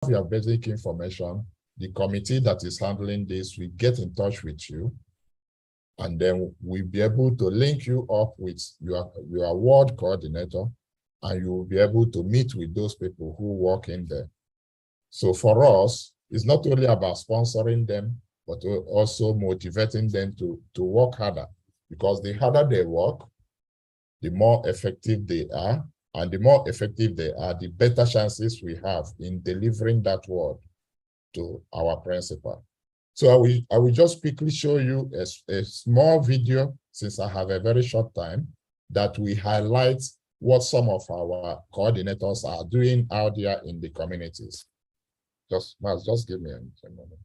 your basic information, the committee that is handling this will get in touch with you, and then we'll be able to link you up with your ward coordinator, and you will be able to meet with those people who work in there. So for us, it's not only about sponsoring them, but also motivating them to work harder, because the harder they work, the more effective they are, and the more effective they are, the better chances we have in delivering that word to our principal. So I will just quickly show you a small video, since I have a very short time, that we highlight what some of our coordinators are doing out there in the communities. Just give me a moment.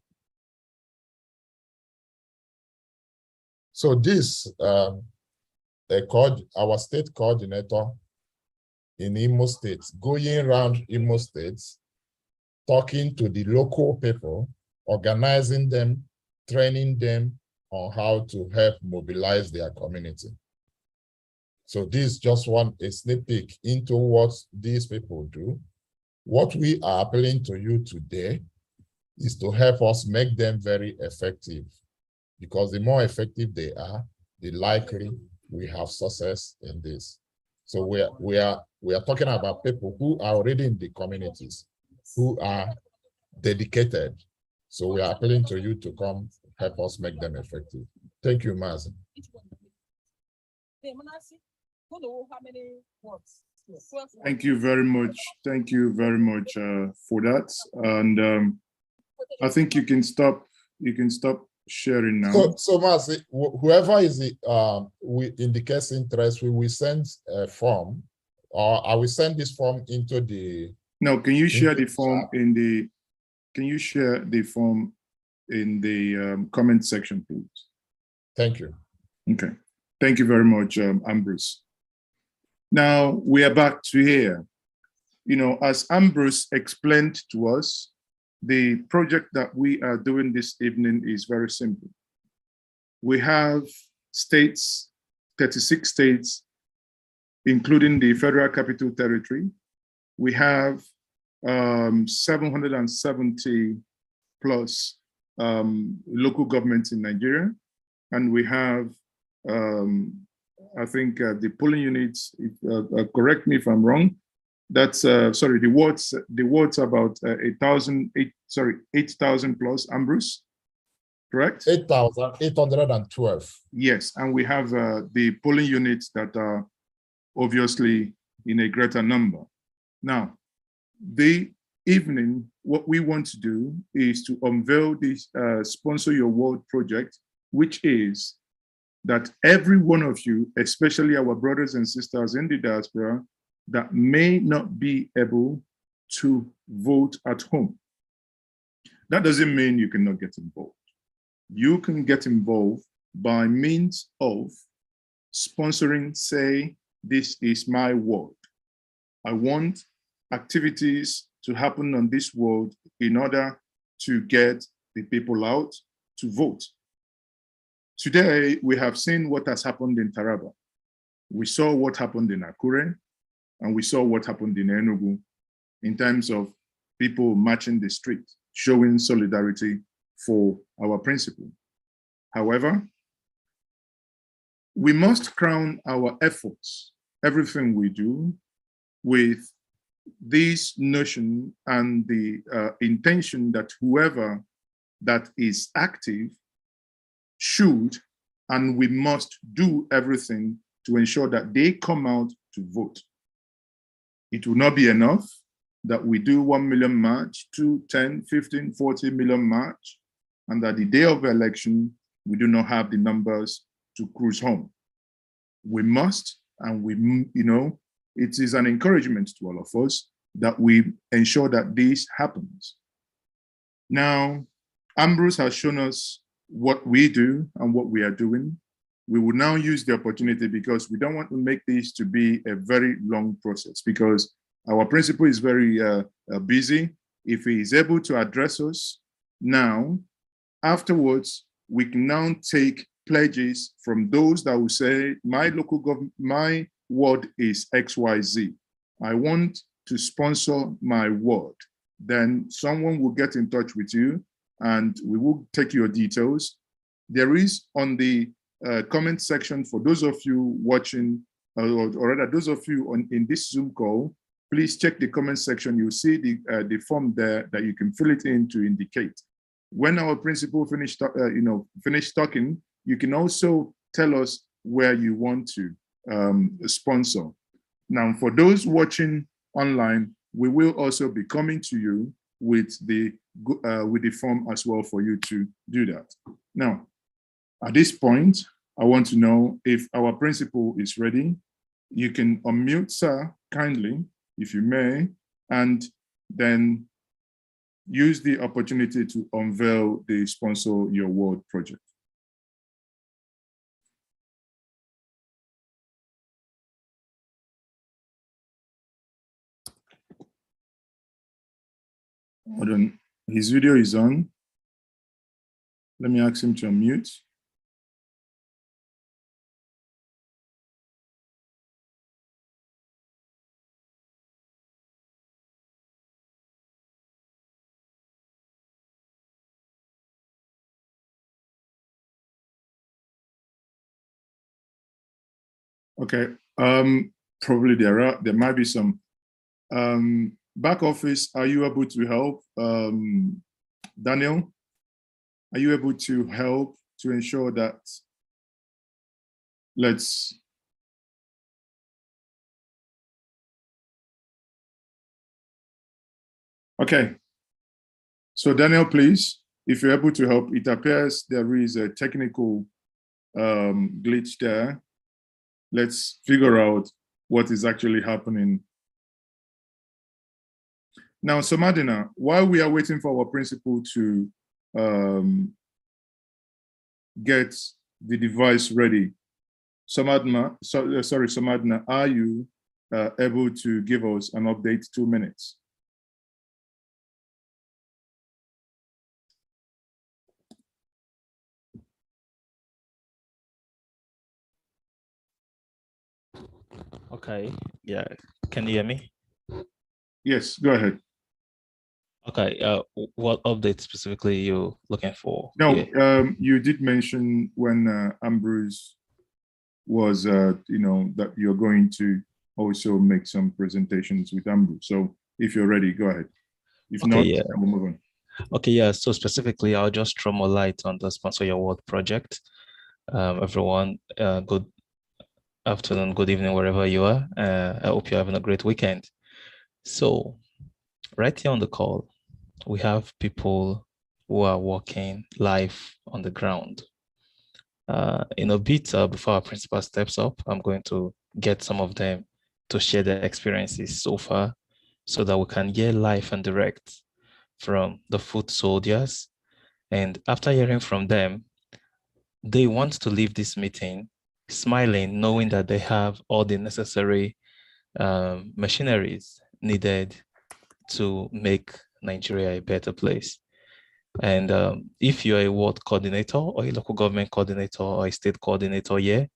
So this, our state coordinator in Imo State, going around Imo State, talking to the local people, organizing them, training them on how to help mobilize their community. So this is just a sneak peek into what these people do. What we are appealing to you today is to help us make them very effective, because the more effective they are, the likely we have success in this. So we are talking about people who are already in the communities, who are dedicated. So we are appealing to you to come help us make them effective. Thank you, Mazen. Thank you very much. Thank you very much for that. And I think you can stop sharing now. So Mazi, whoever is indicates interest, we will send a form, or I will send this form into the. No, can you share the form in the? Can you share the form in the comment section, please? Thank you. Okay. Thank you very much, Ambrose. Now we are back to here. You know, as Ambrose explained to us, the project that we are doing this evening is very simple. We have states, 36 states, including the Federal Capital Territory. We have 770 plus local governments in Nigeria. And we have, I think the polling units, correct me if I'm wrong, that's, sorry, the wards about 8,000 plus, Ambrose, correct? 8,812. Yes, and we have the polling units that are obviously in a greater number. Now, the evening, what we want to do is to unveil this Sponsor Your World project, which is that every one of you, especially our brothers and sisters in the diaspora, that may not be able to vote at home. That doesn't mean you cannot get involved. You can get involved by means of sponsoring, say, this is my ward. I want activities to happen on this ward in order to get the people out to vote. Today, we have seen what has happened in Taraba. We saw what happened in Akure, and we saw what happened in Enugu in terms of people marching the street, showing solidarity for our principle. However, we must crown our efforts, everything we do, with this notion and the intention that whoever that is active should, and we must do everything to ensure that they come out to vote. It will not be enough that we do 1 million march, 2, 10, 15, 40 million march, and that the day of the election, we do not have the numbers to cruise home. We must, and we, you know, it is an encouragement to all of us that we ensure that this happens. Now, Ambrose has shown us what we do and what we are doing. We will now use the opportunity, because we don't want to make this to be a very long process, because our principal is very busy. If he is able to address us now, afterwards, we can now take pledges from those that will say, my local government, my ward is XYZ. I want to sponsor my ward. then someone will get in touch with you and we will take your details. There is on the comment section for those of you watching, or rather those of you in this Zoom call, please check the comment section. You'll see the form there that you can fill it in to indicate. When our principal finish talking, you can also tell us where you want to sponsor. Now, for those watching online, we will also be coming to you with the form as well for you to do that. Now, at this point, I want to know if our principal is ready. You can unmute, sir, kindly, if you may, and then use the opportunity to unveil the Sponsor Your World project. Hold on, his video is on. Let me ask him to unmute. Okay, probably there might be some back office. Are you able to help? Daniel, are you able to help to ensure that okay. So Daniel, please, if you're able to help, it appears there is a technical glitch there. Let's figure out what is actually happening. Now, Somadina, while we are waiting for our principal to get the device ready, Somadina, are you able to give us an update? 2 minutes. Okay, yeah, can you hear me? Yes, go ahead. Okay, what update specifically you looking for? No, yeah. You did mention when Ambrose was, that you're going to also make some presentations with Ambrose. So if you're ready, go ahead. If Okay, not, yeah. we'll move on. Okay, yeah, so specifically, I'll just throw more light on the Sponsor Your World project. Everyone, good afternoon, good evening, wherever you are. I hope you're having a great weekend. So right here on the call, we have people who are working live on the ground. In a bit, before our principal steps up, I'm going to get some of them to share their experiences so far so that we can hear live and direct from the foot soldiers. And after hearing from them, they want to leave this meeting smiling, knowing that they have all the necessary machineries needed to make Nigeria a better place. And if you're a ward coordinator or a local government coordinator or a state coordinator here,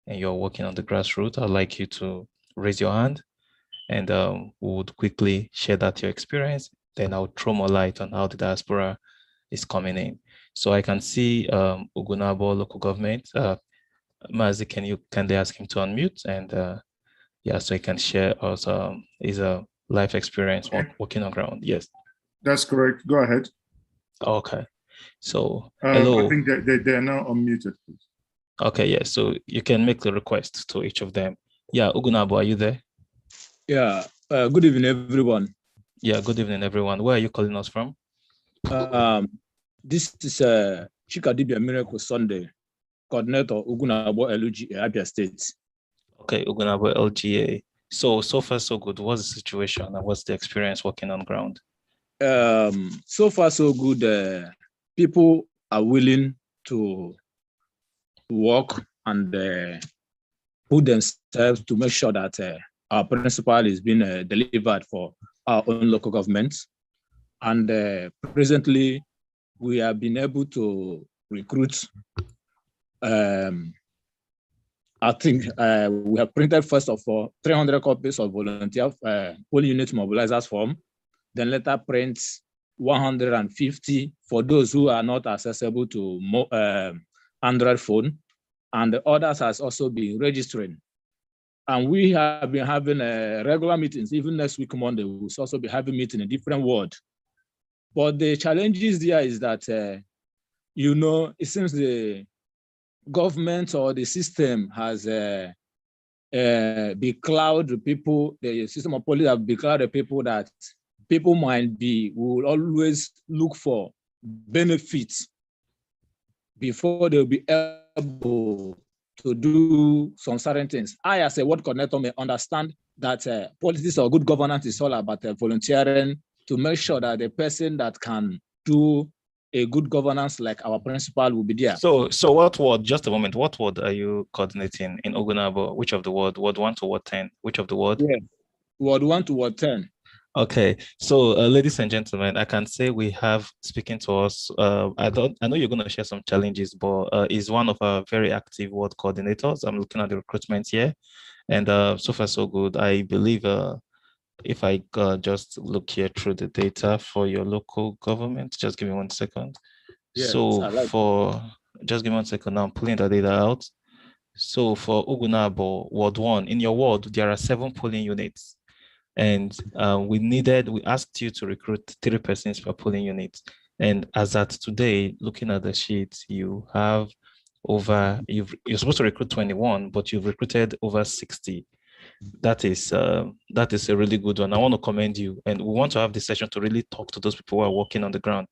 and you're working on the grassroots, I'd like you to raise your hand and we would quickly share that your experience. Then I'll throw more light on how the diaspora is coming in. So I can see Ugunabo local government. Mazi, can you kindly ask him to unmute? And yeah, so he can share also his life experience working on ground. Yes. That's correct. Go ahead. Okay. So hello. I think they are now unmuted, please. Okay, yeah. So you can make the request to each of them. Yeah, Ugunabo, are you there? Yeah. Good evening, everyone. Yeah, good evening, everyone. Where are you calling us from? This is Chikadibia Miracle Sunday, coordinator Ugunabo LGA, Abia State. Okay, Ugunabo LGA. So far so good. What's the situation and what's the experience working on ground? So far so good. People are willing to work and put themselves to make sure that our principle is being delivered for our own local governments. And presently, we have been able to recruit. I think we have printed, first of all, 300 copies of volunteer polling unit mobilizers form. then later print 150 for those who are not accessible to Android phone, and the others has also been registering. And we have been having regular meetings. Even next week, Monday, we'll also be having meetings in a different ward. But the challenges there is that, it seems the government or the system has beclouded the people, the system of police have beclouded the people that people will always look for benefits before they'll be able to do some certain things. I, as a ward coordinator, may understand that politics or good governance is all about volunteering to make sure that the person that can do a good governance like our principal will be there. So what ward, just a moment, what ward are you coordinating in Ogunabo? Which of the ward? Ward 1 to Ward 10? Which of the ward? Yeah, Ward 1 to Ward 10. Okay, so ladies and gentlemen, I can say we have speaking to us. I know you're going to share some challenges, but is one of our very active ward coordinators. I'm looking at the recruitment here, and so far so good. I believe if I just look here through the data for your local government, just give me 1 second. Yes, So just give me 1 second. Now I'm pulling the data out. So for Ogunabo, Ward 1, in your ward, there are 7 polling units. And we asked you to recruit 3 persons per polling unit. And as at today, looking at the sheet, you're supposed to recruit 21, but you've recruited over 60. That is a really good one. I want to commend you, and we want to have this session to really talk to those people who are working on the ground.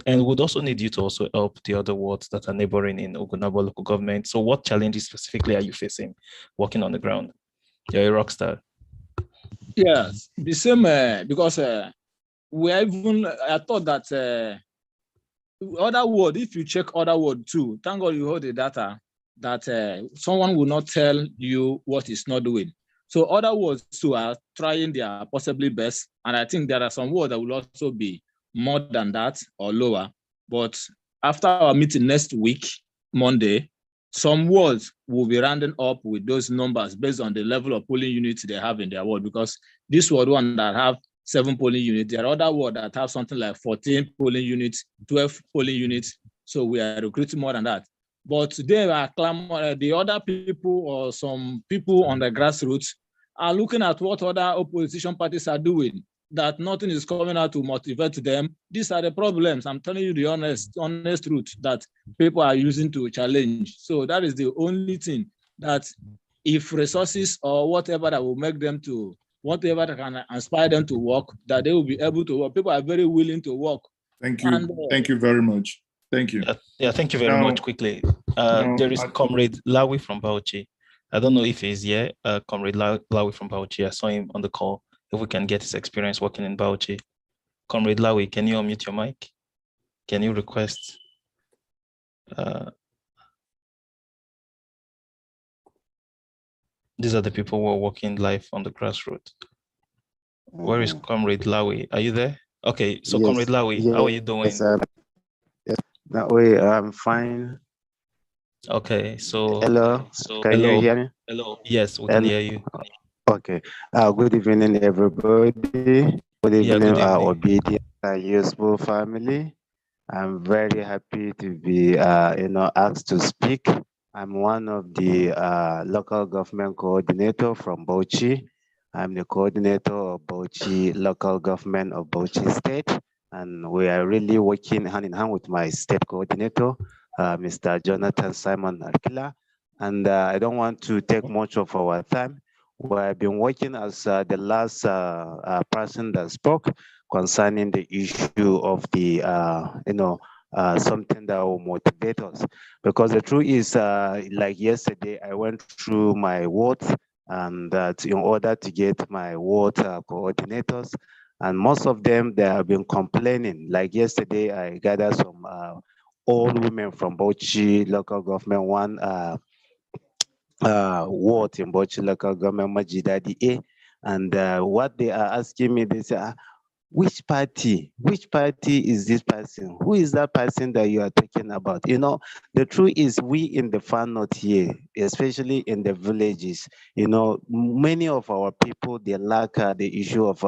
And we'd also need you to also help the other wards that are neighboring in Ogunabo local government. So what challenges specifically are you facing working on the ground? You're a rock star. Yes, the same, because I thought that other word, if you check other word too, thank God you hold the data, that someone will not tell you what is not doing. So other words too are trying their possibly best. And I think there are some words that will also be more than that or lower. But after our meeting next week, Monday, some wards will be rounding up with those numbers based on the level of polling units they have in their ward, because this ward one that have 7 polling units, there are other wards that have something like 14 polling units, 12 polling units. So we are recruiting more than that. But today, the other people or some people on the grassroots are looking at what other opposition parties are doing, that nothing is coming out to motivate them. These are the problems. I'm telling you the honest truth that people are using to challenge. So that is the only thing, that if resources or whatever that will make them to, whatever that can inspire them to work, that they will be able to work. People are very willing to work. Thank you. Thank you very much. Thank you. Yeah, thank you very much. Quickly, there is Comrade Lawi from Bauchi. I don't know if he's here. Comrade Lawi from Bauchi. I saw him on the call. If we can get his experience working in Bauchi. Comrade Lawi, can you unmute your mic? Can you request? These are the people who are working live on the grassroots. Where is Comrade Lawi? Are you there? Okay, so yes. Comrade Lawi, how are you doing? Yes, that way I'm fine. Okay, so hello. Can you hear me? Hello. Yes, we can hear you. Okay. Good evening, everybody. Good evening, obedient and useful family. I'm very happy to be, asked to speak. I'm one of the local government coordinator from Bauchi. I'm the coordinator of Bauchi local government of Bauchi state. And we are really working hand in hand with my state coordinator, Mr. Jonathan Simon Arkila. And I don't want to take much of our time. We have been working as the last person that spoke concerning the issue of the, something that will motivate us. Because the truth is, like yesterday, I went through my wards, and that in order to get my ward coordinators, and most of them, they have been complaining. Like yesterday, I gathered some old women from Bauchi local government, one ward in Bauchi local government, Majidadi A. And what they are asking me, they say, which party is this person? Who is that person that you are talking about? You know, the truth is we in the far north here, especially in the villages, you know, many of our people, they lack the issue of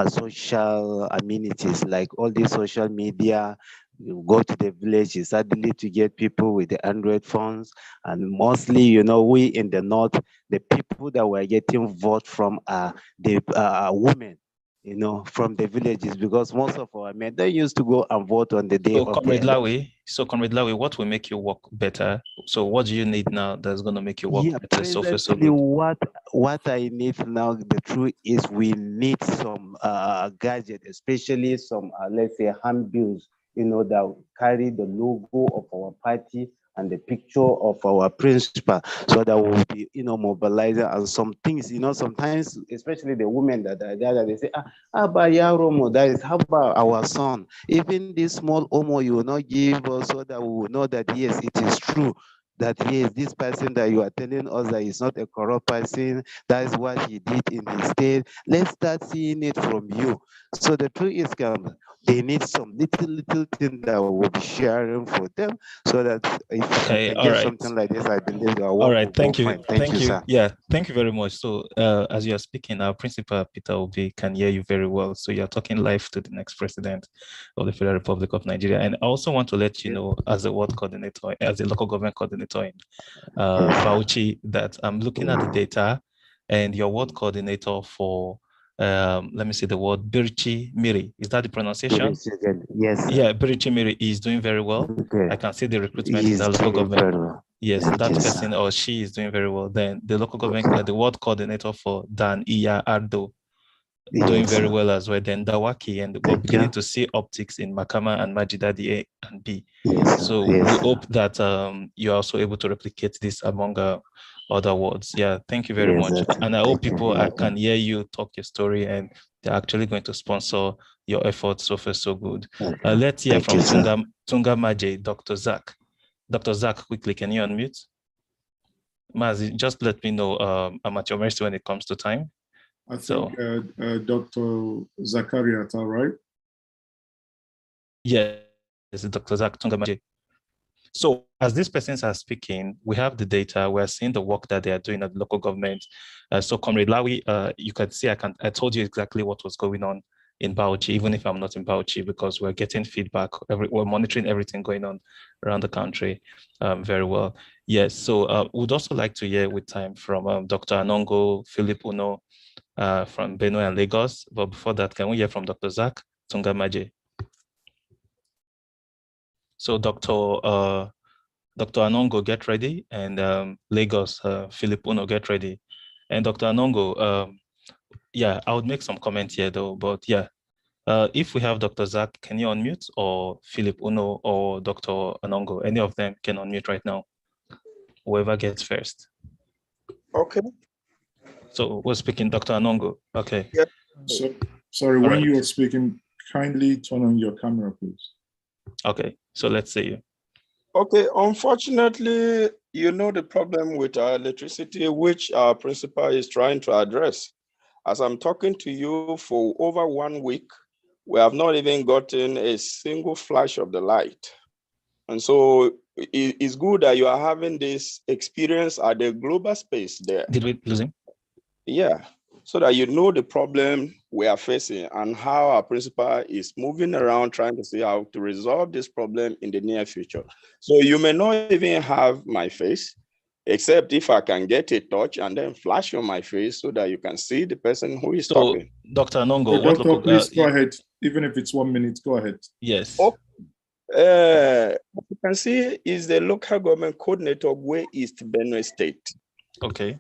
social amenities, like all these social media. You go to the villages suddenly to get people with the Android phones, and mostly, you know, we in the north, the people that were getting vote from the women, you know, from the villages, because most of our men, they used to go and vote on the day So, of the Comrade election. Lawi, what will make you work better? So, what do you need now that's going to make you work Yeah, better? So far, so presently, good. what I need now, the truth is we need some gadget, especially some let's say handbills, you know, that carry the logo of our party and the picture of our principal, so that we'll be, you know, mobilizing and some things, you know, sometimes, especially the women that are there, they say, how about Yaromo, that is, how about our son? Even this small Omo you will not give us, so that we will know that yes, it is true that yes, this person that you are telling us that is not a corrupt person, that is what he did in his state. Let's start seeing it from you. So the truth is, they need some little thing that will be sharing for them, so that if I Okay, can all get right. something like this, I believe our All work right, will go thank you. fine. Thank you, sir. Yeah, thank you very much. So, as you are speaking, our principal, Peter Obi, can hear you very well. So, you're talking live to the next president of the Federal Republic of Nigeria. And I also want to let you know, as a ward coordinator, as a local government coordinator in Bauchi, that I'm looking at the data, and your ward coordinator for, let me see the word, Birchi Miri. Is that the pronunciation? Yes, sir. Yeah, Birchi Miri is doing very well. Okay. I can see the recruitment in He's the local doing government. very well. Yes, Thank that you, person sir. or she is doing very well. Then the local government, Okay. the ward coordinator for Dan Iya Ardo, doing Yes, very sir. well as well. Then Dawaki, and we're Thank beginning you. to see optics in Makama and Majidadi A and B. Yes, sir. So Yes, we sir. hope that you're also able to replicate this among other wards. Yeah, thank you very Yes, much. sir. And I hope Thank you. people Yeah. can hear you talk your story, and they're actually going to sponsor your efforts. So far, so good. Okay. Let's hear Thank from you, sir. Tunga Maje, Dr. Zach. Dr. Zach, quickly, can you unmute? Mazi, just let me know I'm at your mercy when it comes to time. I think Dr. Zakaria, right? Yes, Dr. Zach Tungamaje. So as these persons are speaking, we have the data, we're seeing the work that they are doing at the local government. So Comrade Lawi, you can see, I told you exactly what was going on in Bauchi, even if I'm not in Bauchi, because we're getting feedback, we're monitoring everything going on around the country very well. Yes, so we'd also like to hear with time from Dr. Anongo, Philip Uno from Benue and Lagos. But before that, can we hear from Dr. Zach Tungamaje? So Dr. Anongo, get ready, and Lagos, Philip Uno, get ready. And Dr. Anongo, yeah, I would make some comments here though, but yeah, if we have Dr. Zach, can you unmute, or Philip Uno or Dr. Anongo? Any of them can unmute right now. Whoever gets first. Okay. So we're speaking Dr. Anongo. Okay. Yeah. So, sorry, when you are speaking, kindly turn on your camera, please. Okay, so let's see you. Okay, unfortunately, you know the problem with our electricity, which our principal is trying to address. As I'm talking to you for over 1 week, we have not even gotten a single flash of the light. And so it's good that you are having this experience at the global space there. Did we lose him? Yeah, so that you know the problem we are facing and how our principal is moving around trying to see how to resolve this problem in the near future. So you may not even have my face, except if I can get a touch and then flash on my face so that you can see the person who is talking. Dr. Anongo, so Doctor, please go ahead. Even if it's 1 minute, go ahead. Yes. Oh, you can see is the local government coordinator of Way East Benue State. Okay.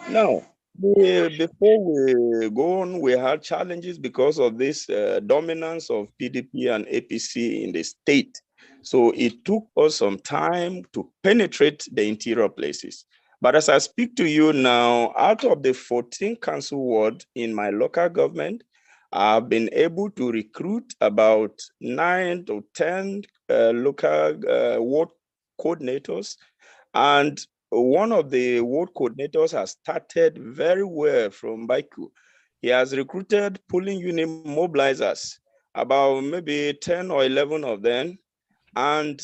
Now, before we go on, we had challenges because of this dominance of PDP and APC in the state. So it took us some time to penetrate the interior places. But as I speak to you now, out of the 14 council wards in my local government, I've been able to recruit about 9 to 10 local ward coordinators. And one of the ward coordinators has started very well from Baiku. He has recruited polling unit mobilizers, about maybe 10 or 11 of them. And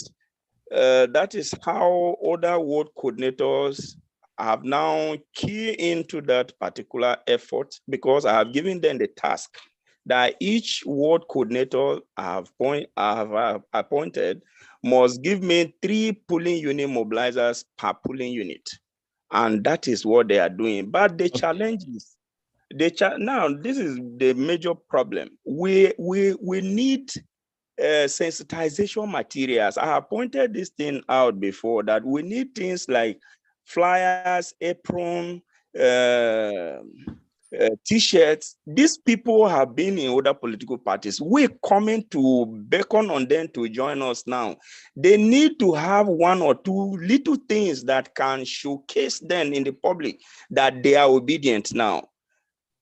that is how other ward coordinators have now keyed into that particular effort, because I have given them the task that each ward coordinator I have appointed must give me 3 polling unit mobilizers per polling unit. And that is what they are doing. But the challenge is, now this is the major problem. We need sensitization materials. I have pointed this thing out before, that we need things like flyers, apron, T-shirts. These people have been in other political parties. We're coming to beckon on them to join us now. They need to have 1 or 2 little things that can showcase them in the public that they are obedient now.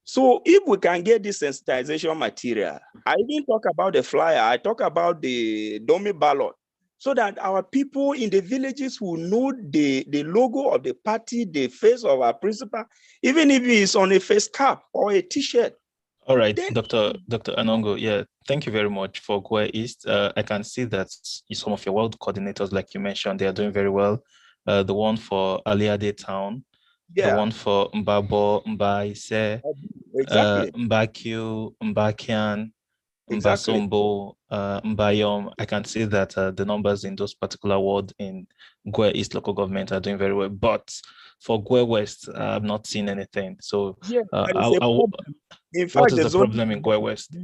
So if we can get this sensitization material, I didn't talk about the flyer, I talk about the dummy ballot, so that our people in the villages will know the logo of the party, the face of our principal, even if it's on a face cap or a T-shirt. All right, Dr. Anongo, yeah, thank you very much for Gwe East. I can see that some of your world coordinators, like you mentioned, they are doing very well. The one for Aliade Town, the one for Mbabo, Mbaise, exactly. Mbakyu, Mbakian, Mbasombo, Mbayom. I can see that the numbers in those particular wards in Gwe East local government are doing very well. But for Gwe West, I've not seen anything. So yeah, in fact, what is the problem in Gwe West?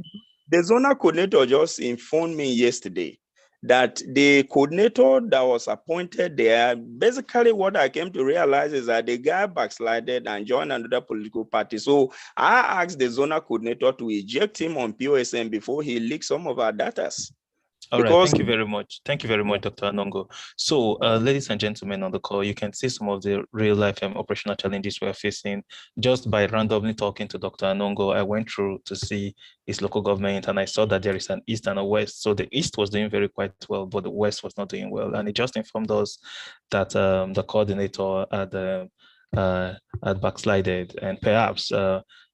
The zonal coordinator just informed me yesterday that the coordinator that was appointed there, basically what I came to realize is that the guy backslided and joined another political party. So I asked the zonal coordinator to eject him on POSM before he leaked some of our data. All right, thank you very much. Thank you very much, Dr. Anongo. So, ladies and gentlemen on the call, you can see some of the real-life operational challenges we're facing. Just by randomly talking to Dr. Anongo, I went through to see his local government, and I saw that there is an east and a west. So the east was doing very quite well, but the west was not doing well. And he just informed us that the coordinator had backslided, and perhaps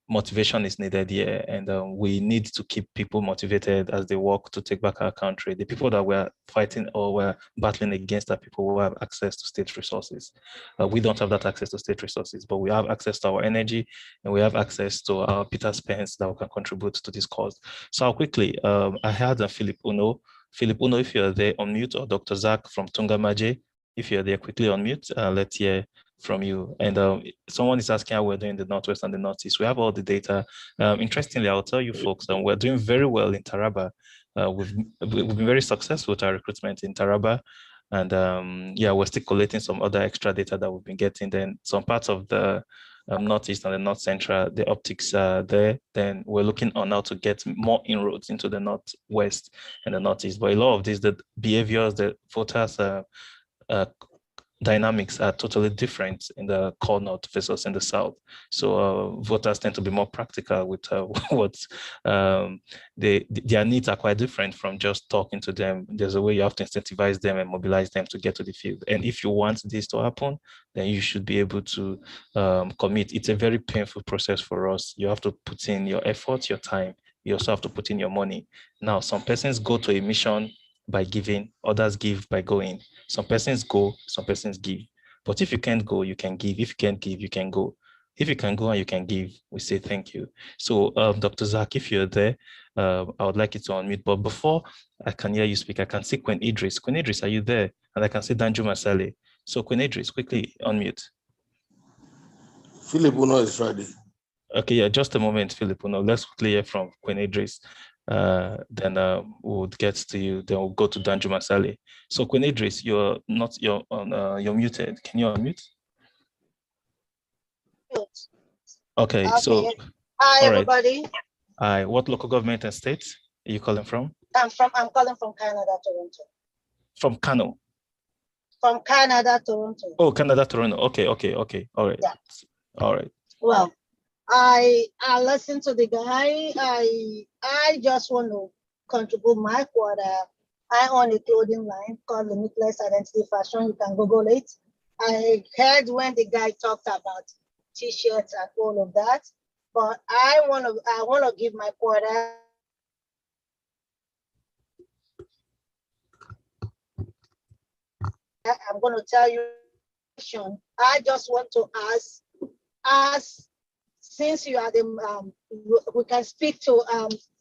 motivation is needed here, and we need to keep people motivated as they work to take back our country. The people that we're fighting or we're battling against are people who have access to state resources. We don't have that access to state resources, but we have access to our energy, and we have access to our Peter Spence that we can contribute to this cause. So quickly, I had Philip Uno. Philip Uno, if you're there, unmute, or Dr. Zach from Tungamaje, if you're there, quickly unmute. Let's hear from you. And someone is asking how we're doing in the Northwest and the Northeast. We have all the data. Interestingly, I'll tell you folks, we're doing very well in Taraba. We've been very successful with our recruitment in Taraba. And yeah, we're still collating some other extra data that we've been getting. Then some parts of the Northeast and the North Central, the optics are there. Then we're looking on how to get more inroads into the Northwest and the Northeast. But a lot of these, the behaviors, the voters dynamics are totally different in the core north versus in the south. So voters tend to be more practical with what their needs are quite different from just talking to them. There's a way you have to incentivize them and mobilize them to get to the field. And if you want this to happen, then you should be able to commit. It's a very painful process for us. You have to put in your effort, your time. You also have to put in your money. Now, some persons go to a mission by giving, others give by going. Some persons go, some persons give. But if you can't go, you can give. If you can't give, you can go. If you can go and you can give, we say thank you. So Dr. Zach, if you're there, I would like you to unmute. But before I can hear you speak, I can see Queen Idris. Queen Idris, are you there? And I can see Danju Masale. So Queen Idris, quickly unmute. Philip Uno is ready. Okay, yeah, just a moment, Philip Uno. Let's quickly hear from Queen Idris. Then we'll get to you. Then we'll go to Danju Masale. So Queen Idris, you're muted. Can you unmute? Okay. So hi everybody. Right. Hi. What local government and state are you calling from? I'm calling from Canada, Toronto. From Kano. From Canada, Toronto. Oh, Canada, Toronto. Okay. All right. Yeah. All right. Well, I listened to the guy. I just want to contribute my quarter. I own a clothing line called Limitless Identity Fashion. You can Google it. I heard when the guy talked about T-shirts and all of that. but I want to give my quarter. I'm going to tell you. I just want to ask, since you are the, we can speak to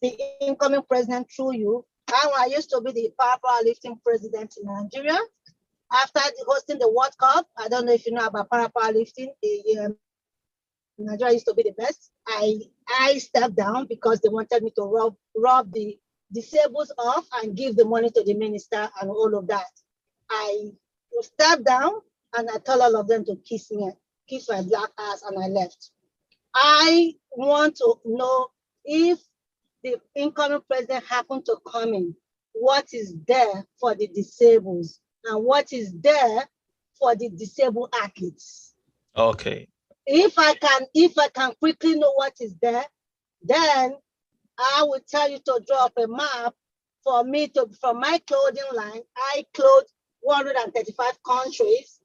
the incoming president through you. I used to be the powerlifting president in Nigeria. After hosting the World Cup, I don't know if you know about powerlifting. Nigeria used to be the best. I stepped down because they wanted me to rob the disabled off and give the money to the minister and all of that. I stepped down and I told all of them to kiss my black ass, and I left. I want to know if the incoming president happened to come in, what is there for the disabled and what is there for the disabled athletes. Okay. If I can quickly know what is there, then I will tell you to draw up a map for me to, from my clothing line. I clothe 135 countries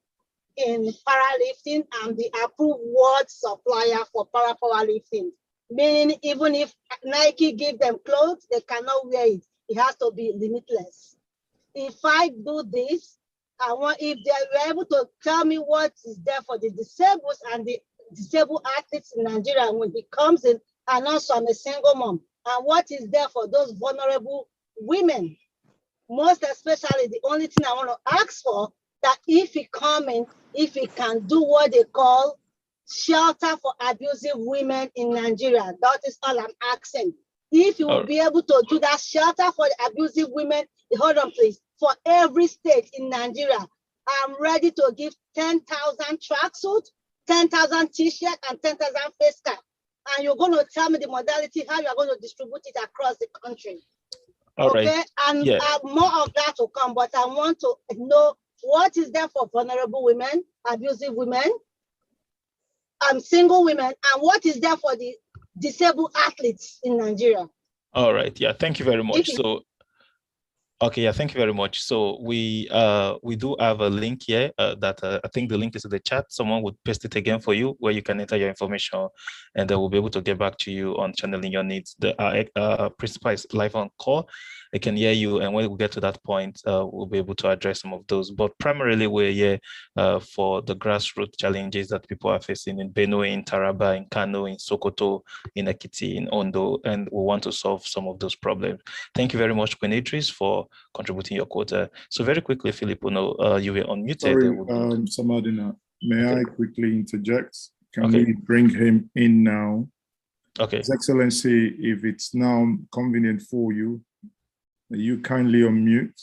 in powerlifting. I'm the approved world supplier for powerlifting. Meaning, even if Nike give them clothes, they cannot wear it. It has to be limitless. If I do this, I want, if they were able to tell me what is there for the disabled and the disabled athletes in Nigeria when he comes in, and also I'm a single mom, and what is there for those vulnerable women, most especially the only thing I want to ask for, that if he come in, if he can do what they call shelter for abusive women in Nigeria. That is all I'm asking. If you will be able to do that shelter for the abusive women, hold on please, for every state in Nigeria, I'm ready to give 10,000 tracksuits, 10,000 t-shirts, and 10,000 face cap. And you're going to tell me the modality, how you're going to distribute it across the country. All okay, right. And yeah. More of that will come, but I want to know what is there for vulnerable women, abusive women, single women, and what is there for the disabled athletes in Nigeria. All right. Yeah. Thank you very much. So, okay. Yeah. Thank you very much. So we do have a link here that I think the link is in the chat. Someone would paste it again for you where you can enter your information, and they will be able to get back to you on channeling your needs. The principal is live on call. They can hear you, and when we get to that point, we'll be able to address some of those. But primarily, we're here for the grassroots challenges that people are facing in Benue, in Taraba, in Kano, in Sokoto, in Ekiti, in Ondo, and we want to solve some of those problems. Thank you very much, Queen Idris, for contributing your quota. So very quickly, Philip, you were unmuted. Sorry, Samadina, may I quickly interject? Can we bring him in now? Okay. His Excellency, if it's now convenient for you, you kindly unmute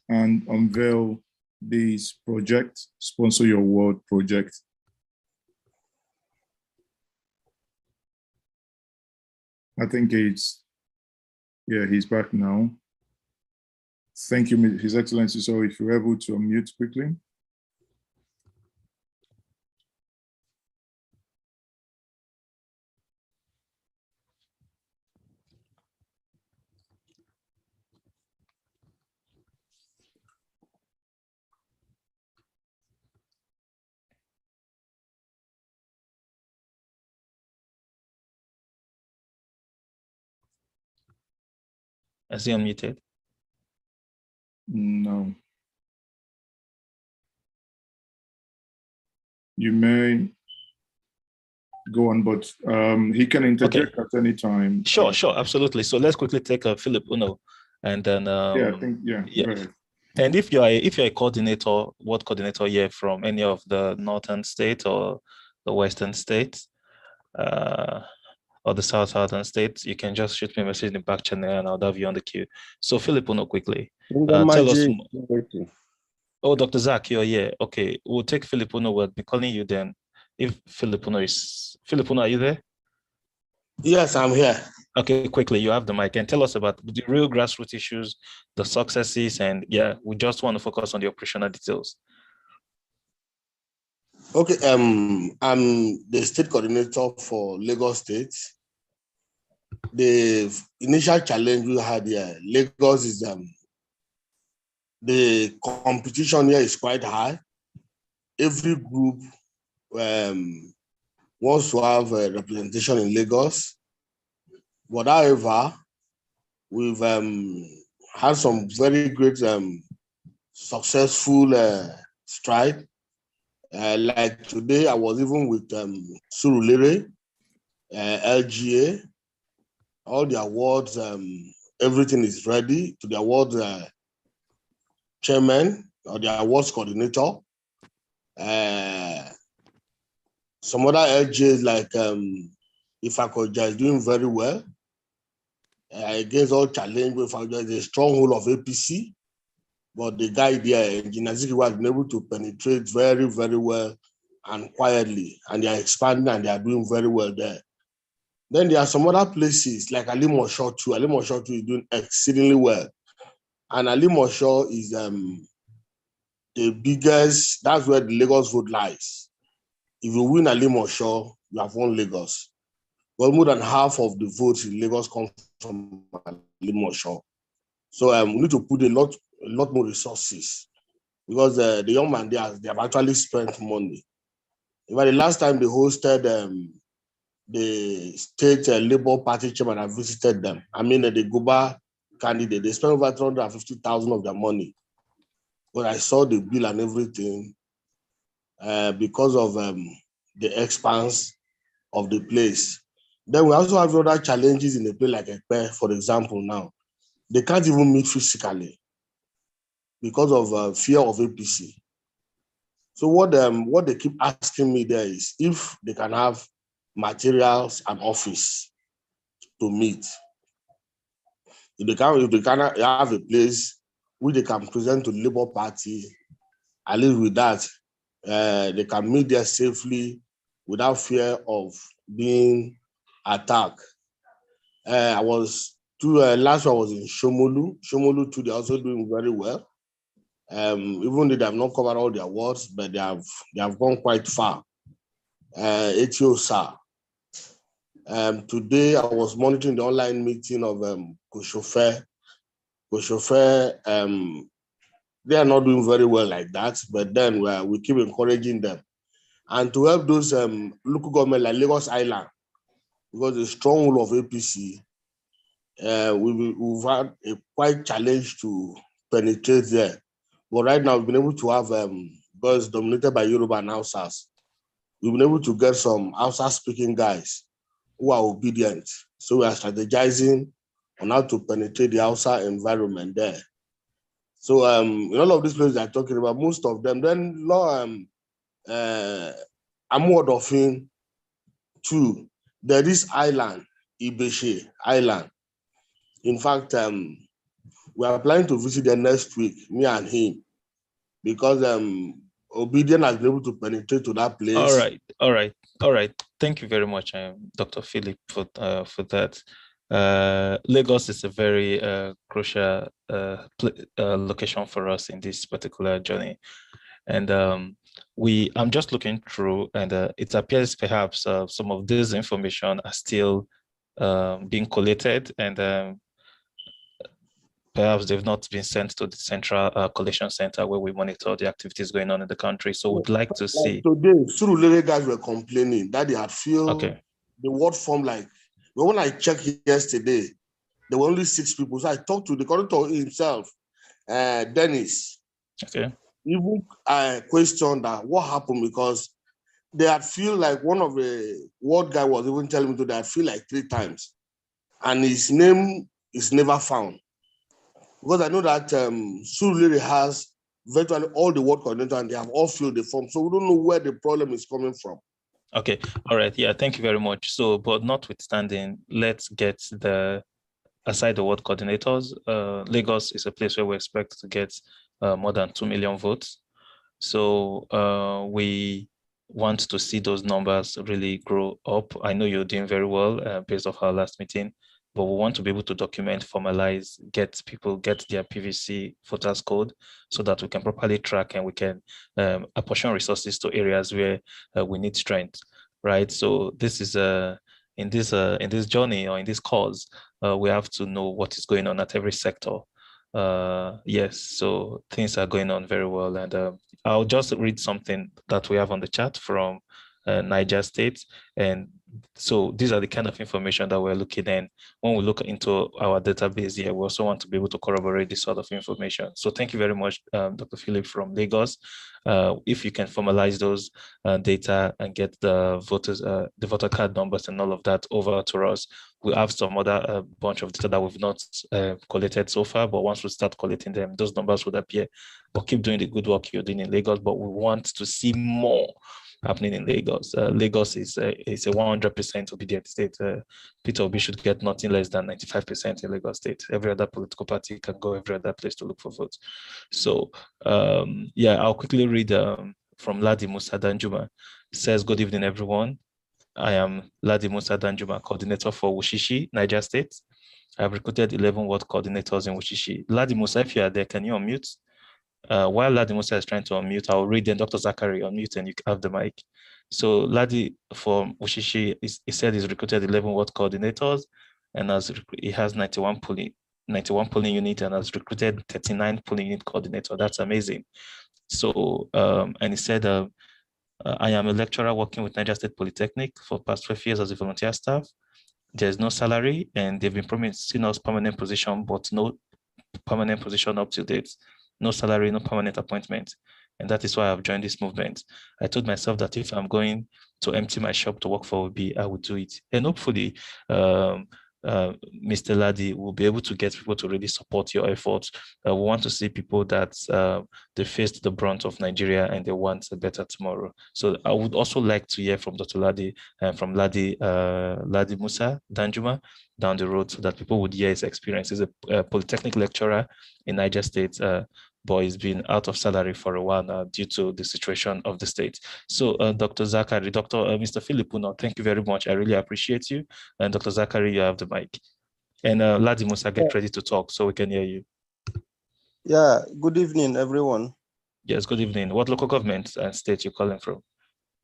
and unveil this project, Sponsor Your World project. I think he's back now. Thank you, His Excellency. So if you're able to unmute quickly. Is he unmuted? No. You may go on, but he can interject at any time. Sure, absolutely. So let's quickly take Philip Uno, and then I think go ahead. And if you're a coordinator, what coordinator here from any of the northern states or the western states, or the southern states, you can just shoot me a message in the back channel and I'll have you on the queue. So Philip Uno, quickly. Tell us. Oh, Dr. Zach, you're here. Okay, we'll take Philip Uno. We'll be calling you then. If Philip Uno, are you there? Yes, I'm here. Okay, quickly, you have the mic, and tell us about the real grassroots issues, the successes, and we just want to focus on the operational details. Okay, I'm the state coordinator for Lagos State. The initial challenge we had here, Lagos is the competition here is quite high. Every group wants to have a representation in Lagos. But however, we've had some very great successful stride. Like today, I was even with Surulere, LGA, all the awards, everything is ready to the awards chairman or the awards coordinator. Some other LGAs like Ifakoja is doing very well. Against all challenge, Ifakoja is a stronghold of APC, but the guy there, Engineer Zikiwa, has been able to penetrate very, very well and quietly, and they are expanding and they are doing very well there. Then there are some other places like Alimosho too. Alimosho too is doing exceedingly well. And Alimosho is the biggest, that's where the Lagos vote lies. If you win Alimosho, you have won Lagos. Well, more than half of the votes in Lagos come from Alimosho. So we need to put a lot more resources because the young man they have actually spent money. Even the last time they hosted the state Labour Party chairman, I visited them. I mean, the Goba candidate, they spent over 350,000 of their money. But I saw the bill and everything because of the expanse of the place. Then we also have other challenges in the place like Ekpe, for example, now. They can't even meet physically because of fear of APC. So what they keep asking me there is if they can have materials and office to meet. If they can have a place where they can present to the Labour Party, at least with that, they can meet there safely without fear of being attacked. Last year I was in Shomolu. Shomolu too, they're also doing very well. Even though they have not covered all the awards, but they have gone quite far. Etiosa. Today I was monitoring the online meeting of Koshofe. Koshofe, they are not doing very well like that, but then we keep encouraging them. And to help those local government like Lagos Island, because the stronghold of APC, we've had a quite challenge to penetrate there. But right now, we've been able to have, because dominated by Yoruba and Hausas, we've been able to get some Hausa-speaking guys who are obedient. So we are strategizing on how to penetrate the Hausa environment there. So in all of these places I'm talking about, most of them, then Amuodofin too. There is island, Ibeshe Island. In fact, we are planning to visit there next week, me and him, because Obedient has been able to penetrate to that place. All right. Thank you very much, Dr. Philip, for that. Lagos is a very crucial location for us in this particular journey. And I'm just looking through, and it appears perhaps some of this information are still being collated, and perhaps they've not been sent to the central collection center where we monitor the activities going on in the country. So we'd like to see. Today, Surulere guys were complaining that they had filled the word form like, but when I checked yesterday, there were only 6 people. So I talked to the coordinator himself, Dennis. Okay. Even I questioned that what happened because they had feel like one of the ward guy was even telling me that I feel like 3 times, and his name is never found. Because I know that Surulere has virtually all the ward coordinator and they have all filled the form. So we don't know where the problem is coming from. Okay. All right. Yeah. Thank you very much. So, but notwithstanding, let's get aside the ward coordinators, Lagos is a place where we expect to get more than 2 million votes. So we want to see those numbers really grow up. I know you're doing very well based off our last meeting, but we want to be able to document, formalize, get their PVC voters code so that we can properly track and we can apportion resources to areas where we need strength, right? So this is in this journey or in this cause, we have to know what is going on at every sector. Yes, so things are going on very well, and I'll just read something that we have on the chat from Niger State. And so these are the kind of information that we're looking at. When we look into our database here, we also want to be able to corroborate this sort of information. So thank you very much, Dr. Philip from Lagos. If you can formalize those data and get the voter card numbers and all of that over to us, we have some other bunch of data that we've not collected so far, but once we start collecting them, those numbers would appear. But keep doing the good work you're doing in Lagos, but we want to see more happening in Lagos. Lagos is a 100% obedient state. Peter Obi should get nothing less than 95% in Lagos State. Every other political party can go every other place to look for votes. So yeah, I'll quickly read from Ladi Musa Danjuma. It says, good evening, everyone. I am Ladi Musa Danjuma, coordinator for Wushishi, Niger State. I've recruited 11 ward coordinators in Wushishi. Ladi Musa, if you are there, can you unmute? While Ladi Musa is trying to unmute, I'll read then Dr. Zachary unmute and you have the mic. So Ladi from Wushishi, he said he's recruited 11 ward coordinators and he has 91 polling unit and has recruited 39 polling unit coordinator. That's amazing. So, and he said, I am a lecturer working with Niger State Polytechnic for past 12 years as a volunteer staff. There's no salary and they've been promising us permanent position, but no permanent position up to date. No salary, no permanent appointment. And that is why I've joined this movement. I told myself that if I'm going to empty my shop to work for OB, I would do it. And hopefully, Mr. Ladi will be able to get people to really support your efforts. We want to see people that they faced the brunt of Nigeria and they want a better tomorrow. So I would also like to hear from Dr. Ladi and from Ladi Musa Danjuma down the road so that people would hear his experience. He's a polytechnic lecturer in Niger State, but he's been out of salary for a while now due to the situation of the state. So Dr. Zachary, Mr. Philip Uno, thank you very much. I really appreciate you. And Dr. Zachary, you have the mic. And Ladi Musa, get ready to talk so we can hear you. Yeah, good evening, everyone. Yes, good evening. What local government and state you're calling from?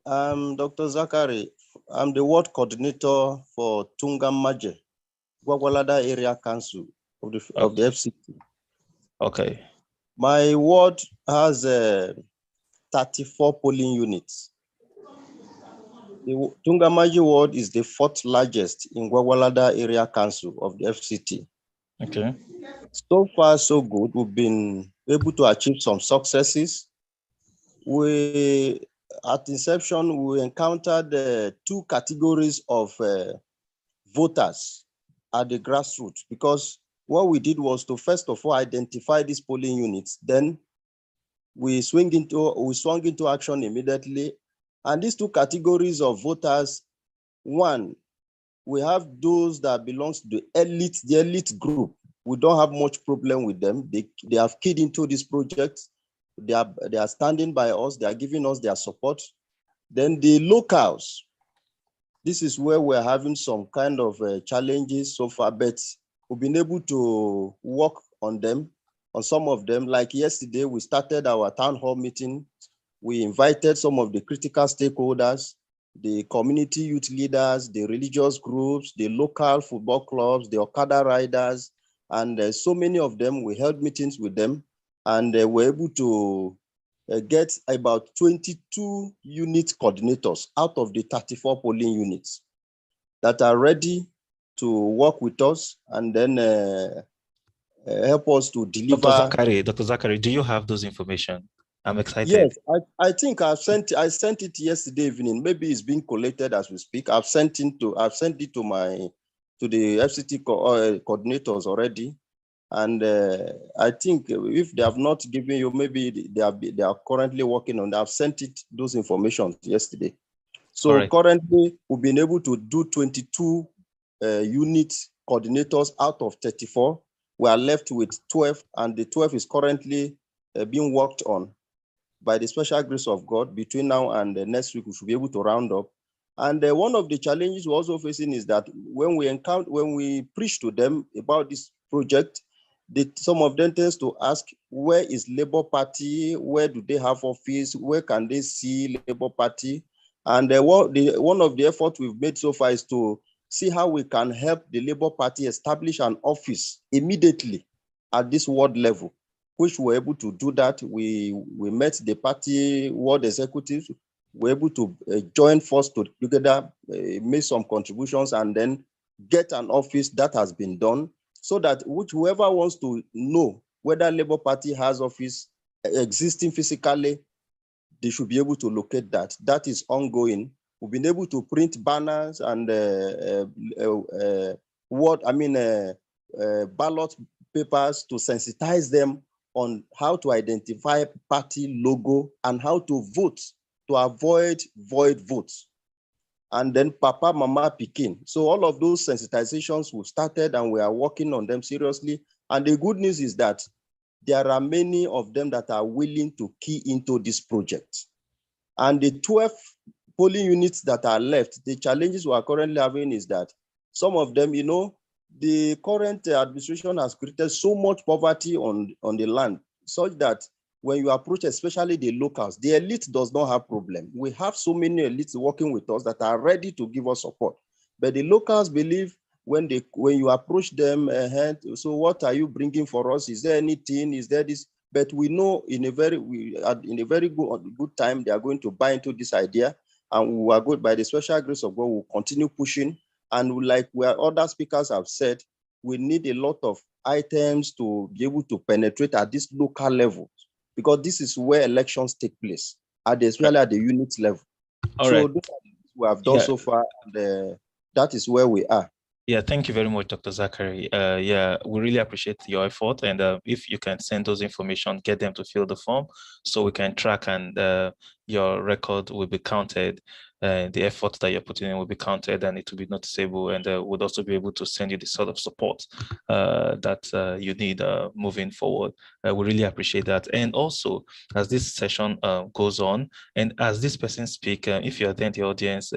Dr. Zachary. I'm the ward coordinator for Tungamaje, Gwagwalada Area Council of the FCT. Okay. My ward has 34 polling units. The Tungamaje ward is the 4th largest in Gwagwalada Area Council of the FCT. Okay. So far, so good. We've been able to achieve some successes. At inception, we encountered 2 categories of voters at the grassroots, because what we did was to first of all identify these polling units. Then we swung into action immediately. And these 2 categories of voters, one, we have those that belongs to the elite group. We don't have much problem with them. They have keyed into this project. They are standing by us. They are giving us their support. Then the locals, this is where we're having some kind of challenges so far, but we've been able to work on them, on some of them. Like yesterday, we started our town hall meeting. We invited some of the critical stakeholders, the community youth leaders, the religious groups, the local football clubs, the Okada riders, and so many of them. We held meetings with them, and we're able to get about 22 unit coordinators out of the 34 polling units that are ready to work with us and then help us to deliver. Dr. Zachary, do you have those information? I'm excited. Yes, I think I sent it yesterday evening. Maybe it's being collated as we speak. I've sent it to the FCT coordinators already. And I think if they have not given you, maybe they are currently working on that. I've sent those information yesterday. So right. Currently, we've been able to do 22 unit coordinators out of 34. We are left with 12, and the 12 is currently being worked on. By the special grace of God, between now and next week, we should be able to round up. And one of the challenges we're also facing is that when we preach to them about this project, some of them tend to ask, where is Labour Party? Where do they have office? Where can they see Labour Party? And one of the efforts we've made so far is to see how we can help the Labour Party establish an office immediately at this ward level, which we're able to do that. We met the party ward executives. were able to join force together, make some contributions, and then get an office that has been done, so that whoever wants to know whether Labour Party has office existing physically, they should be able to locate that. That is ongoing. We've been able to print banners and ballot papers to sensitize them on how to identify party logo and how to vote to avoid void votes. And then Papa, Mama, Pikin. So all of those sensitizations we've started and we are working on them seriously. And the good news is that there are many of them that are willing to key into this project. And the 12 polling units that are left, the challenges we are currently having is that some of them, the current administration has created so much poverty on the land, such that when you approach, especially the locals, the elite does not have problem. We have so many elites working with us that are ready to give us support. But the locals believe when you approach them, so what are you bringing for us? Is there anything? Is there this? But we know in a very good time, they are going to buy into this idea, and we are good by the special grace of God. We'll continue pushing, and like where other speakers have said, we need a lot of items to be able to penetrate at this local level, because this is where elections take place, especially at the unit level. All right. We have done so far, and that is where we are. Yeah, thank you very much, Dr. Zachary. Yeah, we really appreciate your effort. And if you can send those information, get them to fill the form so we can track, and your record will be counted. The effort that you're putting in will be counted, and it will be noticeable, and we'll also be able to send you the sort of support that you need moving forward. We really appreciate that. And also, as this session goes on, and as this person speak, if you're there in the audience,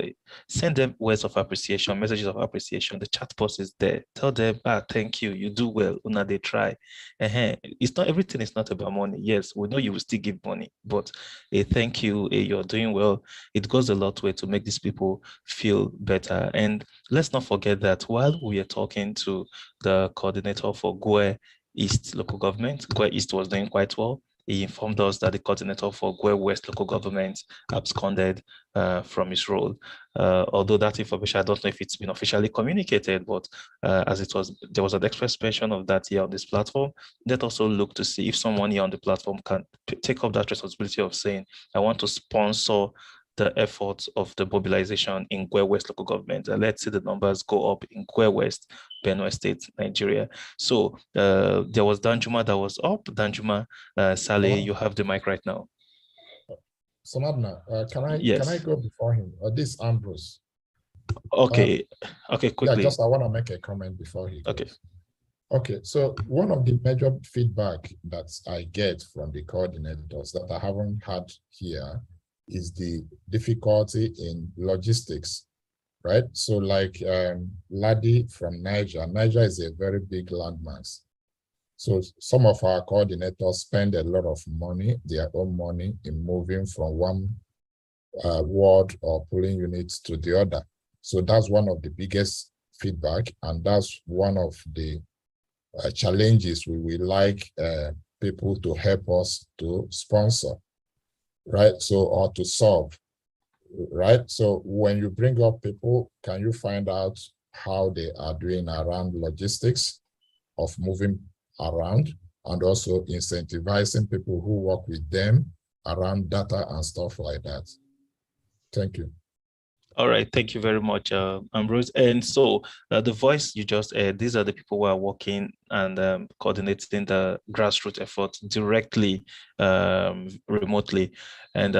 send them words of appreciation, messages of appreciation. The chat box is there. Tell them, thank you, you do well, una they try. It's not, everything is not about money. Yes, we know you will still give money, but a thank you, you're doing well, it goes a lot way to make these people feel better. And let's not forget that while we are talking to the coordinator for Gwe East local government, Gwe East was doing quite well. He informed us that the coordinator for Gwe West local government absconded from his role. Although that information, I don't know if it's been officially communicated, but as there was an express mention of that here on this platform. Let also look to see if someone here on the platform can take up that responsibility of saying, I want to sponsor the efforts of the mobilization in Gwe West local government. Let's see the numbers go up in Gwe West, Benue State, Nigeria. So there was Danjuma that was up. Danjuma, Saleh, you have the mic right now. Samadna, can I go before him? This Ambrose. Okay, quickly. Yeah, I want to make a comment before he goes. Okay, so one of the major feedback that I get from the coordinators that I haven't had here is the difficulty in logistics, right? So like Ladi from Niger is a very big landmass. So some of our coordinators spend a lot of money, their own money, in moving from one ward or polling units to the other. So that's one of the biggest feedback, and that's one of the challenges we would like people to help us to sponsor, right? So, or to solve, right? So when you bring up people, can you find out how they are doing around logistics of moving around, and also incentivizing people who work with them around data and stuff like that? Thank you. All right, thank you very much, Ambrose. And so the voice you just heard, these are the people who are working and coordinating the grassroots effort directly, remotely. And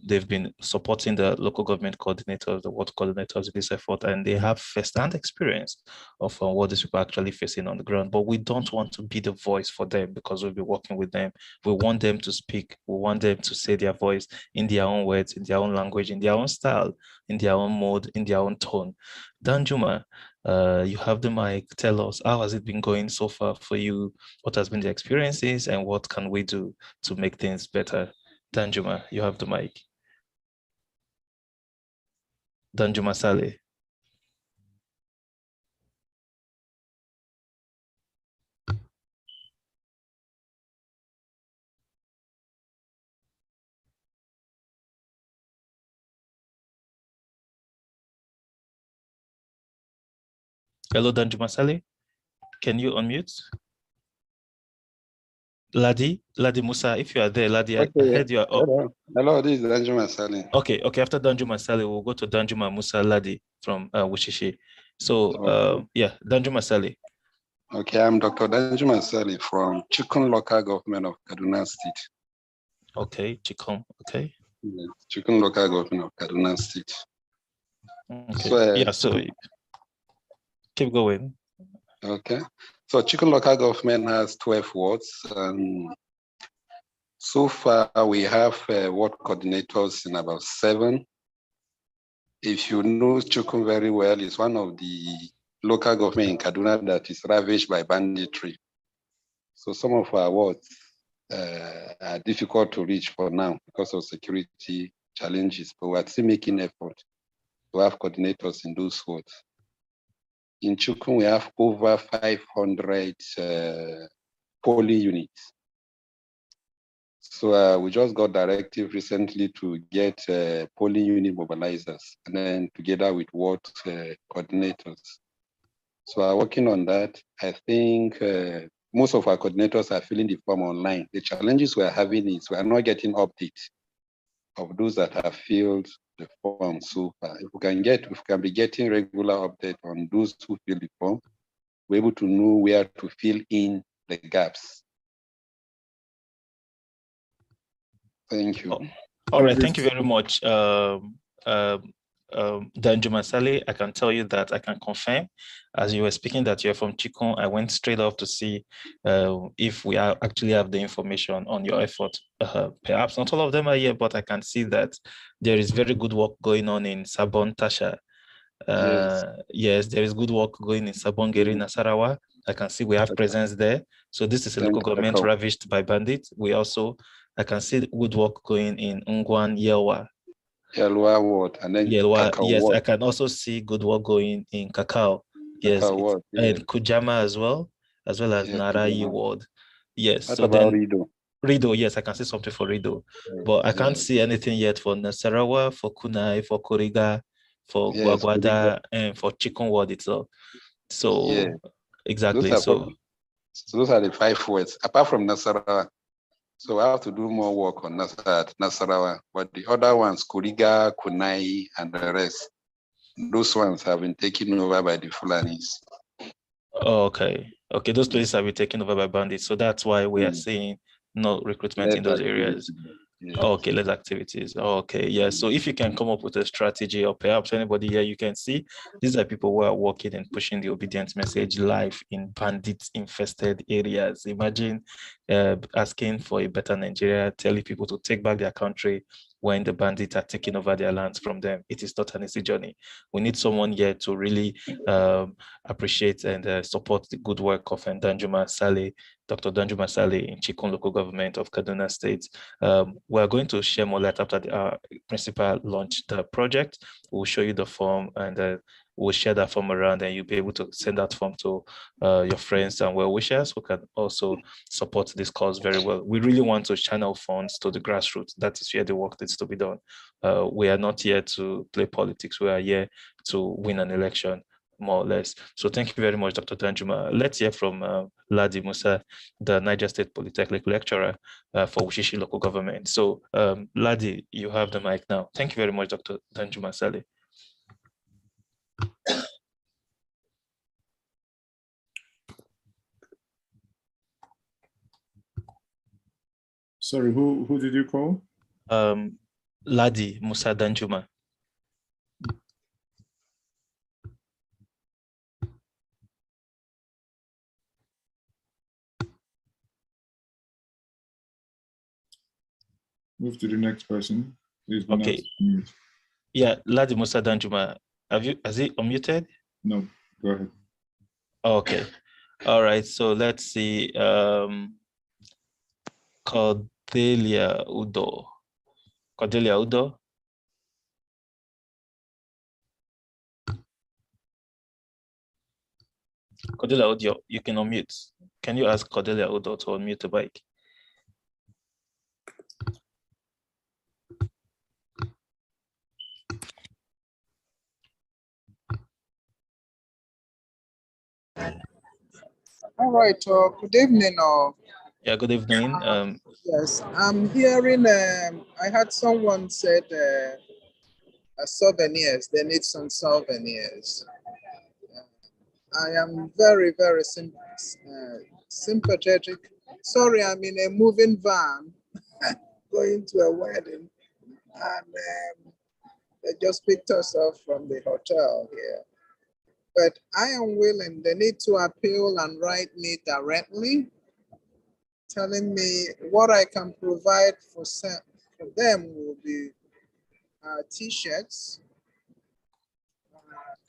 they've been supporting the local government coordinators, the ward coordinators in this effort, and they have first-hand experience of what these people are actually facing on the ground. But we don't want to be the voice for them because we'll be working with them. We want them to speak. We want them to say their voice in their own words, in their own language, in their own style, in their own mode, in their own tone. Danjuma, you have the mic. Tell us, how has it been going so far for you? What has been the experiences, and what can we do to make things better? Danjuma, you have the mic. Danjuma Saleh. Hello, Danjuma Saleh. Can you unmute? Ladi Musa, if you are there, Ladi, I heard you are up. Hello, this is Danjuma Saleh. Okay, after Danjuma Saleh, we'll go to Danjuma Musa Ladi from Wushishi. So, yeah, Danjuma Saleh. Okay, I'm Dr. Danjuma Saleh from Chikun Local Government of Kaduna State. Okay, Chikun, okay. Yeah, Chikun Local Government of Kaduna State. Okay, so keep going. Okay, so Chikun Local Government has 12 wards. So far, we have ward coordinators in about 7. If you know Chikun very well, it's one of the local government in Kaduna that is ravaged by banditry. So some of our wards are difficult to reach for now because of security challenges, but we're still making effort to have coordinators in those wards. In Chukun, we have over 500 polling units. So we just got directive recently to get polling unit mobilizers, and then together with ward coordinators. So we're working on that. I think most of our coordinators are filling the form online. The challenges we're having is we're not getting updates of those that have filled the form so far. If we can be getting regular update on those who fill the form, we're able to know where to fill in the gaps. Thank you. All right, thank you very much. Danjuma Saleh, I can tell you that I can confirm, as you were speaking, that you're from Chikun. I went straight off to see if we actually have the information on your effort. Perhaps not all of them are here, but I can see that there is very good work going on in Sabon Tasha. Yes, there is good work going in Sabon Geri, Nasarawa. I can see we have presence there. So this is a local government ravaged by bandits. I can see good work going in Ungwan Yelwa. Yelwa ward, and then Yelwa, yes, ward. I can also see good work going in Kakao. Yes, ward, and Kujama as well as Narai ward. Yes. What so about then Rido? Rido, yes, I can see something for Rido, but I can't see anything yet for Nasarawa, for Kunai, for Kuriga, for Gwagwada, and for Chikun ward itself. So exactly. Those are the 5 wards, apart from Nasarawa. So I have to do more work on Nasarawa, but the other ones, Kuriga, Kunai, and the rest, those ones have been taken over by the Fulanis. Okay, those places have been taken over by bandits, so that's why we are seeing no recruitment in those areas. Okay, less activities. Okay, yeah. So if you can come up with a strategy, or perhaps anybody here, you can see these are people who are working and pushing the obedience message live in bandit-infested areas. Imagine asking for a better Nigeria, telling people to take back their country when the bandits are taking over their lands from them. It is not an easy journey. We need someone here to really appreciate and support the good work of Danjuma Saleh, Dr. Danjuma Saleh in Chikun local government of Kaduna State. We're going to share more light after the principal launched the project. We'll show you the form, and we'll share that form around, and you'll be able to send that form to your friends and well-wishers who can also support this cause very well. We really want to channel funds to the grassroots. That is where the work needs to be done. We are not here to play politics. We are here to win an election, more or less. So thank you very much, Dr. Danjuma. Let's hear from Ladi Musa, the Niger State Polytechnic lecturer for Wushishi local government. So Ladi, you have the mic now. Thank you very much, Dr. Danjuma Saleh. Sorry, who did you call? Ladi Musa Danjuma. Move to the next person. Okay. Yeah, Ladi Musa Danjuma. Has he unmuted? No, go ahead. Okay. All right. So let's see. Cordelia Udo. Cordelia Udo. Cordelia Udo, you can unmute. Can you ask Cordelia Udo to unmute the mic? All right. Good evening. Yeah, good evening. Yes, I'm hearing. I had someone said souvenirs. They need some souvenirs. I am very, very sympathetic. Sorry, I'm in a moving van going to a wedding, and they just picked us up from the hotel here. But I am willing. They need to appeal and write me directly, telling me what I can provide for them will be t-shirts,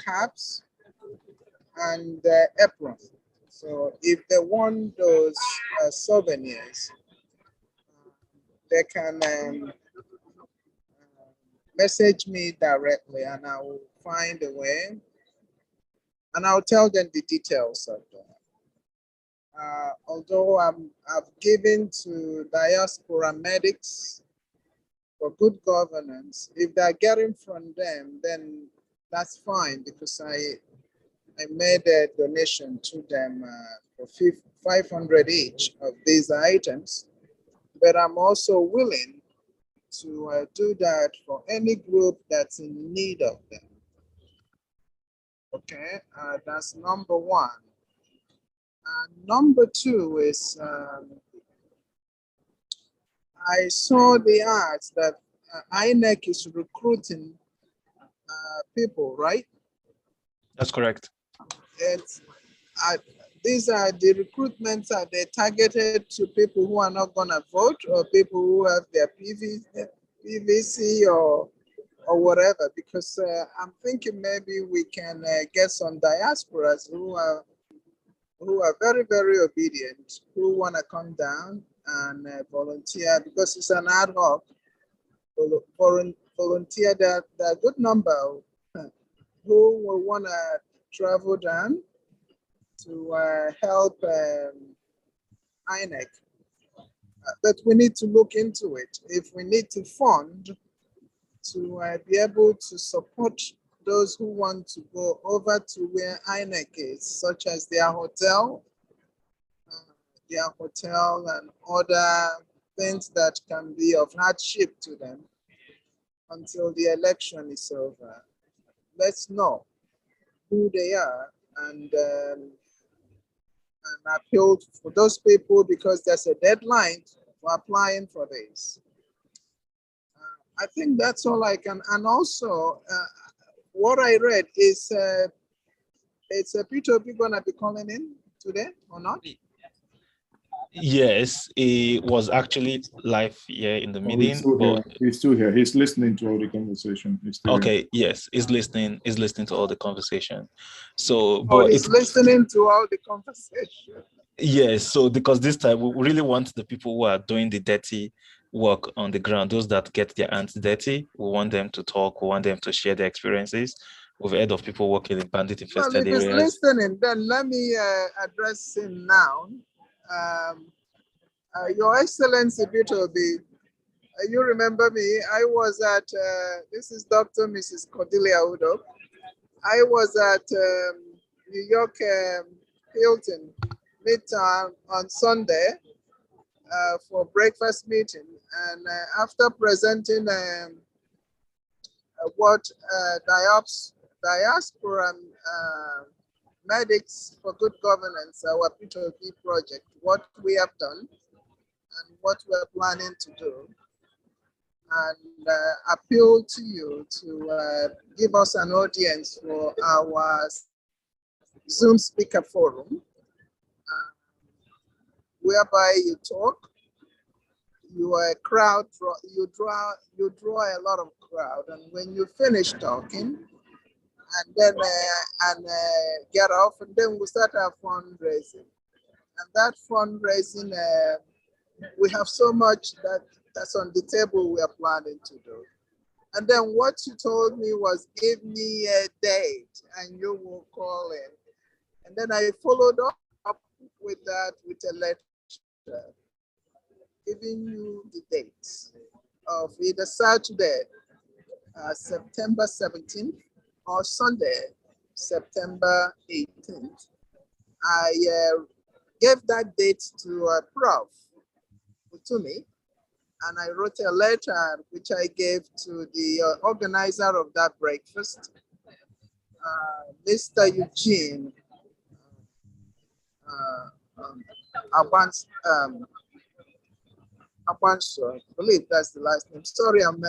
caps, and apron. So if they want those souvenirs, they can message me directly and I will find a way and I'll tell them the details of that. Although I've given to diaspora medics for good governance, if they're getting from them, then that's fine because I made a donation to them for 500 each of these items, but I'm also willing to do that for any group that's in need of them. Okay, that's number one. Number two is I saw the ads that INEC is recruiting people, right? That's correct. It's these are the recruitments. Are they targeted to people who are not gonna vote or people who have their PVC or whatever? Because I'm thinking maybe we can get some diasporas who are very, very obedient, who wanna come down and volunteer because it's an ad hoc volunteer. That a good number who will wanna travel down to help INEC. But we need to look into it. If we need to fund to be able to support those who want to go over to where INEC is, such as their hotel and other things that can be of hardship to them until the election is over. Let's know who they are and appeal for those people because there's a deadline for applying for this. I think that's all I can. And also, what I read is it's a P2P gonna be calling in today or not? Yes, he was actually live here in the meeting. He's still here. He's listening to all the conversation. Okay, yes, he's listening. He's listening to all the conversation. So, but he's listening to all the conversation. Yes, so because this time we really want the people who are doing the dirty work on the ground, those that get their hands dirty, we want them to talk, we want them to share their experiences. We've heard of people working in bandit infested areas. Well, if he's listening, then let me address him now. Your Excellency Bitobi, you remember me, I was at, this is Dr. Mrs. Cordelia Udo. I was at New York Hilton Midtown on Sunday for breakfast meeting. And after presenting what diaspora medics for good governance, our P2P project, what we have done and what we're planning to do, and appeal to you to give us an audience for our Zoom speaker forum, whereby you talk, you are a crowd, you draw a lot of crowd, and when you finish talking, and then get off, and then we start our fundraising. And that fundraising, we have so much that's on the table we are planning to do. And then what you told me was give me a date and you will call in. And then I followed up with that with a letter giving you the dates of either Saturday, September 17th, or Sunday, September 18th. I gave that date to Prof. Utumi, and I wrote a letter which I gave to the organizer of that breakfast, Mr. Eugene Abanso, I believe that's the last name. Sorry, I'm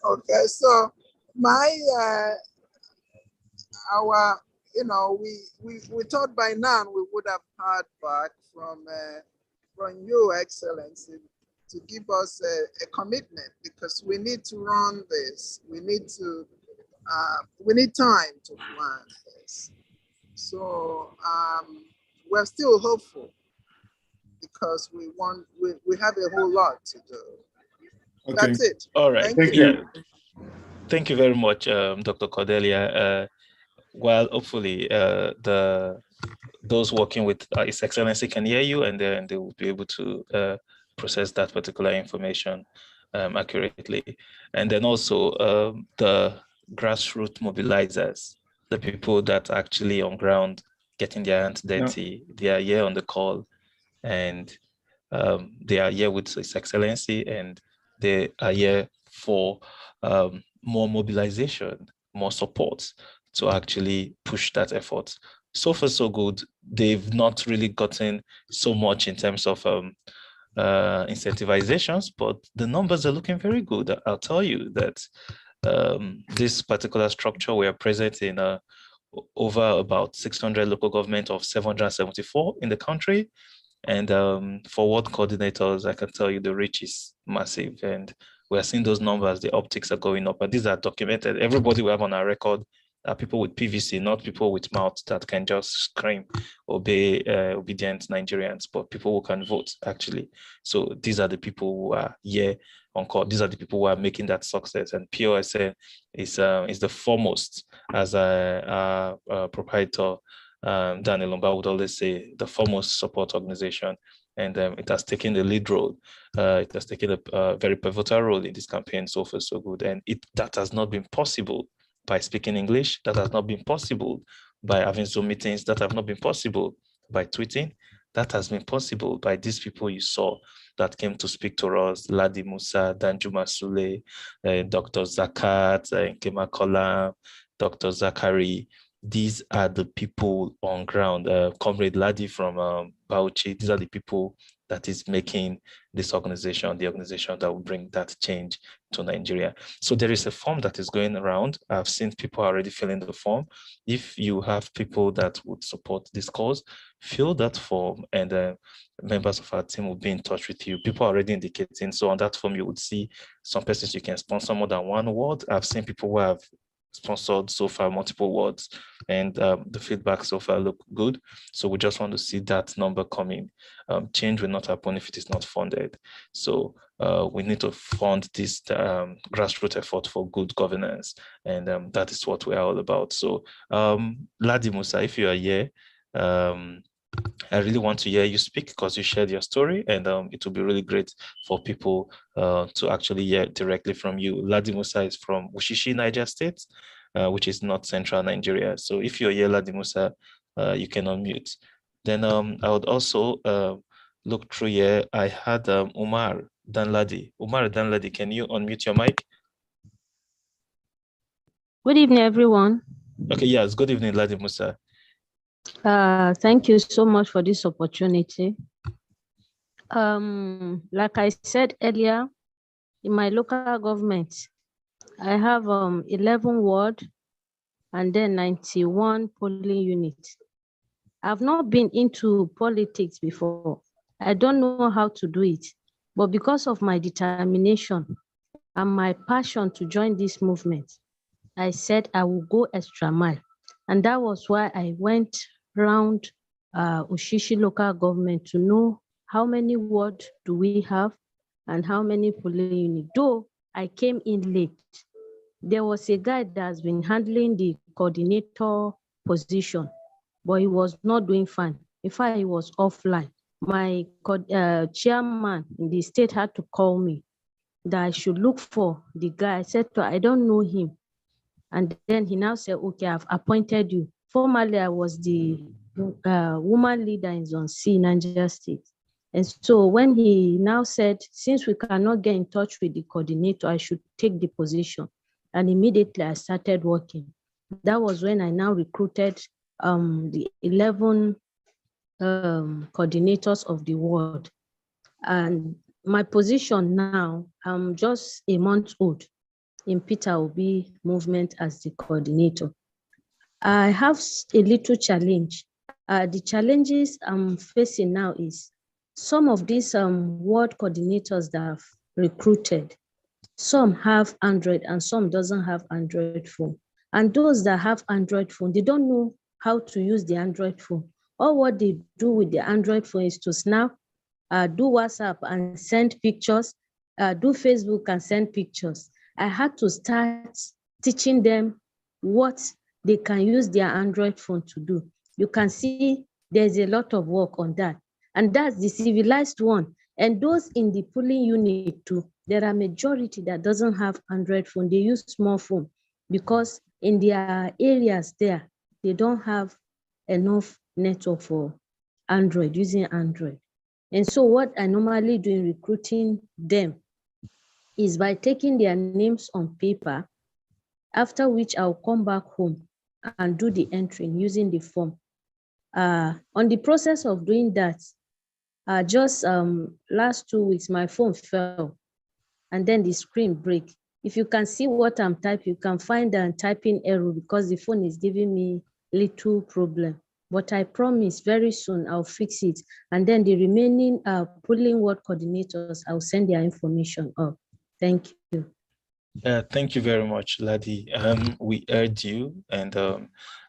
okay. So my we thought by now we would have heard back from you, Excellency, to give us a commitment, because we need to run this. We need time to plan this. So we're still hopeful, because we have a whole lot to do. Okay. That's it. All right. Thank you. Thank you very much, Dr. Cordelia. Well, hopefully those working with His Excellency can hear you, and then they will be able to process that particular information accurately. And then also the grassroots mobilizers, the people that are actually on ground getting their hands dirty, they are here on the call, and they are here with His Excellency, and they are here for more mobilization, more support to actually push that effort. So far, so good. They've not really gotten so much in terms of incentivizations, but the numbers are looking very good. I'll tell you that this particular structure, we are present in over about 600 local government of 774 in the country. And for ward coordinators, I can tell you the reach is massive, and we're seeing those numbers, the optics are going up, and these are documented. Everybody we have on our record are people with PVC, not people with mouth that can just scream, obey obedient Nigerians, but people who can vote, actually. So these are the people who are here on call. These are the people who are making that success, and POSN is the foremost, as a proprietor Daniel Lumba would always say, the foremost support organization, and it has taken the lead role. It has taken a very pivotal role in this campaign. So far, so good. And that has not been possible by speaking English. That has not been possible by having Zoom meetings. That have not been possible by tweeting. That has been possible by these people you saw that came to speak to us: Ladi Musa, Danjuma Sule, Dr. Zakat, Nkema Kola, Dr. Zachary. These are the people on ground. Comrade Ladi from Bauchi, these are the people that is making this organization, the organization that will bring that change to Nigeria. So there is a form that is going around. I've seen people already filling the form. If you have people that would support this cause, fill that form, and members of our team will be in touch with you. People are already indicating. So on that form, you would see some persons you can sponsor more than one ward. I've seen people who have sponsored so far multiple wards, and the feedback so far look good. So we just want to see that number coming. Change will not happen if it is not funded. So we need to fund this grassroots effort for good governance, and that is what we're all about. So Ladi Musa, if you are here, I really want to hear you speak, because you shared your story, and it will be really great for people to actually hear directly from you. Ladi Musa is from Ushishi, Niger State, which is north central Nigeria. So if you're here, Ladi Musa, you can unmute. Then I would also look through here. I had Umar Danladi. Umar Danladi, can you unmute your mic? Good evening, everyone. Okay, yes, good evening, Ladi Musa. Thank you so much for this opportunity. Like I said earlier, in my local government, I have 11 ward and then 91 polling units. I've not been into politics before. I don't know how to do it, but because of my determination and my passion to join this movement, I said I will go extra mile. And that was why I went around Ushishi local government to know how many wards do we have and how many polling units. Though I came in late, there was a guy that has been handling the coordinator position, but he was not doing fine. In fact, he was offline. My chairman in the state had to call me that I should look for the guy. I said to her, I don't know him. And then he now said, okay, I've appointed you. Formerly, I was the woman leader in Zone C, Niger State. And so when he now said, since we cannot get in touch with the coordinator, I should take the position. And immediately I started working. That was when I now recruited the 11 coordinators of the ward. And my position now, I'm just a month old in Peter Obi movement as the coordinator. I have a little challenge. The challenges I'm facing now is some of these ward coordinators that I've recruited, some have Android and some doesn't have Android phone. And those that have Android phone, they don't know how to use the Android phone. All what they do with the Android phone is to snap, do WhatsApp and send pictures, do Facebook and send pictures. I had to start teaching them what they can use their Android phone to do. You can see there's a lot of work on that. And that's the civilized one. And those in the polling unit too, there are majority that doesn't have Android phone. They use small phone because in their areas there, they don't have enough network for Android, using Android. And so what I normally do in recruiting them is by taking their names on paper, after which I'll come back home and do the entering using the form. On the process of doing that, just last 2 weeks, my phone fell and then the screen break. If you can see what I'm typing, you can find a typing error because the phone is giving me little problem. But I promise very soon I'll fix it. And then the remaining polling ward coordinators, I'll send their information up. Thank you. Thank you very much, Ladi. We heard you, and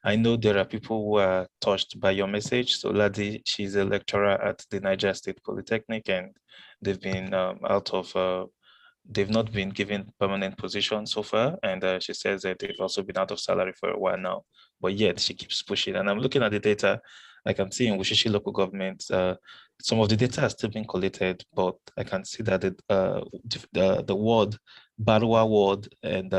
I know there are people who are touched by your message. So Ladi, she's a lecturer at the Niger State Polytechnic, and they've been they've not been given permanent position so far. And she says that they've also been out of salary for a while now, but yet she keeps pushing. And I'm looking at the data. I can see in Wushishi local government, some of the data has still been collated, but I can see that the ward, Barua ward and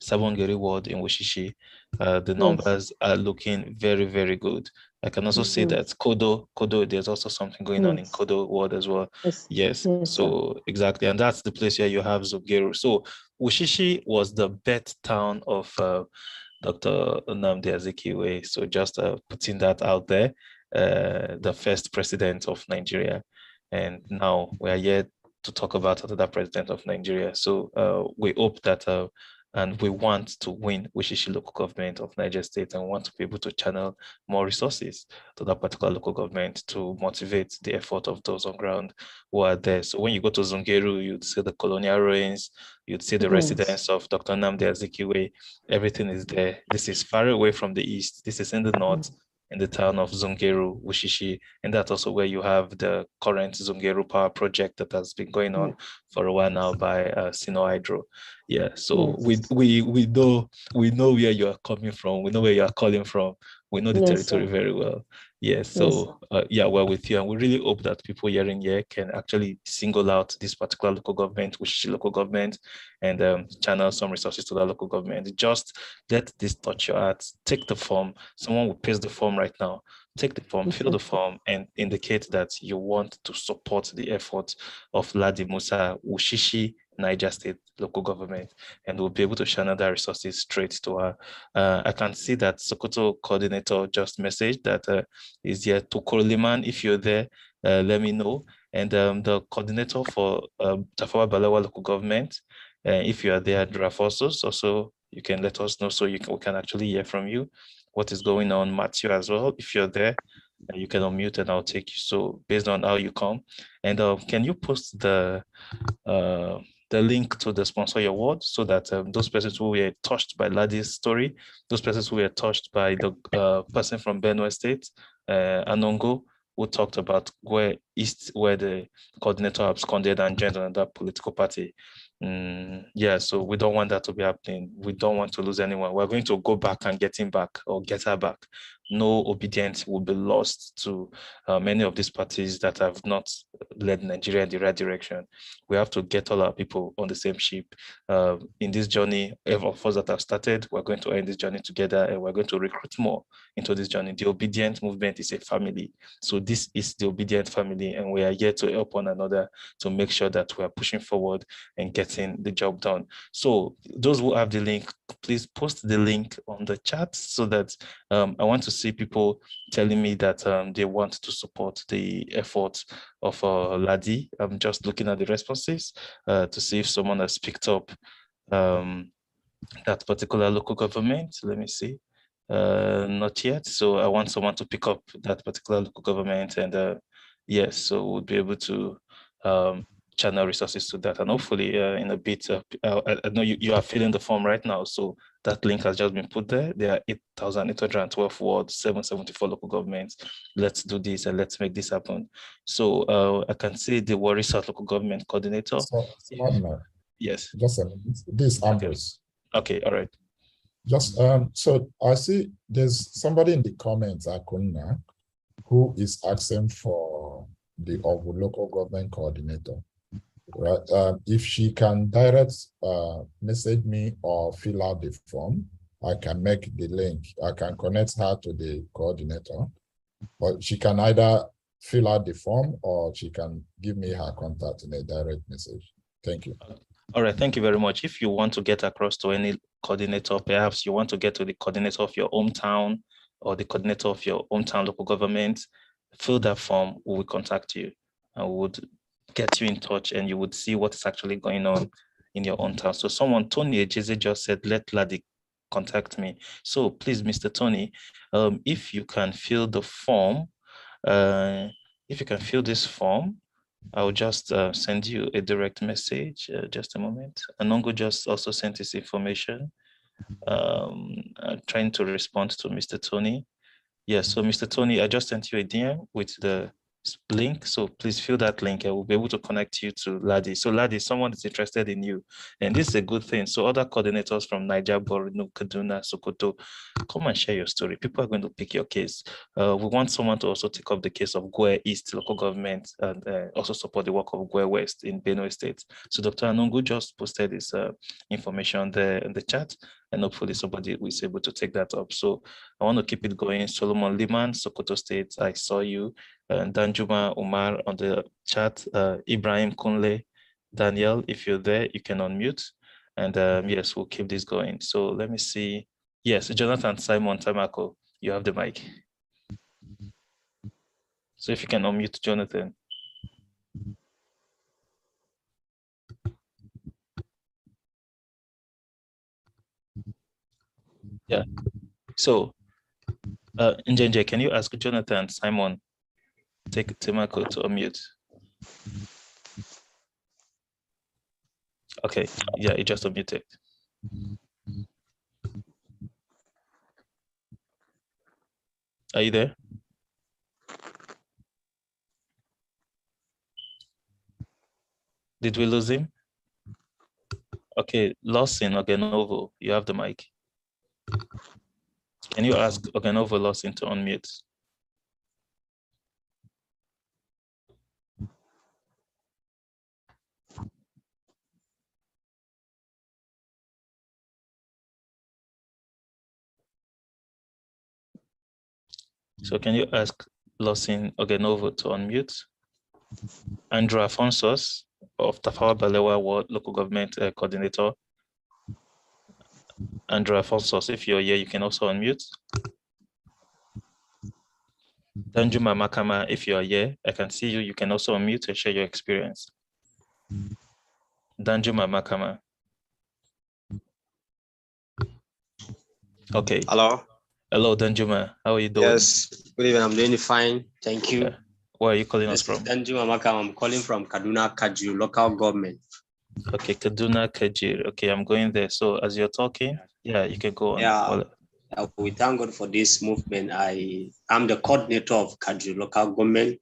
Sabongeri ward in Wushishi, the numbers are looking very, very good. I can also see that Kodo, there's also something going on in Kodo ward as well. Yes, so exactly. And that's the place where you have Zogeru. So Wushishi was the bet town of Dr. Nnamdi Azikiwe. So just putting that out there, the first president of Nigeria. And now we are here to talk about another president of Nigeria. So we hope that and we want to win Wushishi local government of Niger State and want to be able to channel more resources to that particular local government to motivate the effort of those on ground who are there. So when you go to Zungeru, you'd see the colonial ruins, you'd see the residence of Dr. Nnamdi Azikiwe, everything is there. This is far away from the east. This is in the north, in the town of Zungeru, Wushishi, and that's also where you have the current Zungeru power project that has been going on for a while now by Sino Hydro. Yeah, so we know where you are coming from. We know where you are calling from. We know the territory very well. Yeah, so yeah, we're with you, and we really hope that people hearing here can actually single out this particular local government, which is local government, and channel some resources to that local government. Just let this touch your heart. Take the form. Someone will paste the form right now. Take the form, fill the form, and indicate that you want to support the effort of Ladi Musa, Wushishi, Niger State local government, and we'll be able to channel that resources straight to her. I can see that Sokoto coordinator just messaged that is here. Tokoro Liman, if you're there, let me know. And the coordinator for Tafawa Balewa local government, if you are there, Drafosos, also you can let us know so we can actually hear from you what is going on. Matthew as well, if you're there, you can unmute and I'll take you. So based on how you come, and can you post the link to the Sponsor Your Award so that those persons who were touched by Ladi's story, those persons who were touched by the person from Benue State, Anongo, who talked about where East, where the coordinator absconded and joined another political party. Yeah, so we don't want that to be happening. We don't want to lose anyone. We're going to go back and get him back or get her back. No obedience will be lost to many of these parties that have not led Nigeria in the right direction. We have to get all our people on the same ship. In this journey, every of us that have started, we're going to end this journey together, and we're going to recruit more into this journey. The obedient movement is a family. So this is the obedient family, and we are here to help one another to make sure that we are pushing forward and getting the job done. So those who have the link, please post the link on the chat so that I want to see people telling me that they want to support the effort of Ladi. I'm just looking at the responses to see if someone has picked up that particular local government. Let me see. Not yet. So I want someone to pick up that particular local government, and yes, so we'll be able to channel resources to that, and hopefully in a bit. I know you are filling the form right now, so that link has just been put there. There are 8,812 wards, 774 local governments. Let's do this and let's make this happen. So I can see the Warri South local government coordinator. Yes. Just a minute. This is Ambrose. Okay, all right. Just so I see there's somebody in the comments, Akuna, who is asking for the local government coordinator. Right. If she can direct message me or fill out the form, I can make the link. I can connect her to the coordinator. But she can either fill out the form or she can give me her contact in a direct message. Thank you. All right, thank you very much. If you want to get across to any coordinator, perhaps you want to get to the coordinator of your hometown or the coordinator of your hometown local government, fill that form, we will contact you and we would get you in touch, and you would see what is actually going on in your own town. So someone, Tony Ejeze, just said, let Ladi contact me. So please, Mr. Tony, if you can fill the form, if you can fill this form, I'll just send you a direct message. Just a moment. Anongo just also sent his information. Trying to respond to Mr. Tony. Yes, so Mr. Tony, I just sent you a DM with the link. So please fill that link and we'll be able to connect you to Ladi. So Ladi, someone is interested in you. And this is a good thing. So other coordinators from Niger, Borno, Kaduna, Sokoto, come and share your story. People are going to pick your case. We want someone to also take up the case of Gwe East local government and also support the work of Gwe West in Benue State. So Dr. Anungu just posted this information there in the chat, and hopefully somebody is able to take that up. So I want to keep it going. Solomon Liman, Sokoto State, I saw you. Danjuma Umar on the chat. Ibrahim Kunle, Daniel, if you're there, you can unmute. And yes, we'll keep this going. So let me see. Yes, Jonathan Simon Tamako, you have the mic. So if you can unmute Jonathan. Yeah. So, Njenje, can you ask Jonathan Simon, take Tamako to unmute? Okay, yeah, he just unmuted. Are you there? Did we lose him? Okay, Lawson Ogenovo, you have the mic. Can you ask Ogenovo Lawson to unmute? So can you ask Lawson Ogenovo to unmute? Andrew Afonsos of Tafawa Balewa Ward Local Government Coordinator. Andrew Afonsos, if you're here, you can also unmute. Danjuma Makama, if you're here, I can see you. You can also unmute and share your experience. Danjuma Makama. Okay. Hello. Hello, Danjuma. How are you doing? Yes, good evening. I'm doing fine. Thank you. Yeah. Where are you calling us from? Danjuma Makam. I'm calling from Kaduna, Kaju, local government. Okay, Kaduna, Kajir. Okay, I'm going there. So as you're talking, yeah, you can go on. Yeah, we thank God for this movement. I am the coordinator of Kaju local government.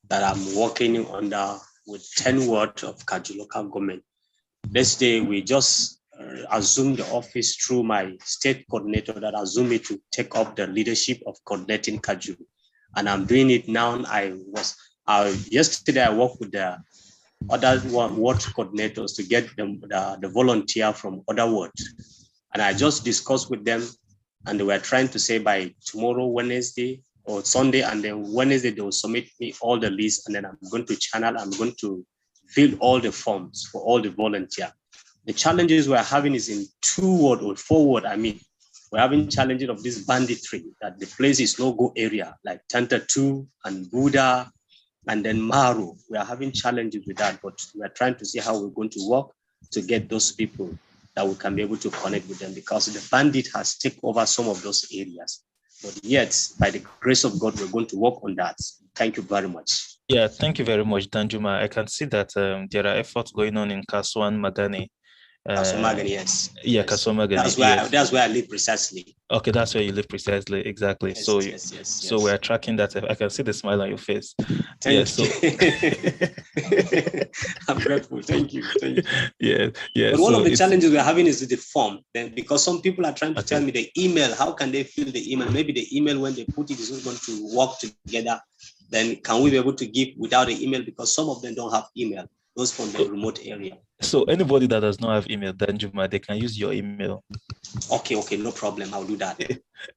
that I'm working under with 10 wards of Kaju local government. This day, we just assumed the office through my state coordinator that assumed me to take up the leadership of coordinating Kaju. And I'm doing it now. Yesterday, I worked with the other ward coordinators to get the volunteer from other wards. And I just discussed with them, and they were trying to say by tomorrow, Wednesday or Sunday, and then Wednesday, they will submit me all the lists, and then I'm going to fill all the forms for all the volunteer. The challenges we're having is in 2 ward or 4 ward. We're having challenges of this banditry, that the place is no-go area, like Tanta 2 and Buddha, and then Maru. We are having challenges with that, but we are trying to see how we're going to work to get those people that we can be able to connect with them, because the bandit has taken over some of those areas. But yet, by the grace of God, we're going to work on that. Thank you very much. Yeah, thank you very much, Danjuma. I can see that there are efforts going on in Kaswan Magani. Kasomagani, yes. Yeah, yes. Kasomagani. That's where I live precisely. Okay, that's where you live precisely. Exactly. Yes, so, yes. We're tracking that. I can see the smile on your face. Thank you. I'm grateful. Thank you. Yeah. But one of the challenges we're having is the form. Then, because some people are trying to tell me the email. How can they fill the email? Maybe the email, when they put it, is not going to work together. Then can we be able to give without the email? Because some of them don't have email. Those from the remote area. So anybody that does not have email, Danjuma, they can use your email. Okay, no problem. I'll do that.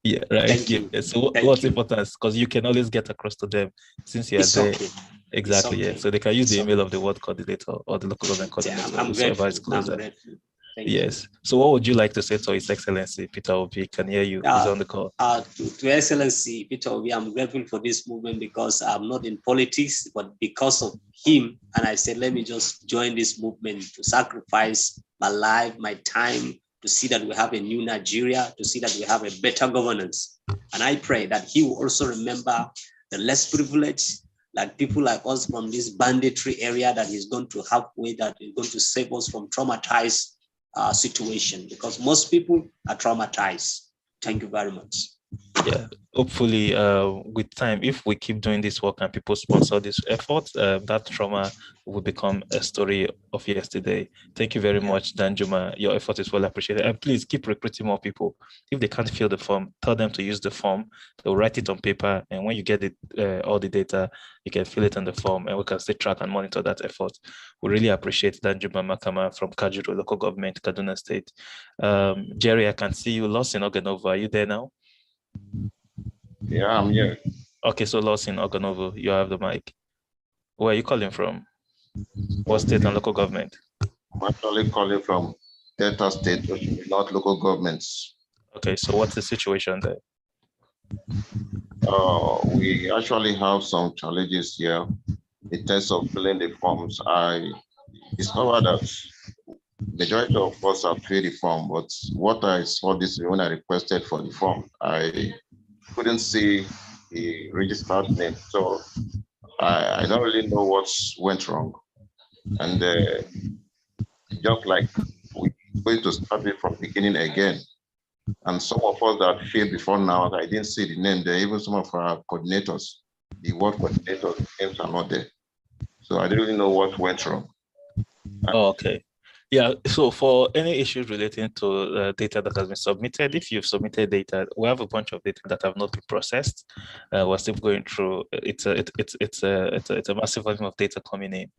Yeah, right. Thank you. So what's important is because you can always get across to them since you're there. Okay. Exactly. Yeah. So they can use the email of the ward coordinator or the local government coordinator. I'm grateful. Is closer. I'm grateful. Yes. So what would you like to say to His Excellency Peter Obi? Can hear you. He's on the call. To Excellency Peter Obi, I'm grateful for this movement because I'm not in politics, but because of him. And I said, let me just join this movement to sacrifice my life, my time, to see that we have a new Nigeria, to see that we have a better governance. And I pray that he will also remember the less privileged, like people like us from this banditry area, that he's going to help with, that is going to save us from traumatized situation, because most people are traumatized. Thank you very much. Yeah, hopefully with time, if we keep doing this work and people sponsor this effort, that trauma will become a story of yesterday. Thank you very much, Danjuma. Your effort is well appreciated. And please keep recruiting more people. If they can't fill the form, tell them to use the form. They'll write it on paper. And when you get it, all the data, you can fill it on the form and we can stay track and monitor that effort. We really appreciate Danjuma Makama from Kajuru Local Government, Kaduna State. Jerry, I can see you. Lost in Oganova. Are you there now? Yeah, I'm here. Okay, so Lost in Oganovo, you have the mic. Where are you calling from? What state and local government? I'm actually calling from Delta State, not local governments. Okay, so what's the situation there? We actually have some challenges here in terms of filling the forms. I discovered that majority of us have filled the form, but what I saw this when I requested for the form, I couldn't see the registered name. So I don't really know what went wrong. And just like we're going to start it from the beginning again. And some of us that filled before now, I didn't see the name there. Even some of our coordinators, the ward coordinators, names are not there. So I didn't really know what went wrong. Okay. Yeah, so for any issues relating to data that has been submitted, if you've submitted data, we have a bunch of data that have not been processed. We're still going through. It's a massive volume of data coming in,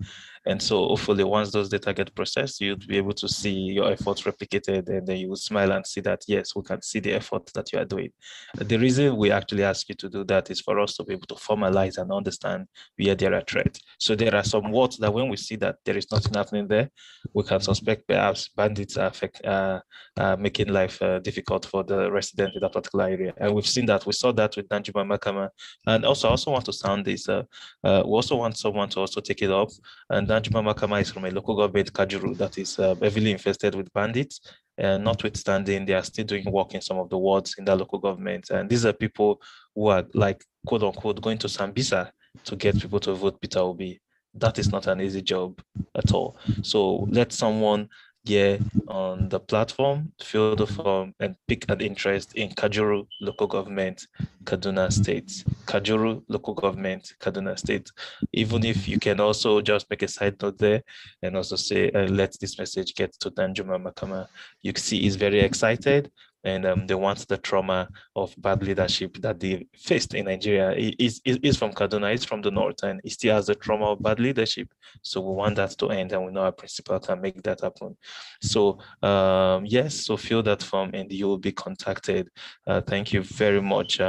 and so hopefully once those data get processed, you'll be able to see your efforts replicated, and then you will smile and see that yes, we can see the effort that you are doing. The reason we actually ask you to do that is for us to be able to formalize and understand where there are threats. So there are some words that when we see that there is nothing happening there, we can suspect perhaps bandits are making life difficult for the resident in that particular area. And we've seen that. We saw that with Danjuma Makama. And also, I also want to sound this. We also want someone to also take it up. And Danjuma Makama is from a local government, Kajuru, that is heavily infested with bandits. And notwithstanding, they are still doing work in some of the wards in that local government. And these are people who are like, quote unquote, going to Sambisa to get people to vote Peter Obi. That is not an easy job at all. So let someone here on the platform, fill the form and pick an interest in Kajuru local government, Kaduna State. Kajuru local government, Kaduna State. Even if you can also just make a side note there and also say, let this message get to Danjuma Makama. You can see he's very excited, and they want the trauma of bad leadership that they faced in Nigeria. He's from Kaduna, he's from the north, and he still has the trauma of bad leadership. So we want that to end, and we know our principal can make that happen. So yes, so fill that form and you will be contacted. Thank you very much,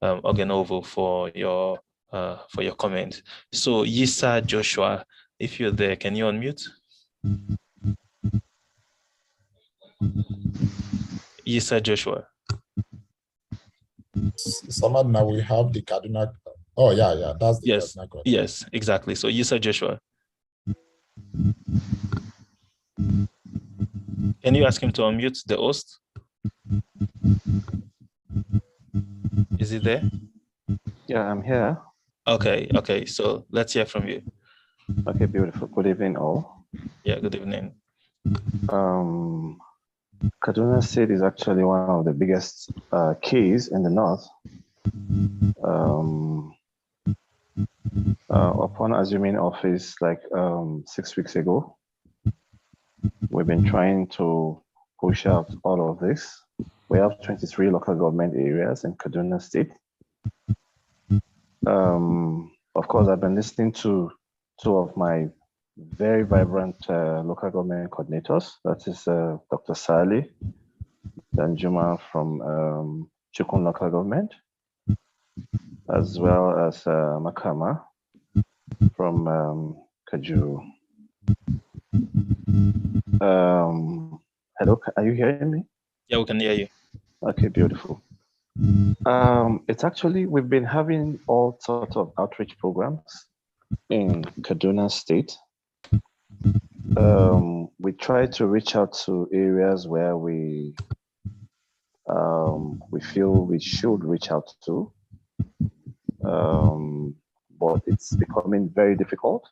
Ogenovo, for your comment. So Yisa Joshua, if you're there, can you unmute? Yisa Joshua. Somehow now we have the Kaduna. Oh yeah, that's the yes, Kaduna code. Yes, exactly. So Yisa Joshua. Can you ask him to unmute the host? Is he there? Yeah, I'm here. Okay. So let's hear from you. Okay, beautiful. Good evening, all. Yeah, good evening. Kaduna State is actually one of the biggest keys in the north. Upon assuming office like 6 weeks ago, we've been trying to push out all of this. We have 23 local government areas in Kaduna State. Of course, I've been listening to two of my very vibrant local government coordinators. That is Dr. Sali Danjuma from Chukun local government, as well as Makama from Kajuru. Hello, are you hearing me? Yeah, we can hear you. Okay, beautiful. It's actually, we've been having all sorts of outreach programs in Kaduna State. We try to reach out to areas where we feel we should reach out to, but it's becoming very difficult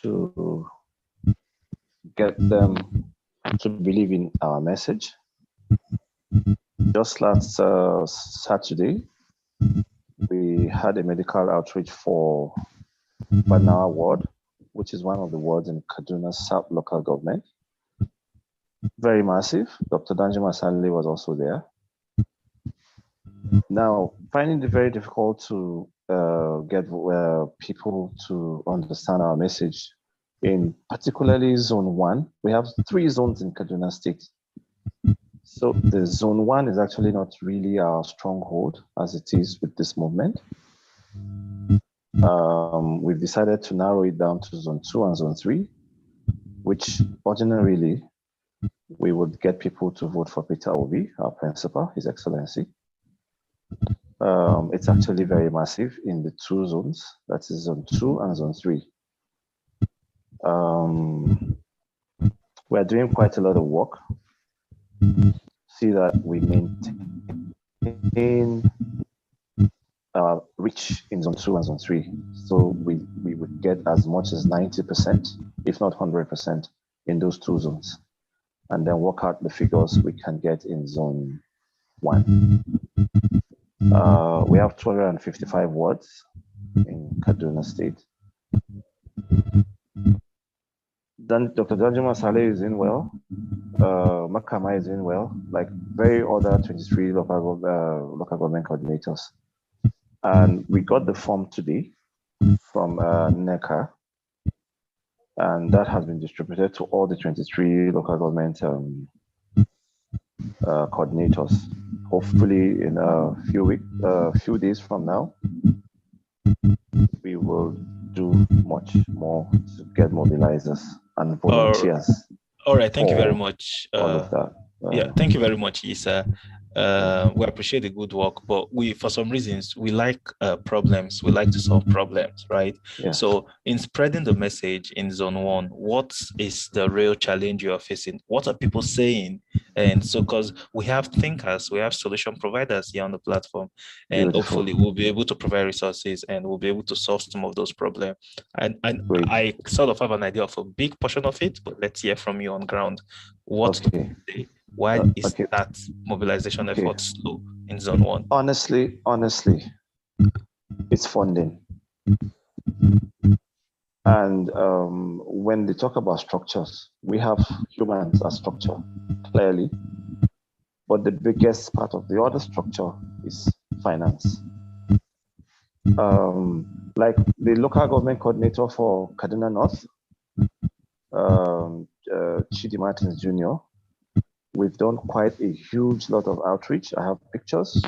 to get them to believe in our message. Just last Saturday, we had a medical outreach for Banawa ward, which is one of the wards in Kaduna South local government. Very massive. Dr. Danjuma Sanle was also there. Now, finding it very difficult to get people to understand our message in particularly zone 1. We have 3 zones in Kaduna State. So the zone 1 is actually not really our stronghold as it is with this movement. We've decided to narrow it down to zone 2 and zone 3, which ordinarily we would get people to vote for Peter Obi, our principal, His Excellency. It's actually very massive in the 2 zones, that is zone 2 and zone 3. We're doing quite a lot of work. See that we maintain reach in zone 2 and zone 3. So we would get as much as 90%, if not 100% in those 2 zones. And then work out the figures we can get in zone 1. We have 255 wards in Kaduna State. Then Dr. Danjuma Saleh is in well. Makama is in well, like very other 23 local government coordinators. And we got the form today from NECA, and that has been distributed to all the 23 local government coordinators. Hopefully in a few days from now, we will do much more to get mobilizers and volunteers. All right, thank you very much. All of that. Yeah, thank you very much, Isa. We appreciate the good work, but for some reasons, we like problems. We like to solve problems, right? Yes. So in spreading the message in zone 1, what is the real challenge you are facing? What are people saying And so, because we have thinkers, we have solution providers here on the platform, and Beautiful. hopefully we'll be able to provide resources and we'll be able to solve some of those problems. And I sort of have an idea of a big portion of it, but let's hear from you on ground. What why is that mobilization effort slow in Zone 1? Honestly, it's funding. And when they talk about structures, we have humans as structure, clearly. But the biggest part of the other structure is finance. Like the local government coordinator for Kaduna North, Chidi Martins Jr., we've done quite a huge lot of outreach. I have pictures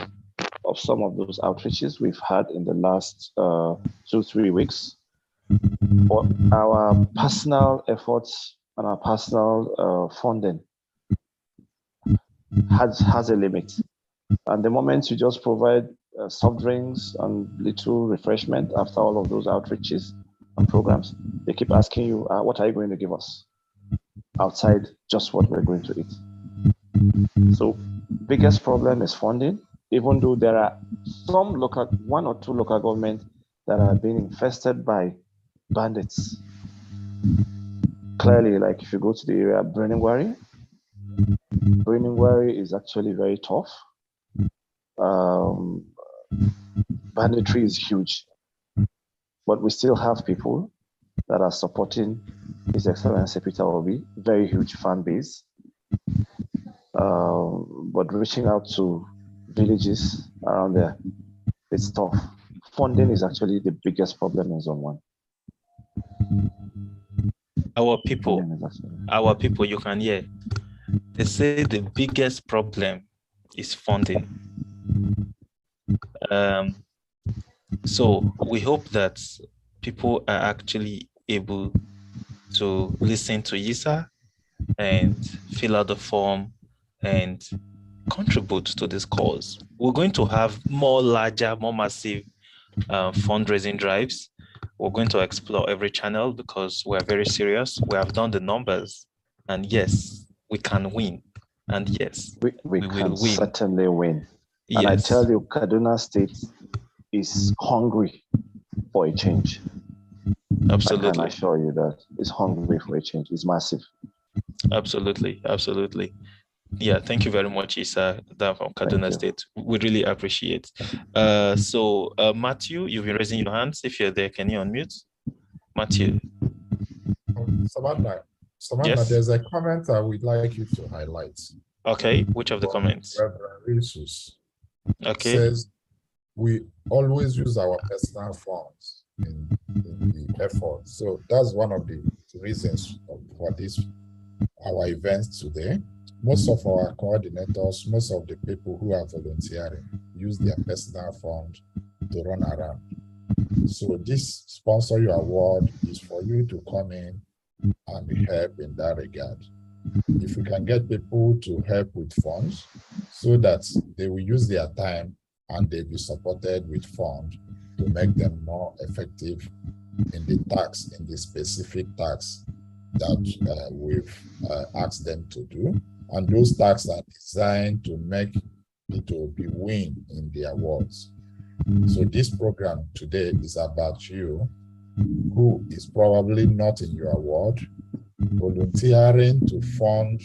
of some of those outreaches we've had in the last 2-3 weeks. But our personal efforts and our personal funding has a limit. And the moment you just provide soft drinks and little refreshment after all of those outreaches and programs, they keep asking you, what are you going to give us outside just what we're going to eat? So biggest problem is funding, even though there are some one or two local governments that are being infested by bandits. Clearly, like if you go to the area of Brenningwari is actually very tough. Banditry is huge, but we still have people that are supporting His Excellency Peter Obi, very huge fan base. But reaching out to villages around there, it's tough. Funding is actually the biggest problem in Zone 1. Our people, you can hear. They say the biggest problem is funding. So we hope that people are actually able to listen to Isa and fill out the form and contribute to this cause. We're going to have more larger, more massive fundraising drives. We're going to explore every channel because we're very serious. We have done the numbers, and yes, we can win. And yes, we will can win. Certainly win. Yes. And I tell you, Kaduna State is hungry for a change. Absolutely. I can assure you that it's hungry for a change. It's massive. Absolutely. Yeah, thank you very much, Isa, from Kaduna State. We really appreciate. So Matthew, you've been raising your hands. If you're there, can you unmute? Matthew. Samantha, yes? There's a comment I would like you to highlight. Okay, which of the comments? Reverend Jesus. Okay. Says, we always use our personal funds in the effort. So that's one of the reasons for our events today. Most of our coordinators, most of the people who are volunteering use their personal fund to run around. So this Sponsor Your Award is for you to come in and help in that regard. If we can get people to help with funds so that they will use their time and they'll be supported with funds to make them more effective in the specific tasks that we've asked them to do. And those tasks are designed to make people be win in the awards. So this program today is about you, who is probably not in your award, volunteering to fund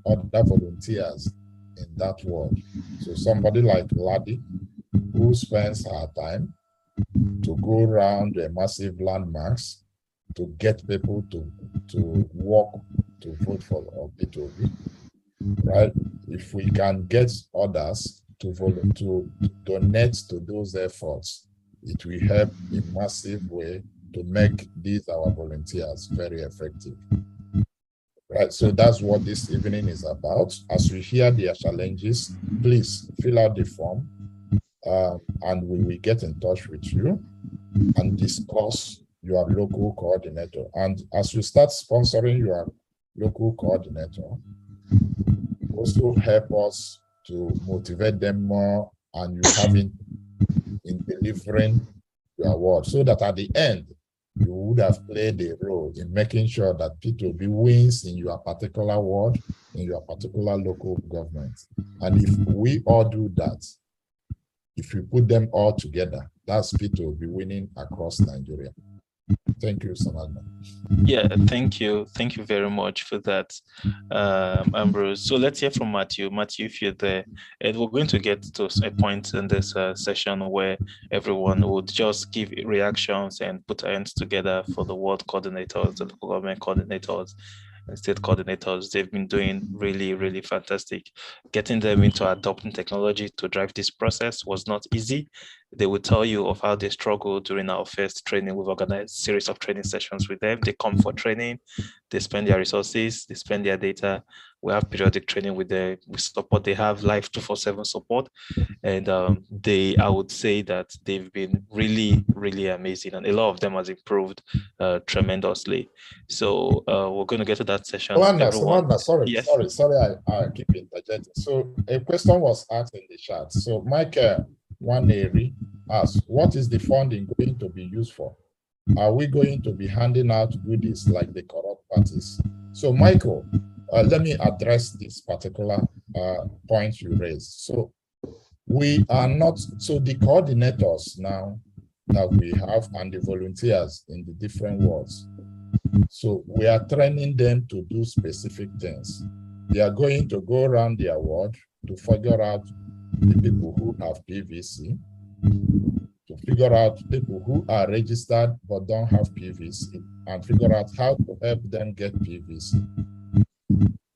other volunteers in that ward. So somebody like Ladi, who spends her time to go around the massive landmarks to get people to walk to vote for P2B, right? If we can get others to donate to those efforts, it will help in massive way to make these our volunteers very effective. Right, so that's what this evening is about. As we hear their challenges, please fill out the form and we will get in touch with you and discuss your local coordinator. And as you start sponsoring your local coordinator, also help us to motivate them more and you having in delivering your award so that at the end, you would have played a role in making sure that P2B wins in your particular ward, in your particular local government. And if we all do that, if we put them all together, that speed will be winning across Nigeria. Thank you, Samantha. Yeah, thank you. Thank you very much for that, Ambrose. So let's hear from Matthew. Matthew, if you're there, and we're going to get to a point in this session where everyone would just give reactions and put hands together for the world coordinators, the local government coordinators, and state coordinators. They've been doing really, really fantastic. Getting them into adopting technology to drive this process was not easy. They will tell you of how they struggled during our first training. We've organized a series of training sessions with them. They come for training, they spend their resources, they spend their data. We have periodic training with them. We support, they have live 24/7 support. And I would say that they've been really, really amazing. And a lot of them has improved tremendously. So we're going to get to that session. Samantha, sorry, yes. I keep interjecting. So a question was asked in the chat. So Michael Waneri asked, what is the funding going to be used for? Are we going to be handing out goodies like the corrupt parties? So Michael, let me address this particular point you raised. So we are not, so the coordinators now that we have and the volunteers in the different wards, so we are training them to do specific things. They are going to go around their ward to figure out the people who have PVC, to figure out people who are registered but don't have PVC, and figure out how to help them get PVC.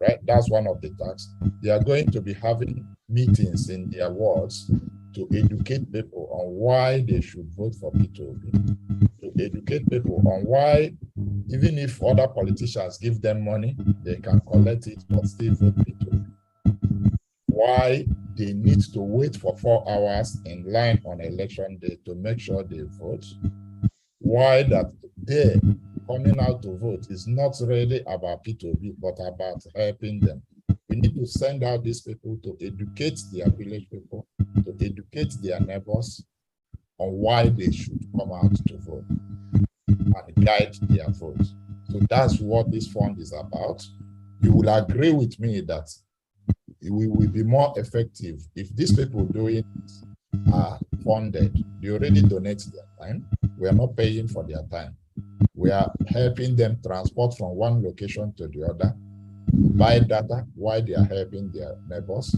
Right? That's one of the tasks. They are going to be having meetings in their wards to educate people on why they should vote for P2B, to educate people on why, even if other politicians give them money, they can collect it but still vote P2B. Why they need to wait for 4 hours in line on election day to make sure they vote. Why that they coming out to vote is not really about P2B, but about helping them. We need to send out these people to educate their village people, to educate their neighbors on why they should come out to vote and guide their vote. So that's what this fund is about. You will agree with me that we will be more effective if these people doing it are funded. They already donate their time. We are not paying for their time. We are helping them transport from one location to the other, buy data while they are helping their neighbors,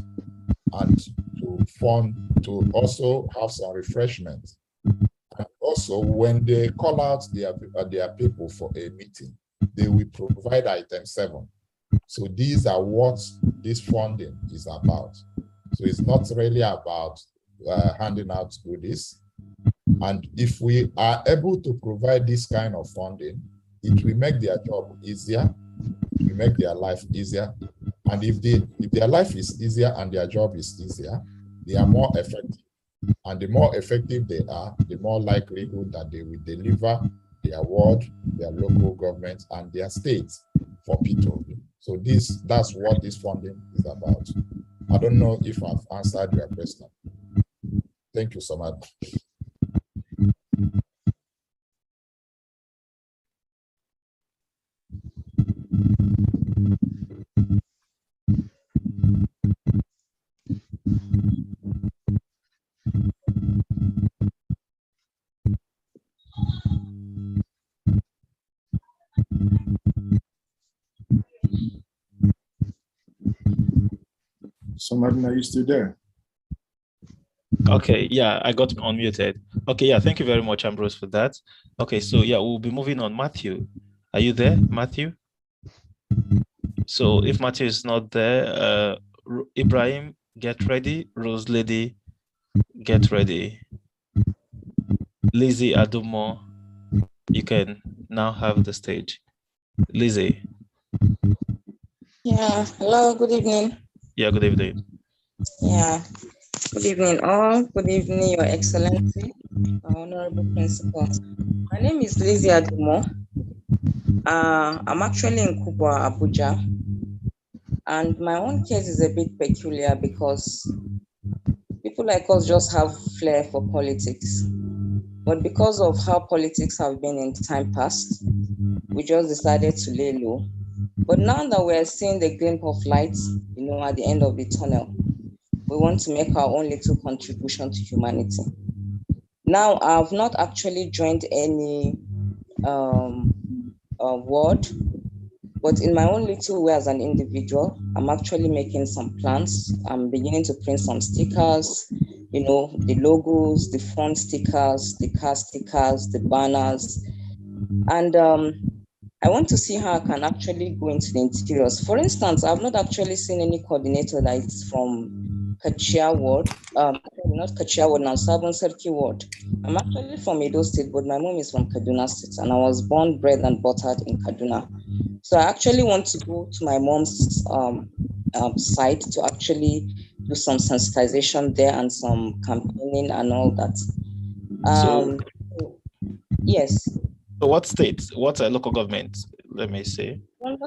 and to fund, to also have some refreshment. And also, when they call out their people for a meeting, they will provide item 7. So these are what this funding is about. So it's not really about handing out goodies. And if we are able to provide this kind of funding, it will make their job easier, it will make their life easier. And if their life is easier and their job is easier, they are more effective. And the more effective they are, the more likelihood that they will deliver their ward, their local government, and their states for P2B. So that's what this funding is about. I don't know if I've answered your question. Thank you so much. Somebody, are you still there? Okay, yeah, I got unmuted. Okay, yeah, thank you very much, Ambrose, for that. Okay, so yeah, we'll be moving on. Matthew, are you there, Matthew? So if Matthew is not there, Ibrahim, get ready. Rose Lady, get ready. Lizzie Adumo, you can now have the stage. Lizzie. Yeah, hello, good evening. Yeah, good evening. Yeah, good evening all. Good evening, Your Excellency, Honorable Principal. My name is Lizzie Adumo. I'm actually in Kubwa, Abuja. And my own case is a bit peculiar because people like us just have flair for politics. But because of how politics have been in time past, we just decided to lay low. But now that we're seeing the glimpse of light, at the end of the tunnel, we want to make our own little contribution to humanity. Now, I've not actually joined any ward, but in my own little way as an individual, I'm actually making some plans. I'm beginning to print some stickers, the logos, the front stickers, the car stickers, the banners. And I want to see how I can actually go into the interiors. For instance, I've not actually seen any coordinator that is from Kachia Ward, not Kachia Ward, now Sabon Serki Ward. I'm actually from Edo State, but my mom is from Kaduna State, and I was born, bred, and buttered in Kaduna. So I actually want to go to my mom's site to actually do some sensitization there and some campaigning and all that. Yes. So what states? What's a local government? Let me see.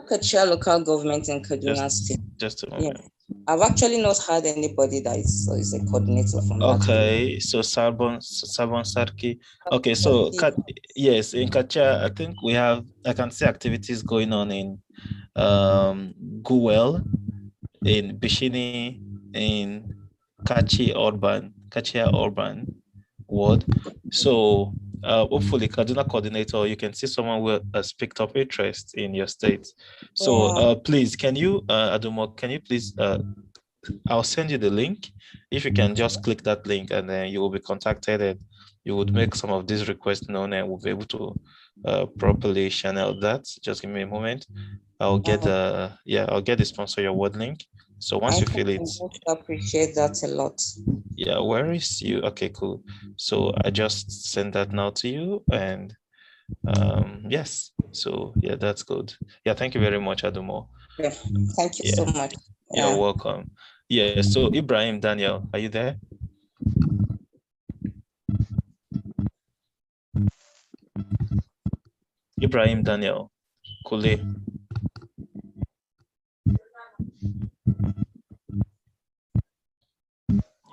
Kachia local government in Kaduna State. Just a moment. Yes. I've actually not had anybody that is a coordinator from that. Okay, so Sabon Sarki. Okay, so yes, in Kacha, I think I can see activities going on in Guwel, in Bishini, in Kachia Urban Ward. So hopefully Kaduna coordinator, you can see someone who has picked up interest in your state. So please, can you, Adumo, can you please, I'll send you the link. If you can just click that link and then you will be contacted and you would make some of these requests known and we'll be able to properly channel that. Just give me a moment. I'll get the sponsor your word link. So once you feel it, I appreciate that a lot. Yeah, where is you? Okay, cool. So I just sent that now to you, and yes. So yeah, that's good. Yeah, thank you very much, Adumo. Yeah, thank you so much. You're welcome. Yeah. So Ibrahim Daniel, are you there? Ibrahim Daniel, Kule.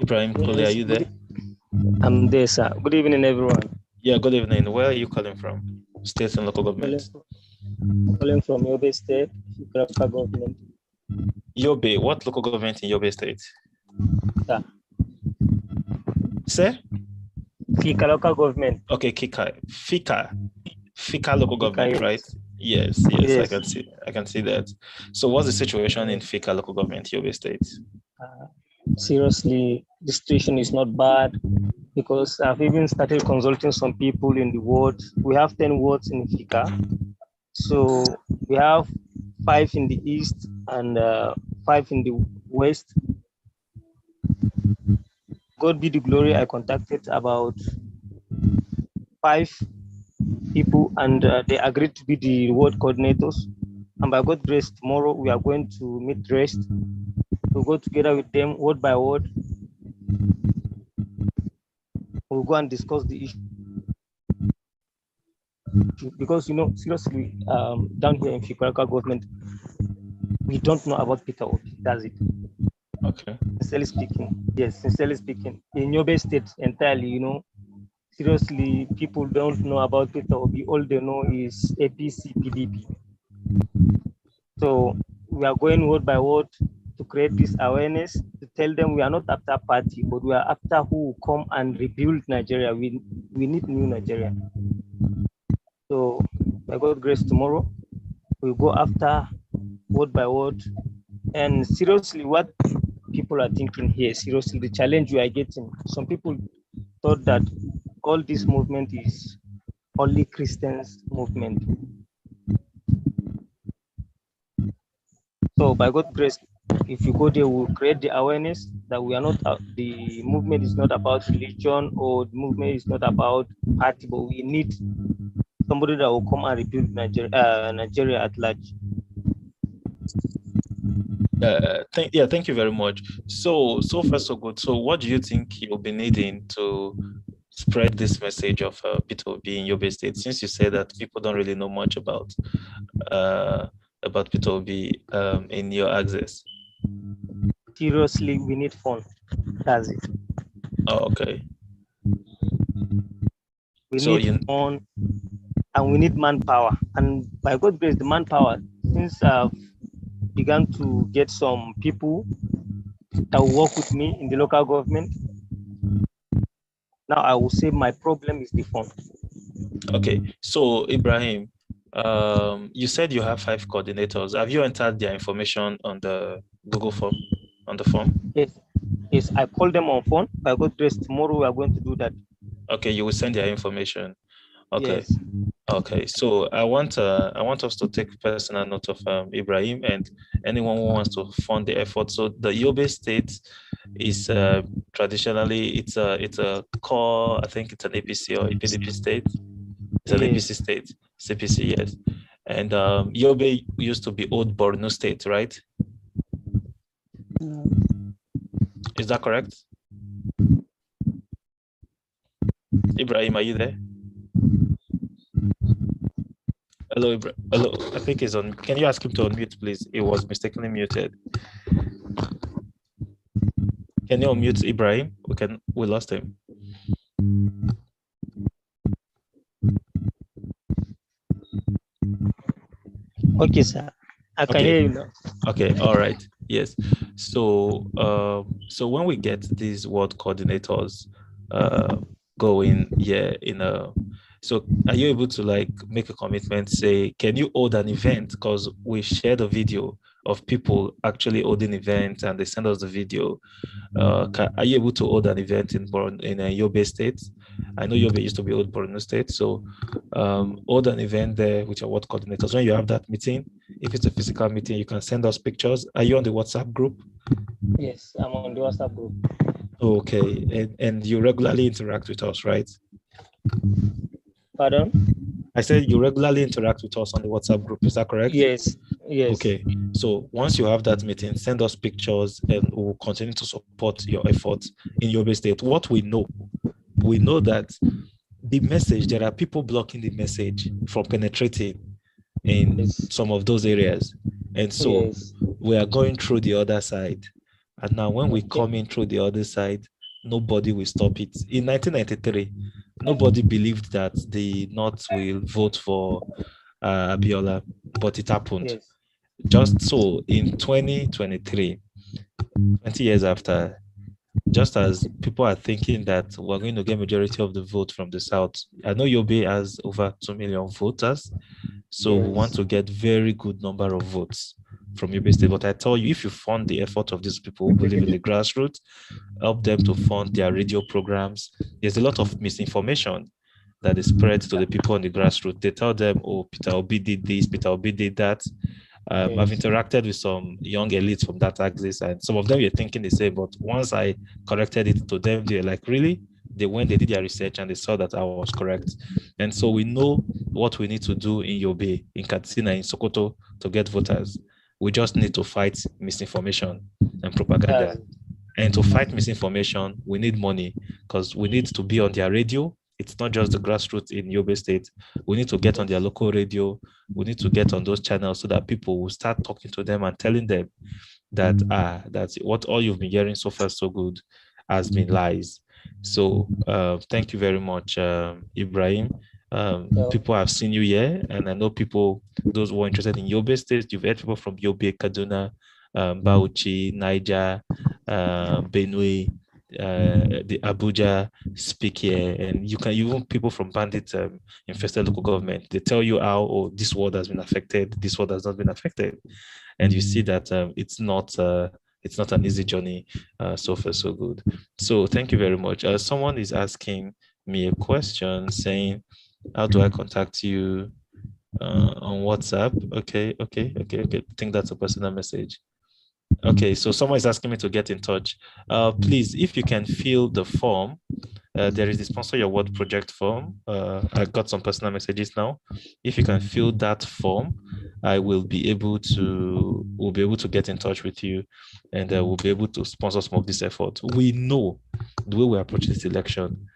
Ibrahim Kule, are you there? I'm there, sir. Good evening, everyone. Yeah, good evening. Where are you calling from? State and local government? Calling from Yobe State, local government. Yobe, what local government in Yobe State? Yeah. Say? Fika local government. Okay, Fika local government, yes. right? Yes, I can see that. So what's the situation in Fika local government, Yobe State? Seriously, the situation is not bad because I've even started consulting some people in the wards. We have 10 wards in Fika. So we have 5 in the east and 5 in the west. God be the glory, I contacted about 5 people and they agreed to be the ward coordinators. And by God's grace, tomorrow we are going to meet rest. We'll go together with them word by word. We'll go and discuss the issue. Because, seriously, down here in Fikaraka government, we don't know about Peter Obi, does it? Okay. Sincerely speaking, in Yobe State entirely, seriously, people don't know about Peter Obi. All they know is APC, PDP. So we are going word by word to create this awareness, to tell them we are not after party, but we are after who will come and rebuild Nigeria. We need new Nigeria. So by God's grace, tomorrow we'll go after word by word. And seriously, what people are thinking here, seriously, the challenge we are getting, some people thought that all this movement is only Christians movement. So by God's grace, if you go there, we'll create the awareness that we are not, the movement is not about religion or the movement is not about party, but we need somebody that will come and rebuild Nigeria at large. Thank you very much. So far so good. So what do you think you'll be needing to spread this message of Peter Obi in Yobe State? Since you say that people don't really know much about Peter Obi in your access. Seriously, we need fun. That's it. Oh, okay. We need fun and we need manpower. And by God's grace, the manpower, since I've begun to get some people that will work with me in the local government, now I will say my problem is the fund. Okay, so Ibrahim, you said you have 5 coordinators. Have you entered their information on the Google form, on the form? Yes, I call them on phone. I go dress tomorrow. We are going to do that. Okay, you will send their information. Okay. Yes. Okay, so I want us to take personal note of Ibrahim and anyone who wants to fund the effort. So the Yobe state is traditionally it's a core. I think it's an APC or a PDP state. It's an APC state, CPC, yes. And Yobe used to be old Borno state, right? Is that correct? Ibrahim, are you there? Hello, hello. I think he's on. Can you ask him to unmute, please? He was mistakenly muted. Can you unmute Ibrahim? We lost him. Okay, sir. I can hear you now. Okay, all right. Yes. So so when we get these ward coordinators going so are you able to like make a commitment, say, can you hold an event? Because we shared a video of people actually holding events and they send us the video. Are you able to hold an event in Yobe State? I know Yobe used to be old Borno State, so hold an event there with your ward coordinators. When you have that meeting, if it's a physical meeting, you can send us pictures. Are you on the WhatsApp group? Yes, I'm on the WhatsApp group. Okay, and you regularly interact with us, right? Pardon? I said you regularly interact with us on the WhatsApp group. Is that correct? Yes. Yes. Okay. So once you have that meeting, send us pictures and we'll continue to support your efforts in Yobe State. What we know that the message, there are people blocking the message from penetrating in some of those areas. And so we are going through the other side. And now when we come in through the other side, nobody will stop it. In 1993, nobody believed that the North will vote for Abiola, but it happened. Yes. Just so in 2023, 20 years after, just as people are thinking that we're going to get majority of the vote from the South, I know Yobe has over 2 million voters, so we want to get very good number of votes from Yobe State. But I tell you, if you fund the effort of these people who believe in the grassroots, help them to fund their radio programs. There's a lot of misinformation that is spread to the people on the grassroots. They tell them, oh, Peter Obi did this, Peter Obi did that. I've interacted with some young elites from that axis, and some of them were thinking the same, but once I corrected it to them, they're like, really? They went, they did their research, and they saw that I was correct. And so we know what we need to do in Yobe, in Katsina, in Sokoto to get voters. We just need to fight misinformation and propaganda. And to fight misinformation, we need money because we need to be on their radio. It's not just the grassroots in Yobe State. We need to get on their local radio. We need to get on those channels so that people will start talking to them and telling them that that's what all you've been hearing so far so good has been lies. So thank you very much, Ibrahim. People have seen you here, and I know people, those who are interested in Yobe State, you've heard people from Yobe, Kaduna, Bauchi, Niger, Benue, the Abuja speak here, and you can even people from bandit infested local government, they tell you how this ward has been affected, this ward has not been affected, and you see that it's not an easy journey. So far so good. So thank you very much. Someone is asking me a question saying, how do I contact you on WhatsApp? Okay. I think that's a personal message. Okay, so someone is asking me to get in touch. Please, if you can fill the form, there is the Sponsor Your Word project form. I got some personal messages now. If you can fill that form, we'll be able to get in touch with you, and we'll be able to sponsor some of this effort. We know the way we approach this election.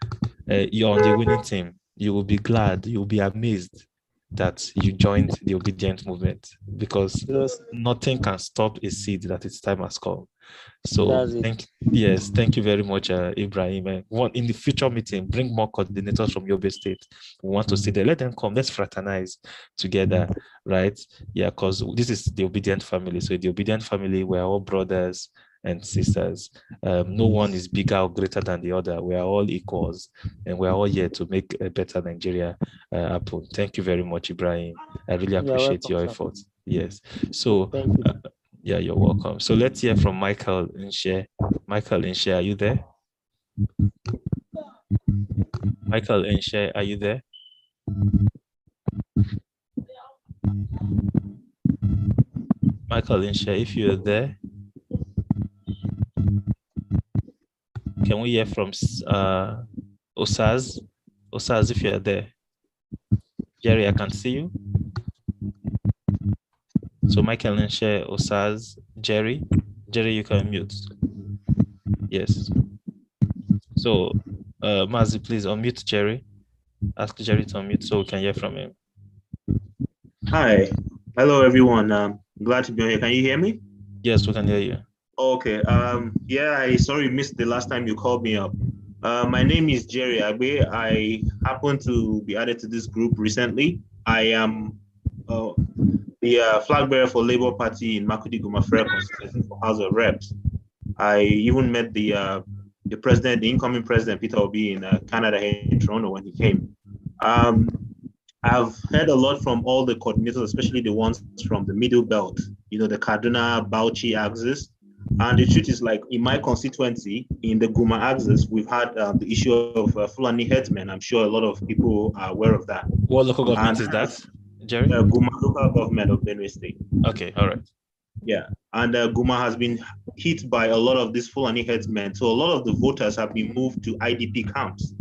You're on the winning team. You will be glad, you will be amazed that you joined the obedient movement, because nothing can stop a seed that its time has come. So thank you very much, Ibrahim. In the future meeting, bring more coordinators from Yobe State. We want to see them. Let them come. Let's fraternize together, right? Yeah, because this is the obedient family. So the obedient family, we're all brothers and sisters. No one is bigger or greater than the other. We are all equals, and we're all here to make a better Nigeria happen. Thank you very much, Ibrahim. I really appreciate your efforts. Yes. So thank you. yeah, you're welcome. So let's hear from Michael Inshe. Michael Inshe, are you there? Michael Inshe, are you there? Michael Inshe, if you're there, can we hear from Osaz? Osaz, if you're there. Jerry, I can see you. So Michael Inshe, Osaz, Jerry. Jerry, you can mute. Yes. So Mazi, please unmute Jerry. Ask Jerry to unmute so we can hear from him. Hi. Hello, everyone. Glad to be here. Can you hear me? Yes, we can hear you. Okay. Yeah, I sorry missed the last time you called me up. My name is Jerry Agbe. I happen to be added to this group recently. I am the flag bearer for Labour Party in Makudi Gumafre constituency for House of Reps. I even met the president, the incoming president, Peter Obi, in Canada here in Toronto when he came. I've heard a lot from all the coordinators, especially the ones from the Middle Belt, you know, the Kaduna, Bauchi axis. And the truth is, like in my constituency, in the Guma axis, we've had the issue of Fulani headsmen. I'm sure a lot of people are aware of that. What local government is that, Jerry? Guma local government of Benue State. Okay, all right. Yeah, and Guma has been hit by a lot of these Fulani headsmen. So a lot of the voters have been moved to IDP camps.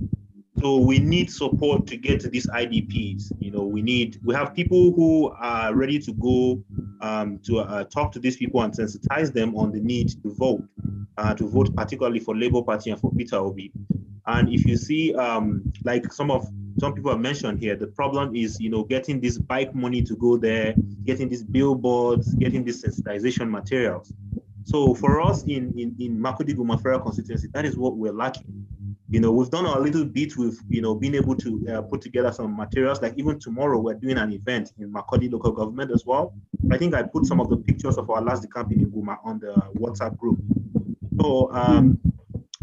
So we need support to get to these IDPs. You know, we have people who are ready to go to talk to these people and sensitize them on the need to vote particularly for Labour Party and for Peter Obi. And if you see, like some people have mentioned here, the problem is, you know, getting this bike money to go there, getting these billboards, getting these sensitization materials. So for us in Makudi Gumafera constituency, that is what we're lacking. You know, we've done a little bit with, you know, being able to put together some materials. Like even tomorrow, we're doing an event in Makodi local government as well. I think I put some of the pictures of our last campaign in Guma on the WhatsApp group. So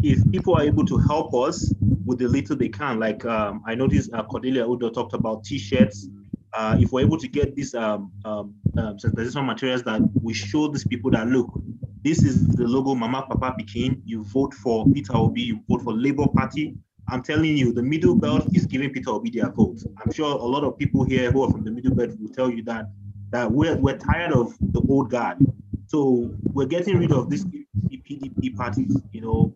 if people are able to help us with the little they can, like I noticed Cordelia Udo talked about T-shirts. If we're able to get these sensitization materials that we show these people that, look, this is the logo Mama Papa Pikin. You vote for Peter Obi, you vote for Labour Party. I'm telling you, the Middle Belt is giving Peter Obi their vote. I'm sure a lot of people here who are from the Middle Belt will tell you that we're tired of the old guard. So we're getting rid of these PDP parties. You know,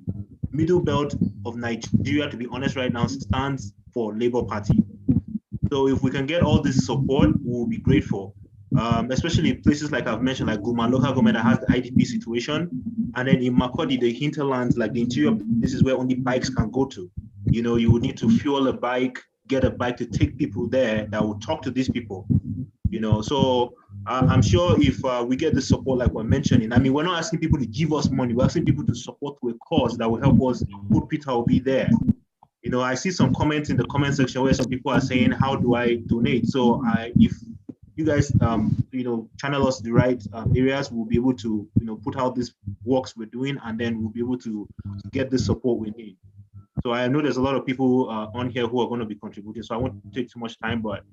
Middle Belt of Nigeria, to be honest right now, stands for Labour Party. So if we can get all this support, we'll be grateful. Especially places like I've mentioned, like Guma local government that has the IDP situation, and then in Makodi, the hinterlands, like the interior, this is where only bikes can go to. You know, you would need to fuel a bike, get a bike to take people there that will talk to these people. You know, so I'm sure if we get the support like we're mentioning, I mean, we're not asking people to give us money, we're asking people to support a cause that will help us put Peter Obi there. You know, I see some comments in the comment section where some people are saying, how do I donate? So if you guys, you know, channel us the right areas, we'll be able to, you know, put out these works we're doing, and then we'll be able to get the support we need. So I know there's a lot of people on here who are going to be contributing, so I won't take too much time, but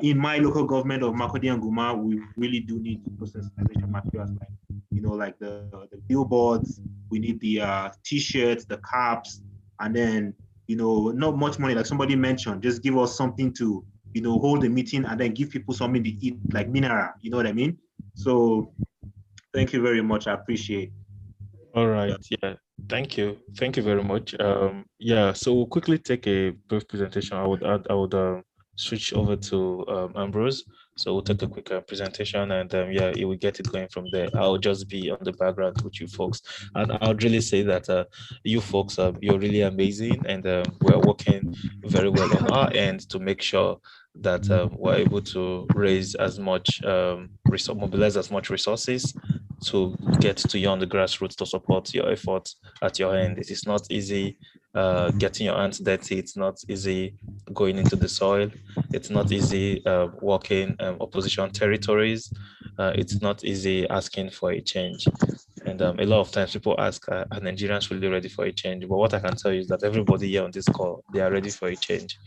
in my local government of Makodi and Guma, we really do need sensitization materials, like, you know, like the billboards, we need the T-shirts, the caps, and then, you know, not much money, like somebody mentioned, just give us something to, you know, hold a meeting and then give people something to eat, like mineral, you know what I mean? So thank you very much, I appreciate it. All right, yeah, thank you very much. Yeah, so we'll quickly take a brief presentation. I would switch over to Ambrose. So we'll take a quick presentation, and yeah, it will get it going from there. I'll just be on the background with you folks, and I'll really say that you folks, you're really amazing, and we're working very well on our end to make sure that we're able to raise as much, mobilize as much resources to get to you on the grassroots to support your efforts at your end. It is not easy getting your hands dirty. It's not easy going into the soil. It's not easy walking opposition territories. It's not easy asking for a change. And a lot of times people ask, are Nigerians really ready for a change? But what I can tell you is that everybody here on this call, they are ready for a change.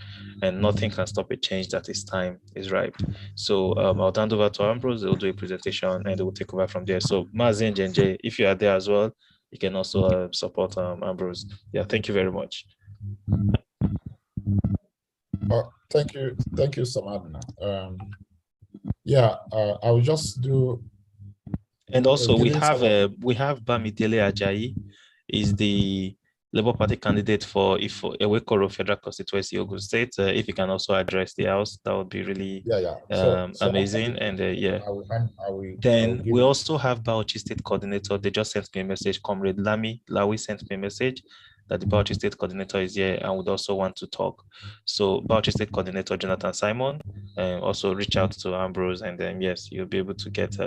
And nothing can stop a change that is time is ripe. So I'll hand over to Ambrose. They'll do a presentation and they will take over from there. So Mazin Jenje, if you are there as well, you can also support Ambrose. Yeah, thank you very much. Thank you, Samadna. I will just do. And also we have Bamidele Ajayi, is the Labour Party candidate for Ewekoro Federal Constituency, Ogun State. If you can also address the House, that would be really amazing. And then we also have Bauchi State Coordinator. They just sent me a message. Comrade Lawi sent me a message that the Bauchi State Coordinator is here and would also want to talk. So Bauchi State Coordinator Jonathan Simon, also reach out to Ambrose, and then yes, you'll be able to get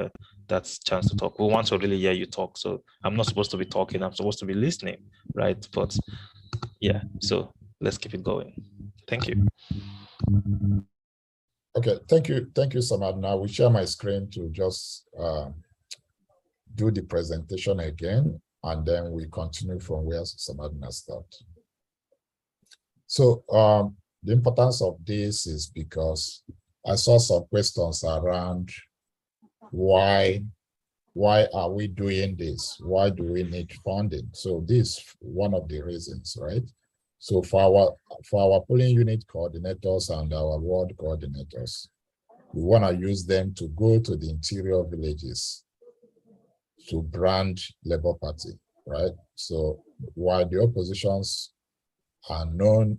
that chance to talk. We want to really hear you talk. So I'm not supposed to be talking, I'm supposed to be listening, right? But yeah, so let's keep it going. Thank you. Okay, thank you, Samadna. I will share my screen to just do the presentation again, and then we continue from where Samadna started. So the importance of this is because I saw some questions around why are we doing this? Why do we need funding? So this is one of the reasons, right? So for our polling unit coordinators and our ward coordinators, we want to use them to go to the interior villages to brand Labour Party, right? So while the oppositions are known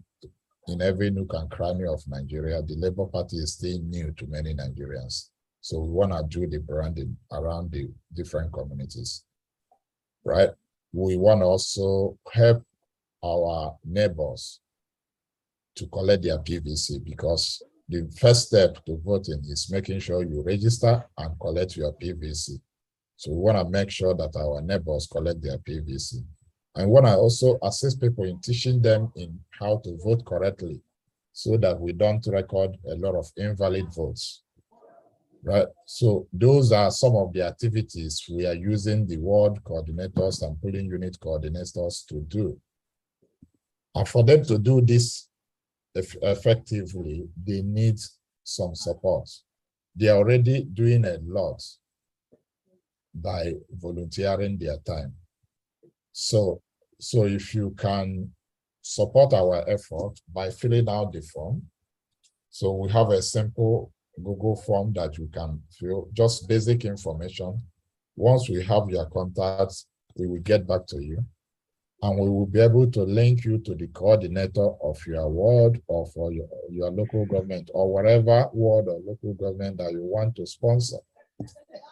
in every nook and cranny of Nigeria, the Labour Party is still new to many Nigerians. So we want to do the branding around the different communities, right? We want to also help our neighbors to collect their PVC, because the first step to voting is making sure you register and collect your PVC. So we want to make sure that our neighbors collect their PVC. And we want to also assist people in teaching them in how to vote correctly, so that we don't record a lot of invalid votes. Right, so those are some of the activities we are using the ward coordinators and polling unit coordinators to do. And for them to do this effectively, they need some support. They are already doing a lot by volunteering their time. So if you can support our effort by filling out the form. So we have a simple Google form that you can fill, just basic information. Once we have your contacts, we will get back to you, and we will be able to link you to the coordinator of your ward or for your local government, or whatever ward or local government that you want to sponsor.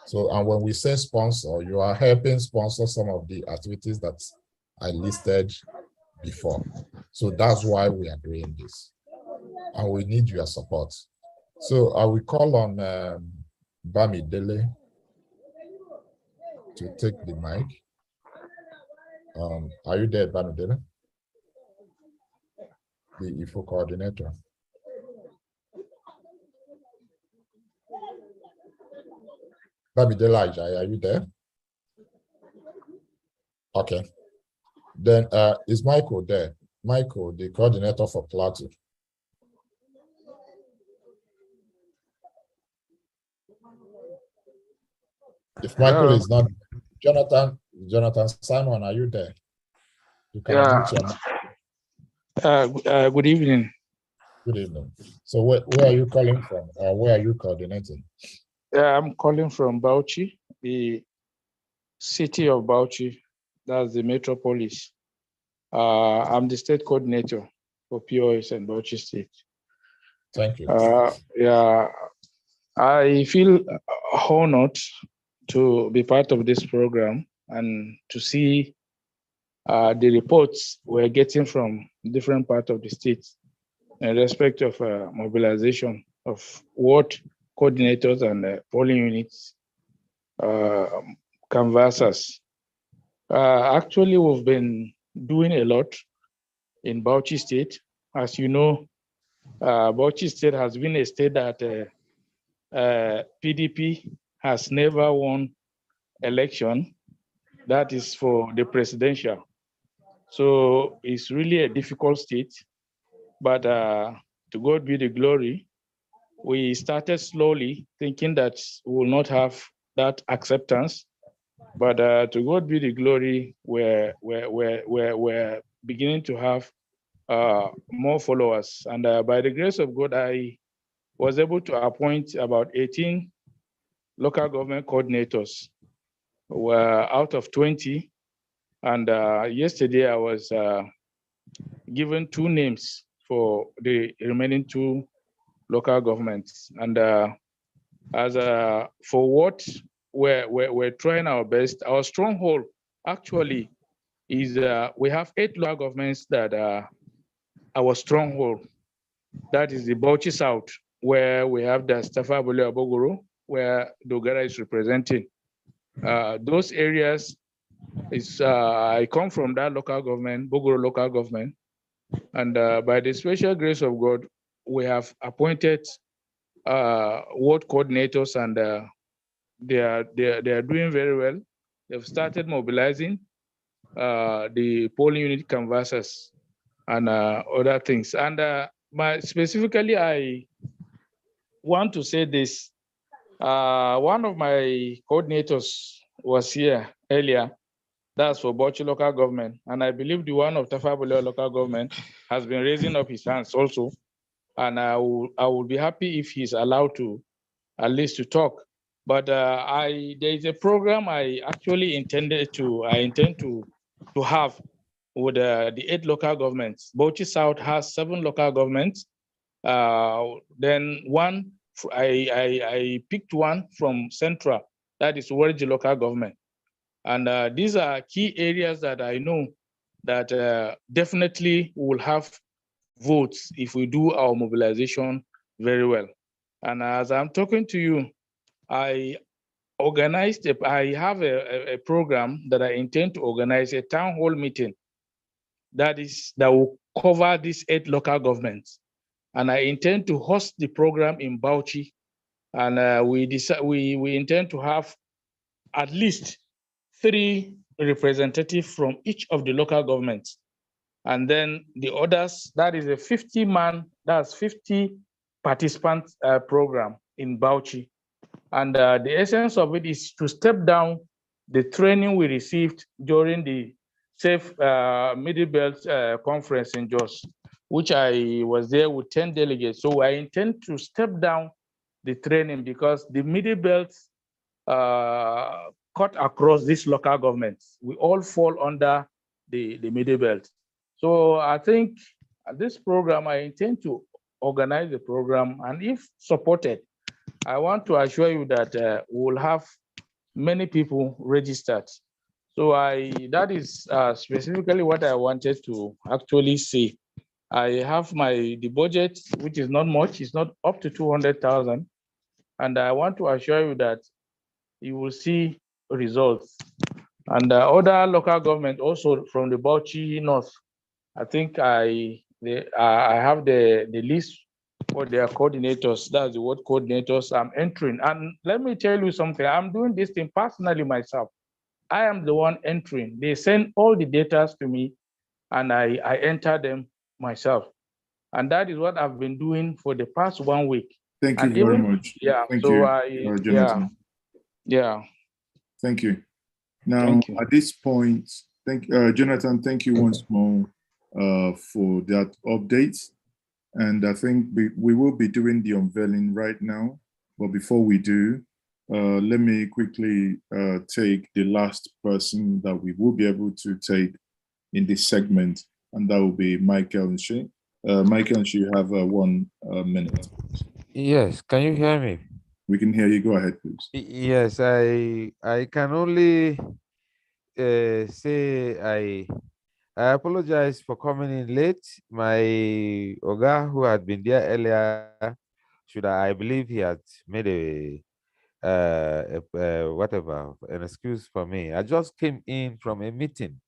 So, and when we say sponsor, you are helping sponsor some of the activities that I listed before. So that's why we are doing this, and we need your support. So I will call on Bamidele to take the mic. Are you there, Bamidele? The IFO coordinator. Bamidele Ajayi, are you there? Okay. Then is Michael there? Michael, the coordinator for Plateau. If Michael is not, Jonathan Simon, are you there? You can unmute your mic. Good evening. Good evening. So where are you calling from, or where are you coordinating? I'm calling from Bauchi, the city of Bauchi. That's the metropolis. I'm the state coordinator for POS and Bauchi State. Thank you. I feel honored to be part of this program and to see the reports we're getting from different parts of the state in respect of mobilization of ward coordinators and polling units canvassers. Actually, we've been doing a lot in Bauchi State. As you know, Bauchi State has been a state that PDP has never won election. That is for the presidential. So it's really a difficult state, but to God be the glory. We started slowly thinking that we will not have that acceptance, but to God be the glory, we're beginning to have more followers. And by the grace of God, I was able to appoint about 18 local government coordinators. Were out of 20. And yesterday I was given 2 names for the remaining 2 local governments. And as for what we're trying our best, our stronghold actually is we have 8 local governments that are our stronghold. That is the Bauchi South, where we have the Stafa Bole Abogoro, where Dogara is representing. Those areas is I come from that local government, Bogoro local government, and by the special grace of God, we have appointed ward coordinators, and they are doing very well. They've started mobilizing the polling unit canvassers and other things. And specifically, I want to say this. One of my coordinators was here earlier. That's for Bauchi local government. And I believe the one of Tafabule local government has been raising up his hands also. And I will be happy if he's allowed to, at least to talk. But there is a program I intend to have with the 8 local governments. Bauchi South has 7 local governments. Then one, I picked one from Central, that is Warji local government. And these are key areas that I know that definitely will have votes if we do our mobilization very well. And as I'm talking to you, I have a program that I intend to organize a town hall meeting that will cover these 8 local governments. And I intend to host the program in Bauchi. And we intend to have at least 3 representatives from each of the local governments. And then the others, that is a 50 participant program in Bauchi. And the essence of it is to step down the training we received during the Safe Middle Belt Conference in Jos, which I was there with 10 delegates. So I intend to step down the training because the Middle Belt cut across these local governments. We all fall under the Middle Belt. So I think this program, I intend to organize the program, and if supported, I want to assure you that we'll have many people registered. So that is specifically what I wanted to actually say. I have the budget, which is not much, it's not up to 200,000. And I want to assure you that you will see results. And other local government also from the Bauchi North, I think I have the list for their coordinators. That's the word coordinators I'm entering. And let me tell you something, I'm doing this thing personally myself. I am the one entering. They send all the data to me and I enter them myself. And that is what I've been doing for the past 1 week. Thank you very much. Yeah. Thank so you, Jonathan. Yeah. Thank you. Now, at this point, Jonathan, thank you once more for that update. And I think we will be doing the unveiling right now. But before we do, let me quickly take the last person that we will be able to take in this segment, and that will be Michael Nshi. Michael Nshi, you have 1 minute. Yes, can you hear me? We can hear you. Go ahead, please. Yes, I can only say I apologize for coming in late. My Oga, who had been there earlier, I believe he had made whatever, an excuse for me. I just came in from a meeting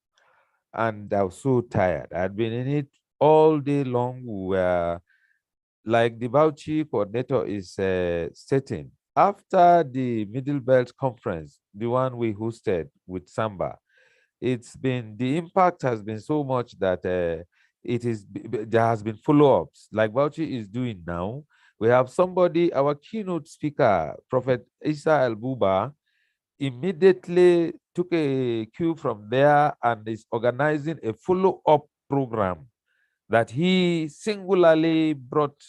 and I was so tired. I'd been in it all day long. We were, like the Bauchi coordinator is stating, after the Middle Belt Conference, the one we hosted with Samba, the impact has been so much that there has been follow-ups like Bauchi is doing now. We have somebody, our keynote speaker, Prophet Isa Al-Buba, immediately took a cue from there and is organizing a follow-up program that he singularly brought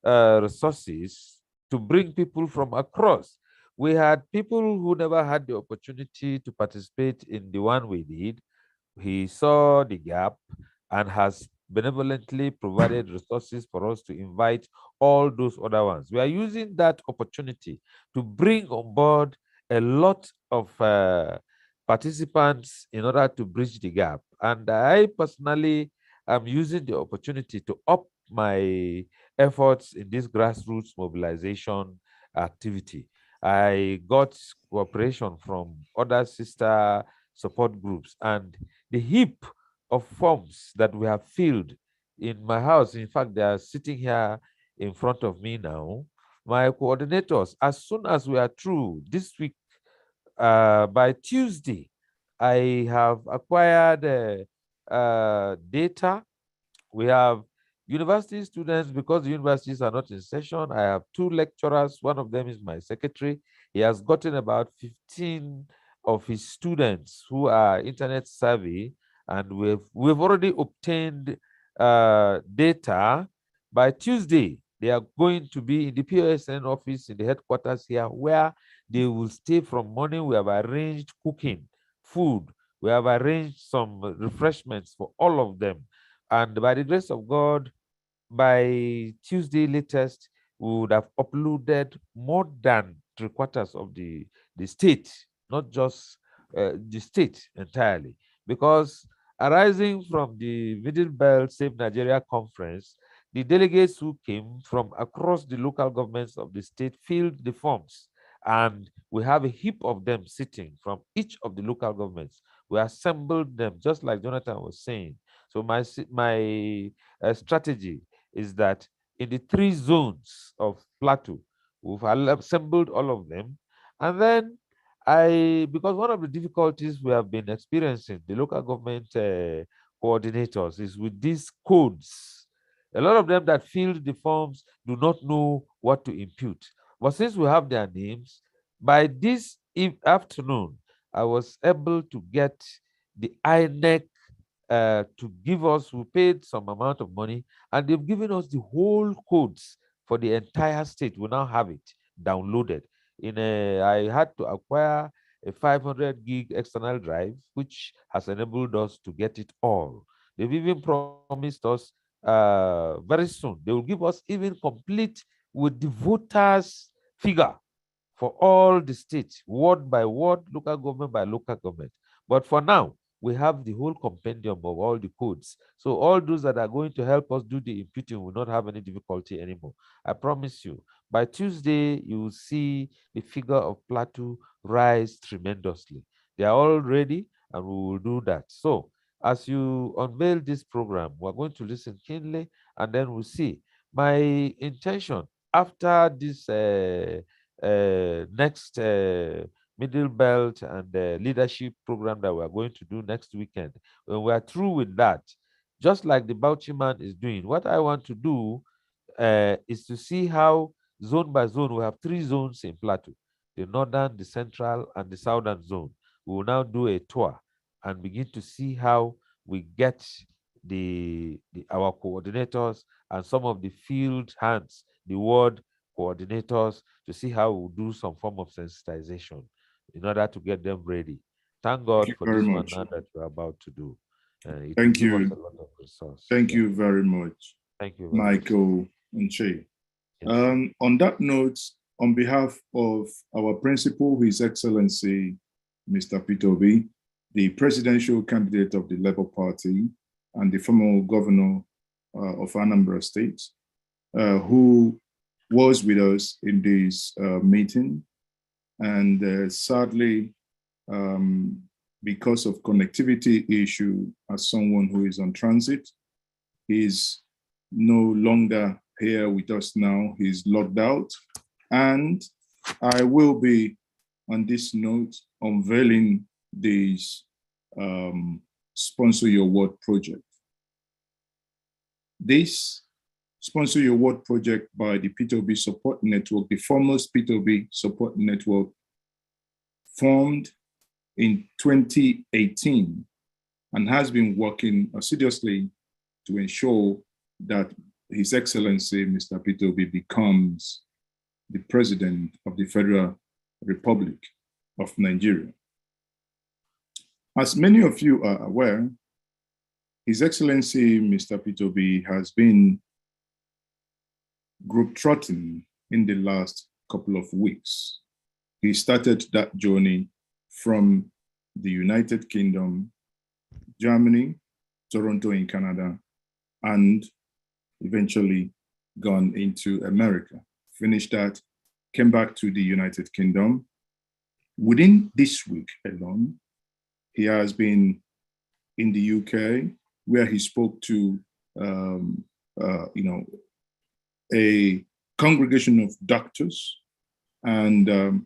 resources to bring people from across. We had people who never had the opportunity to participate in the one we did. He saw the gap and has benevolently provided resources for us to invite all those other ones. We are using that opportunity to bring on board a lot of participants in order to bridge the gap. And I personally am using the opportunity to up my efforts in this grassroots mobilization activity. I got cooperation from other sister support groups, and the heap of forms that we have filled in my house, in fact, they are sitting here in front of me now. My coordinators, as soon as we are through this week, by Tuesday, I have acquired data. We have university students, because the universities are not in session. I have 2 lecturers. One of them is my secretary. He has gotten about 15 of his students who are internet savvy, and we've already obtained data. By Tuesday, they are going to be in the POSN office in the headquarters here, where they will stay from morning. We have arranged cooking, food. We have arranged some refreshments for all of them. And by the grace of God, by Tuesday latest, we would have uploaded more than 3/4 of the state, not just the state entirely. Because arising from the Middle Belt Save Nigeria Conference, the delegates who came from across the local governments of the state filled the forms. And we have a heap of them sitting from each of the local governments. We assembled them, just like Jonathan was saying. So my strategy is that in the 3 zones of Plateau, we've assembled all of them. And then because one of the difficulties we have been experiencing, the local government coordinators, is with these codes. A lot of them that filled the forms do not know what to impute. But since we have their names, by this afternoon, I was able to get the INEC to give us, we paid some amount of money, and they've given us the whole codes for the entire state. We now have it downloaded. I had to acquire a 500 gig external drive, which has enabled us to get it all. They've even promised us very soon, they will give us even complete with the voters figure for all the states, ward by ward, local government by local government. But for now, we have the whole compendium of all the codes. So all those that are going to help us do the imputing will not have any difficulty anymore. I promise you, by Tuesday, you will see the figure of Plateau rise tremendously. They are all ready, and we will do that. So as you unveil this program, we're going to listen keenly, and then we'll see. My intention after this next Middle Belt and the leadership program that we're going to do next weekend, when we are through with that, just like the Bauchi man is doing, what I want to do is to see how zone by zone, we have 3 zones in Plateau, the northern, the central, and the southern zone. We will now do a tour and begin to see how we get our coordinators and some of the field hands, the ward coordinators, to see how we'll do some form of sensitization in order to get them ready. Thank God for this one now that we're about to do. Thank you. Give us a lot of resource. Thank you very much. Thank you, Michael and Che. Yes. On that note, on behalf of our principal, His Excellency, Mr. Peter Obi, the presidential candidate of the Labour Party and the former governor of Anambra State, who was with us in this meeting, And sadly, because of connectivity issue, as someone who is on transit, he's no longer here with us now. He's logged out. And I will be, on this note, unveiling this Sponsor Your Word project. This Sponsor Your Word project by the P2B Support Network, the foremost P2B Support Network, formed in 2018 and has been working assiduously to ensure that His Excellency, Mr. P2B, becomes the President of the Federal Republic of Nigeria. As many of you are aware, His Excellency, Mr. P2B, has been globetrotting in the last couple of weeks. He started that journey from the United Kingdom, Germany, Toronto in Canada, and eventually gone into America. Finished that, came back to the United Kingdom. Within this week alone, he has been in the UK, where he spoke to a congregation of doctors. And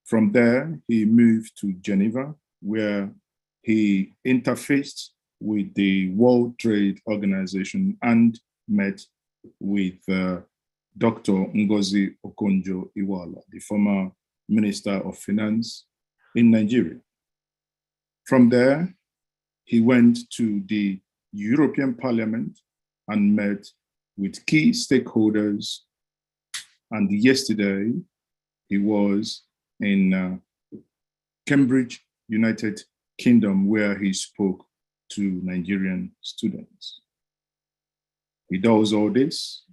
from there, he moved to Geneva, where he interfaced with the World Trade Organization and met with Dr. Ngozi Okonjo-Iweala, the former Minister of Finance in Nigeria. From there, he went to the European Parliament and met with key stakeholders. And yesterday, he was in Cambridge, United Kingdom, where he spoke to Nigerian students. He does all this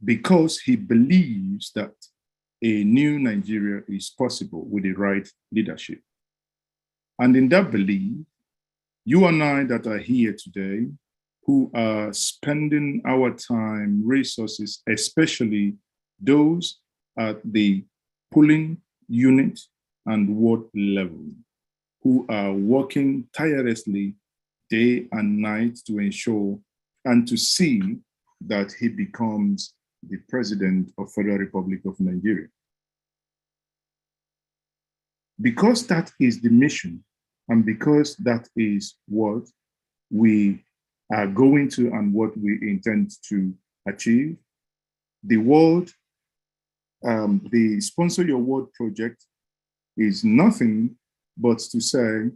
because he believes that a new Nigeria is possible with the right leadership. And in that belief, you and I that are here today, who are spending our time, resources, especially those at the polling unit and ward level, who are working tirelessly day and night to ensure and to see that he becomes the President of Federal Republic of Nigeria. Because that is the mission, and because that is what we are going to and what we intend to achieve, the Sponsor Your Word project is nothing but to say,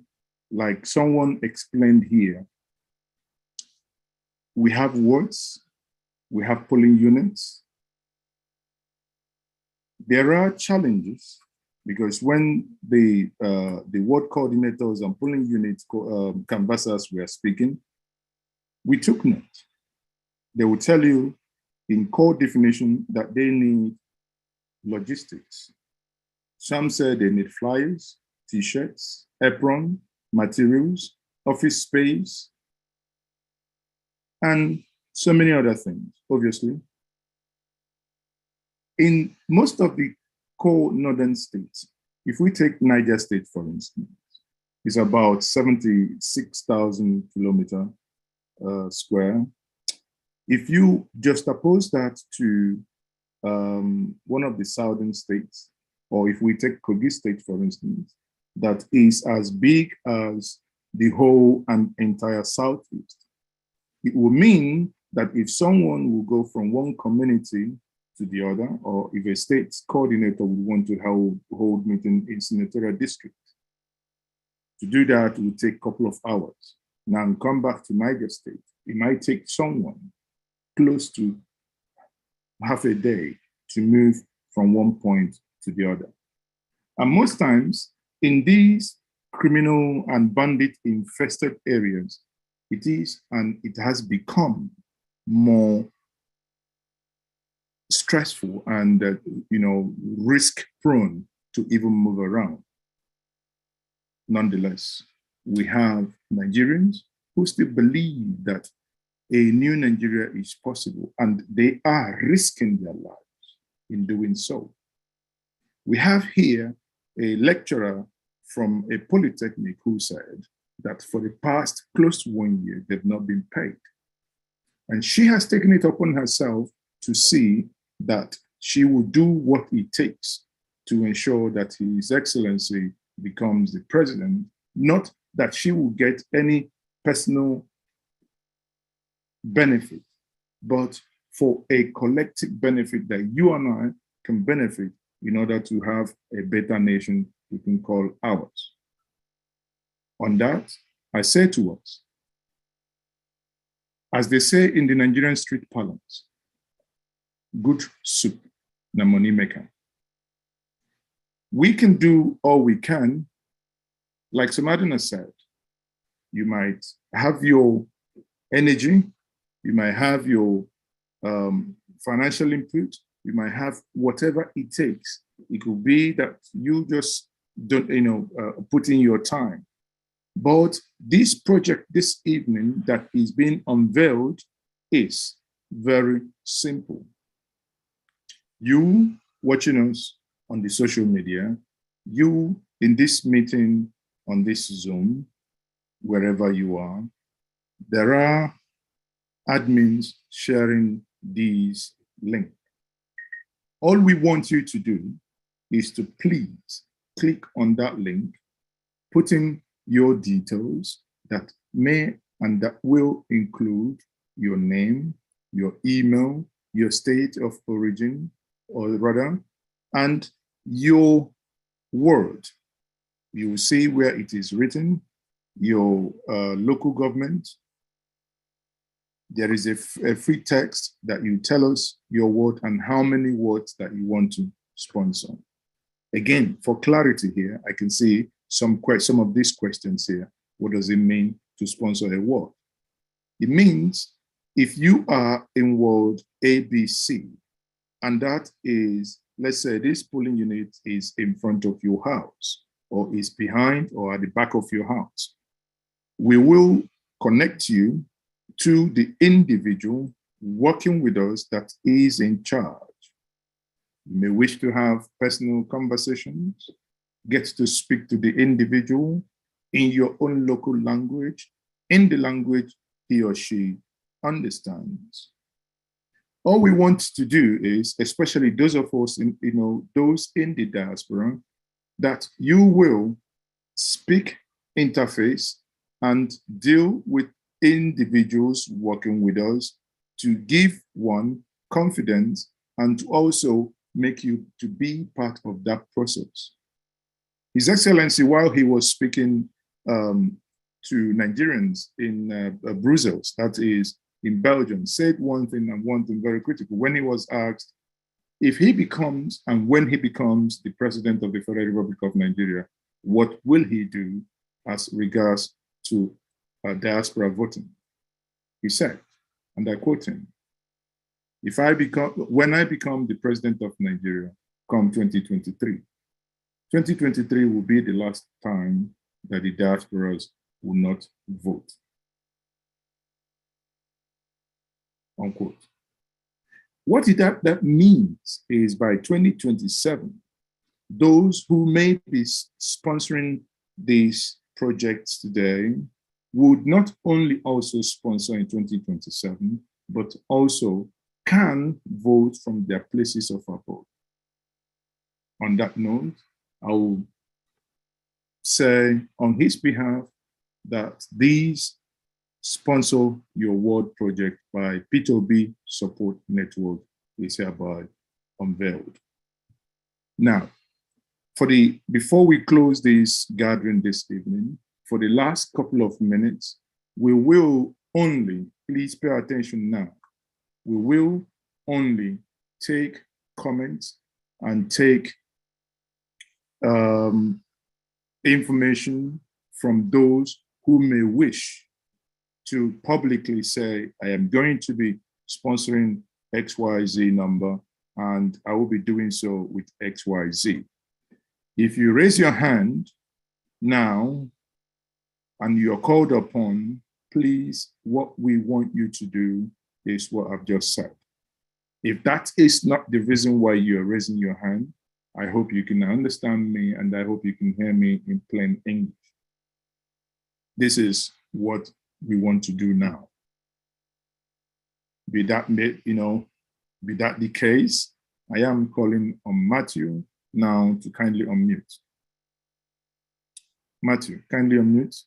like someone explained here, we have wards, we have polling units. There are challenges because when the ward coordinators and polling unit canvassers were speaking, we took note. They will tell you in code definition that they need logistics. Some say they need flyers, t-shirts, apron, materials, office space, and so many other things, obviously. In most of the core northern states, if we take Niger State, for instance, it's about 76,000 kilometers square. If you juxtapose that to one of the southern states, or if we take Kogi State, for instance, that is as big as the whole and entire Southeast, it will mean that if someone will go from one community to the other, or if a state coordinator would want to hold meeting in senatorial district, to do that will take a couple of hours. Now come back to Niger State, it might take someone close to half a day to move from one point to the other. And most times in these criminal and bandit infested areas, it is and it has become more stressful and risk prone to even move around. Nonetheless, we have Nigerians who still believe that a new Nigeria is possible, and they are risking their lives in doing so. We have here a lecturer from a polytechnic who said that for the past close to 1 year, they've not been paid. And she has taken it upon herself to see that she will do what it takes to ensure that His Excellency becomes the president, not that she will get any personal benefit, but for a collective benefit that you and I can benefit in order to have a better nation we can call ours. On that, I say to us, as they say in the Nigerian street parlance, good soup, na money maker. We can do all we can. Like Samadina said, you might have your energy, you might have your financial input, you might have whatever it takes. It could be that you just don't, put in your time. But this project this evening that is being unveiled is very simple. You watching us on the social media, you in this meeting on this Zoom, wherever you are, there are admins sharing these links. All we want you to do is to please click on that link, put in your details that may and that will include your name, your email, your state of origin, or rather, and your word. You will see where it is written, your local government. There is a free text that you tell us your word and how many words that you want to sponsor. Again, for clarity here, I can see some of these questions here. What does it mean to sponsor a ward? It means if you are in ward ABC, and that is, let's say this polling unit is in front of your house, or is behind or at the back of your house, we will connect you to the individual working with us that is in charge. You may wish to have personal conversations, get to speak to the individual in your own local language, in the language he or she understands. All we want to do is, especially those of us those in the diaspora, that you will speak interface and deal with individuals working with us to give one confidence and to also make you to be part of that process. His Excellency, while he was speaking to Nigerians in Brussels, that is in Belgium, said one thing and one thing very critical. When he was asked if he becomes and when he becomes the president of the Federal Republic of Nigeria, what will he do as regards to diaspora voting? He said, and I quote him, when I become the president of Nigeria, come 2023, 2023 will be the last time that the diasporas will not vote. Unquote. What that means is by 2027, those who may be sponsoring these projects today would not only also sponsor in 2027, but also can vote from their places of abode. On that note, I will say on his behalf that these Sponsor Your Ward project by P2B Support Network is hereby unveiled. Now, before we close this gathering this evening, for the last couple of minutes, we will only, please pay attention now, we will only take comments and take information from those who may wish to publicly say, I am going to be sponsoring XYZ number, and I will be doing so with XYZ. If you raise your hand now and you're called upon, please, what we want you to do is what I've just said. If that is not the reason why you're raising your hand, I hope you can understand me, and I hope you can hear me in plain English. This is what we want to do now. Be that, be that the case, I am calling on Matthew now to kindly unmute. Matthew, kindly unmute.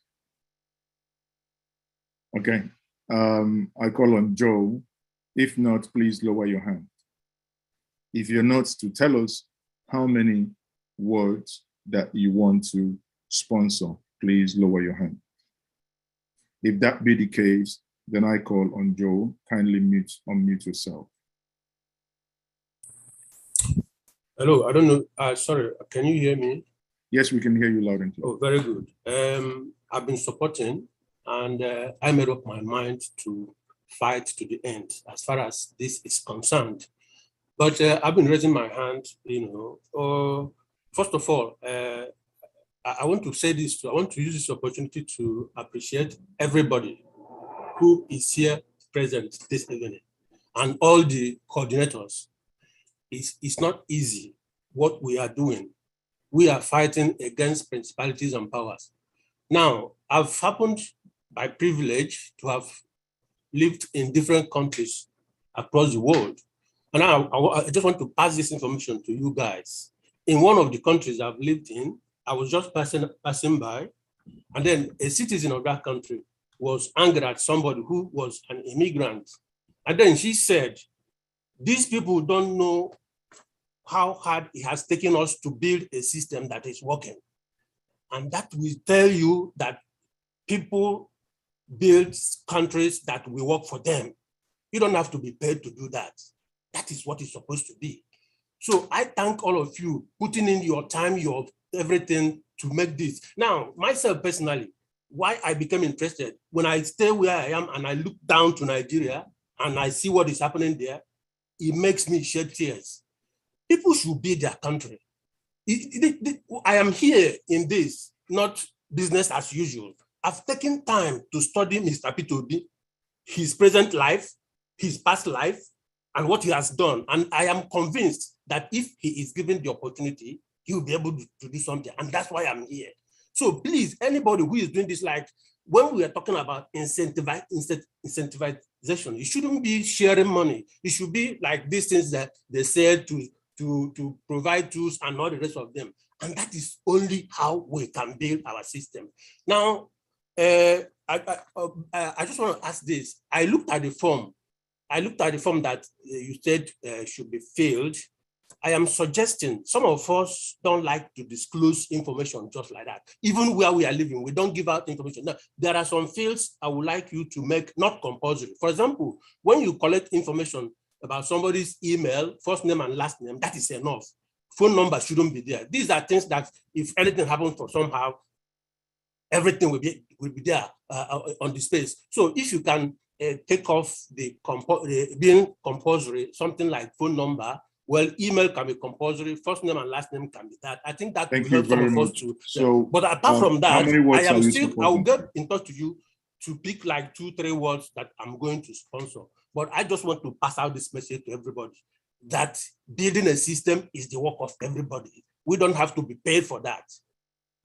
Okay. I call on Joe. If not, please lower your hand. If you're not, to tell us how many words that you want to sponsor, please lower your hand. If that be the case, then I call on Joe. Kindly unmute yourself. Hello, I don't know. Sorry, can you hear me? Yes, we can hear you loud and clear. Oh, very good. I've been supporting, and I made up my mind to fight to the end as far as this is concerned. But I've been raising my hand, first of all, I want to say this, I want to use this opportunity to appreciate everybody who is here present this evening and all the coordinators. It's not easy what we are doing. We are fighting against principalities and powers. Now, I've happened by privilege to have lived in different countries across the world. And I just want to pass this information to you guys. In one of the countries I've lived in, I was just passing by, and then a citizen of that country was angry at somebody who was an immigrant. And then she said, these people don't know how hard it has taken us to build a system that is working. And that will tell you that people build countries that will work for them. You don't have to be paid to do that. That is what it's supposed to be. So I thank all of you putting in your time, your everything to make this. Now, myself personally, why I became interested, when I stay where I am and I look down to Nigeria and I see what is happening there, it makes me shed tears. People should build their country. I am here in this, not business as usual. I've taken time to study Mr. P2B, his present life, his past life, and what he has done. And I am convinced that if he is given the opportunity, he will be able to do something. And that's why I'm here. So please, anybody who is doing this, like when we are talking about incentivization, it shouldn't be sharing money. It should be like these things that they said to provide tools and all the rest of them. And that is only how we can build our system. Now, I just want to ask this. I looked at the form that you said should be filled. I am suggesting some of us don't like to disclose information just like that. Even where we are living, we don't give out information. Now, there are some fields I would like you to make not compulsory. For example, when you collect information about somebody's email, first name and last name, that is enough. Phone number shouldn't be there. These are things that if anything happens for somehow, everything will be there on the space. So if you can take off the being compulsory, something like phone number, well, email can be compulsory, first name and last name can be that. I think that will help some of us to. So, but apart from that, I will get in touch to you to pick like 2-3 words that I'm going to sponsor. But I just want to pass out this message to everybody that building a system is the work of everybody. We don't have to be paid for that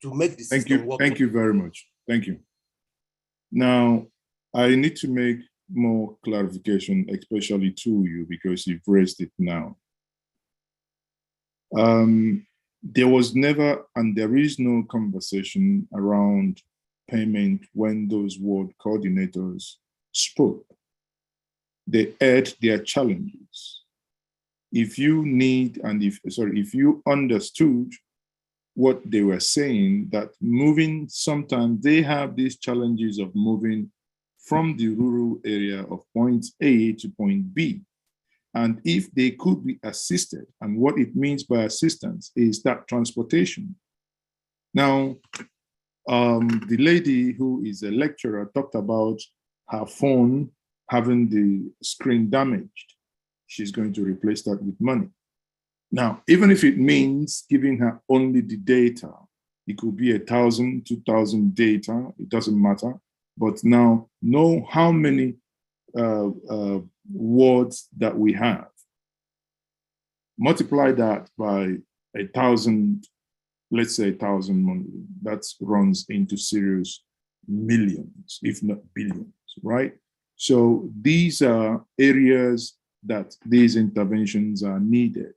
to make the system work. Thank you very much. Thank you. Now, I need to make more clarification, especially to you, because you've raised it now. There was never, and there is no conversation around payment when those ward coordinators spoke. They aired their challenges. If you if you understood what they were saying, that moving, sometimes they have these challenges of moving from the rural area of point A to point B. And if they could be assisted, and what it means by assistance is that transportation. Now, the lady who is a lecturer talked about her phone having the screen damaged. She's going to replace that with money. Now, even if it means giving her only the data, it could be 1,000, 2,000 data, it doesn't matter. But now know how many words that we have. Multiply that by 1,000, let's say 1,000 monthly, that runs into serious millions, if not billions, right? So these are areas that these interventions are needed.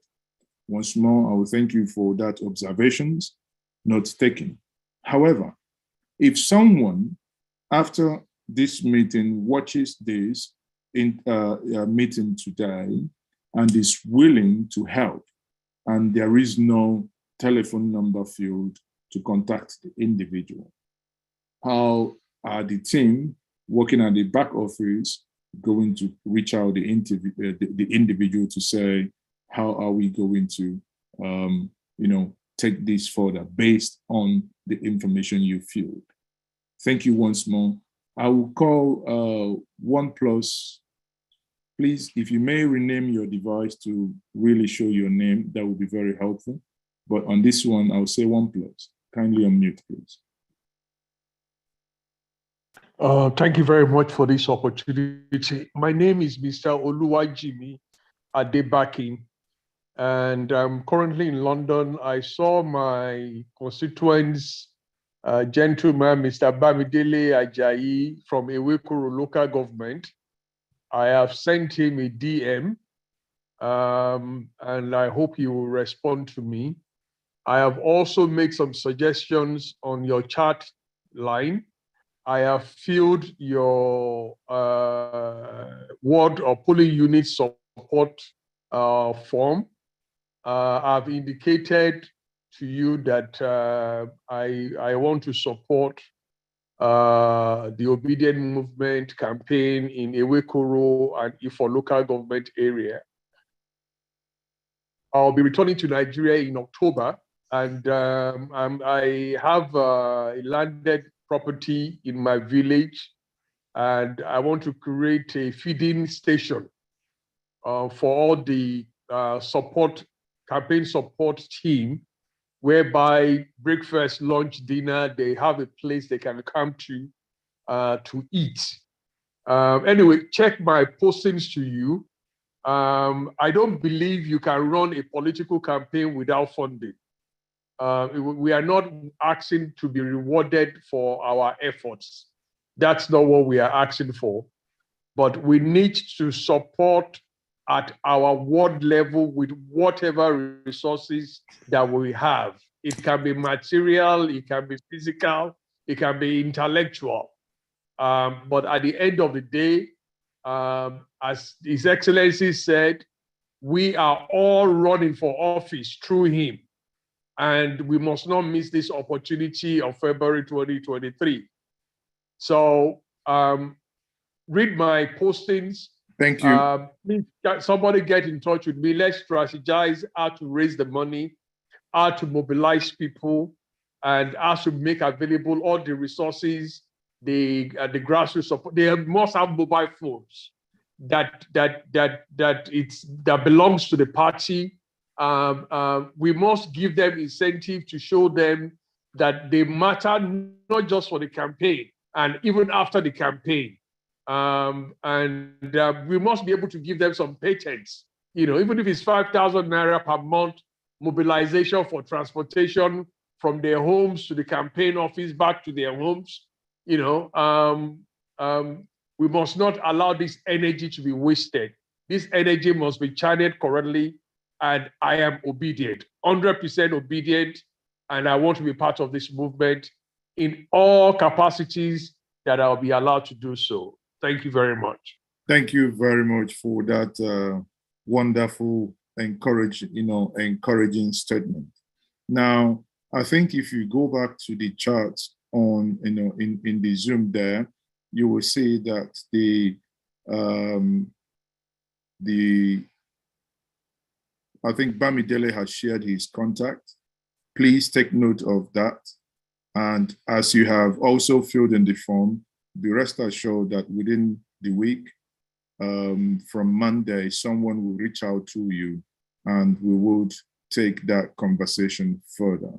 Once more, I will thank you for that observations, notes taken. However, if someone after this meeting watches this meeting today and is willing to help, and there is no telephone number field to contact the individual, how are the team working at the back office going to reach out the individual to say, how are we going to take this further based on the information you filled? Thank you once more. I will call OnePlus. Please, if you may rename your device to really show your name, that would be very helpful. But on this one, I'll say OnePlus. Kindly unmute, please. Thank you very much for this opportunity. My name is Mr. Oluwajimi Adebaki, and I'm currently in London. I saw my constituents, gentleman, Mr. Bamidele Ajayi from Ewekoro local government. I have sent him a DM, and I hope he will respond to me. I have also made some suggestions on your chat line. I have filled your ward or polling unit support form. I've indicated to you that I want to support the Obedient Movement campaign in Ewekoro and Ifo local government area. I'll be returning to Nigeria in October, and I have a landed property in my village, and I want to create a feeding station for all the campaign support team, whereby breakfast, lunch, dinner, they have a place they can come to eat. Anyway, check my postings to you. I don't believe you can run a political campaign without funding. We are not asking to be rewarded for our efforts. That's not what we are asking for. But we need to support at our ward level with whatever resources that we have. It can be material, it can be physical, it can be intellectual. But at the end of the day, as His Excellency said, we are all running for office through him. And we must not miss this opportunity of February 2023. So read my postings. Thank you. Please, somebody get in touch with me. Let's strategize how to raise the money, how to mobilize people, and how to make available all the resources, the grassroots support. They must have mobile phones that belongs to the party. We must give them incentive to show them that they matter not just for the campaign and even after the campaign. We must be able to give them some patents, even if it's 5,000 naira per month, mobilization for transportation from their homes to the campaign office back to their homes. We must not allow this energy to be wasted. This energy must be channeled correctly, and I am obedient, 100% obedient, and I want to be part of this movement in all capacities that I'll be allowed to do so. Thank you very much. Thank you very much for that wonderful, encouraging statement. Now, I think if you go back to the charts on, in the Zoom there, you will see that I think Bamidele has shared his contact. Please take note of that. And as you have also filled in the form, be rest assured that within the week, from Monday, someone will reach out to you and we would take that conversation further.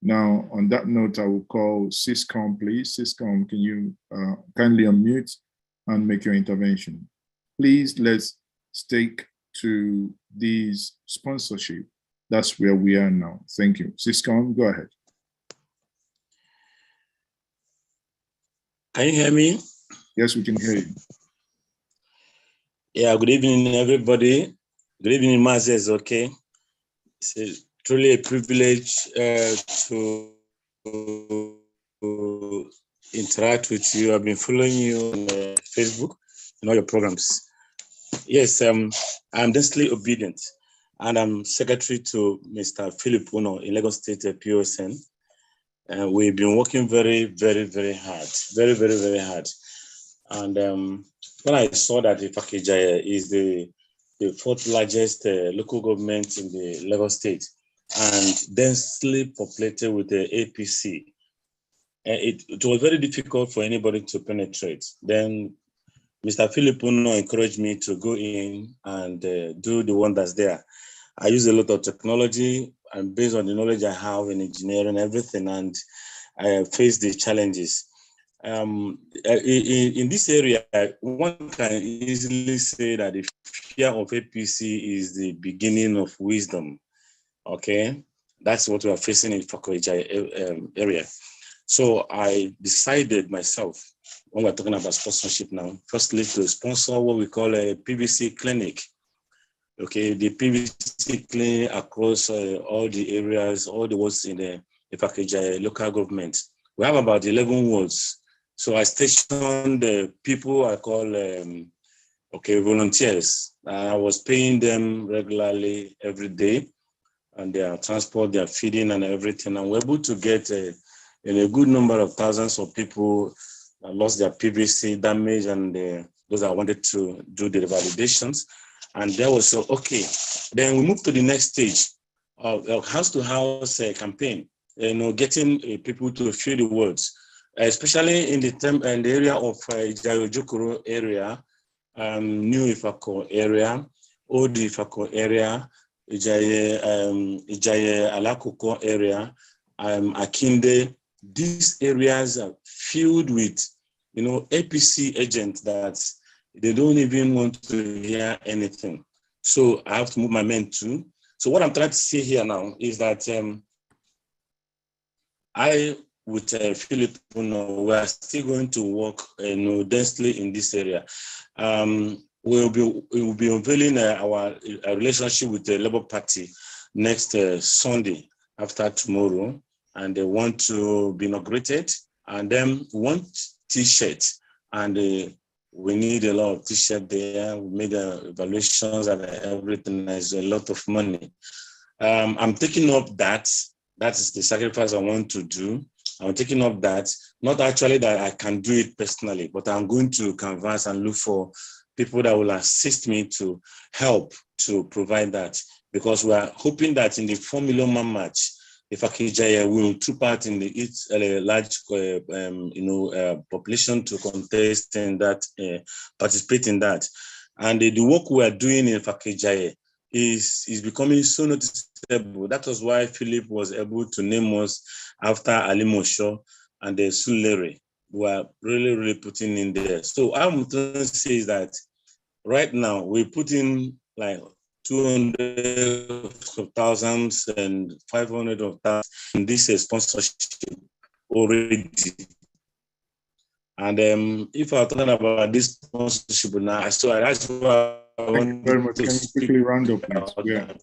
Now, on that note, I will call Syscom, please. Syscom, can you kindly unmute and make your intervention? Please, let's stick to these sponsorship that's where we are now. Thank you. Siscon, go ahead. Can you hear me? Yes, we can hear you. Yeah, good evening, everybody. Good evening, Mazes, okay? It's truly a privilege to interact with you. I've been following you on Facebook and all your programs. Yes, I'm densely obedient, and I'm secretary to Mr. Philip Uno in Lagos State POSN. And we've been working very, very, very hard, very, very, very hard. And when I saw that Ifakijaya is the fourth largest local government in the Lagos State and densely populated with the APC, it was very difficult for anybody to penetrate. Then Mr. Philip Uno encouraged me to go in and do the wonders there. I use a lot of technology, and based on the knowledge I have in engineering and everything, and I face the challenges. In this area, one can easily say that the fear of APC is the beginning of wisdom. Okay, that's what we are facing in Fakoija area. So I decided myself, when we're talking about sponsorship now, firstly to sponsor what we call a PVC clinic. Okay, the PVC clinic across all the areas, all the wards in the Fakoija local government. We have about 11 wards. So I stationed the people I call volunteers. I was paying them regularly every day, and their transport, their feeding, and everything. And we're able to get a good number of thousands of people that lost their PVC damage, and those that wanted to do the validations. And that was so okay. Then we moved to the next stage of house-to-house campaign. Getting people to fill the wards. Especially in the area of Ijayojukuru area, New Ifako area, Old Ifako area, Ijaye Alakoko area, Akinde. These areas are filled with, APC agents that they don't even want to hear anything. So I have to move my men too. So what I'm trying to say here now is that with Philip, we are still going to work densely in this area. We'll be unveiling our relationship with the Labour Party next Sunday after tomorrow, and they want to be inaugurated. And then we want T-shirts, and we need a lot of T-shirts there. We made evaluations and everything. There's a lot of money. I'm taking up that. That is the sacrifice I want to do. I'm taking up that, not actually that I can do it personally, but I'm going to canvas and look for people that will assist me to help to provide that, because we are hoping that in the 4 million man march, Ifakijaya will take part in the large population to contest in that, participate in that. And the work we are doing in Ifakijaya is becoming so noticeable. That was why Philip was able to name us after Ali Mosho and the Sulere. We are really, really putting in there. So I'm trying to say is that right now we put in like 200,000 and 500,000 in this sponsorship already. And if I'm talking about this sponsorship now, so that's why I want very much. Can you quickly round up, please? Yeah.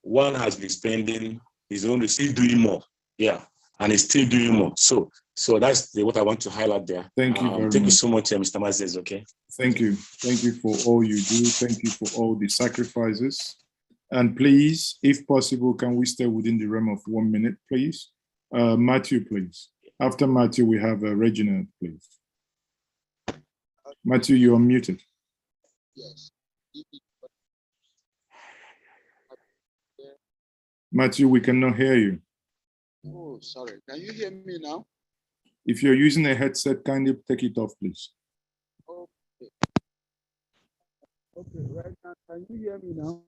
One has been spending his own, he's still doing more. Yeah, and he's still doing more. So that's what I want to highlight there. Thank you very much. Thank you so much, Mr. Mazes. Okay. Thank you. Thank you for all you do. Thank you for all the sacrifices. And please, if possible, can we stay within the realm of 1 minute, please? Matthew, please. After Matthew, we have Reginald, please. Matthew, you are muted. Yes. Matthew, we cannot hear you. Oh, sorry. Can you hear me now? If you're using a headset, kindly take it off, please. Okay. Okay, right now, can you hear me now?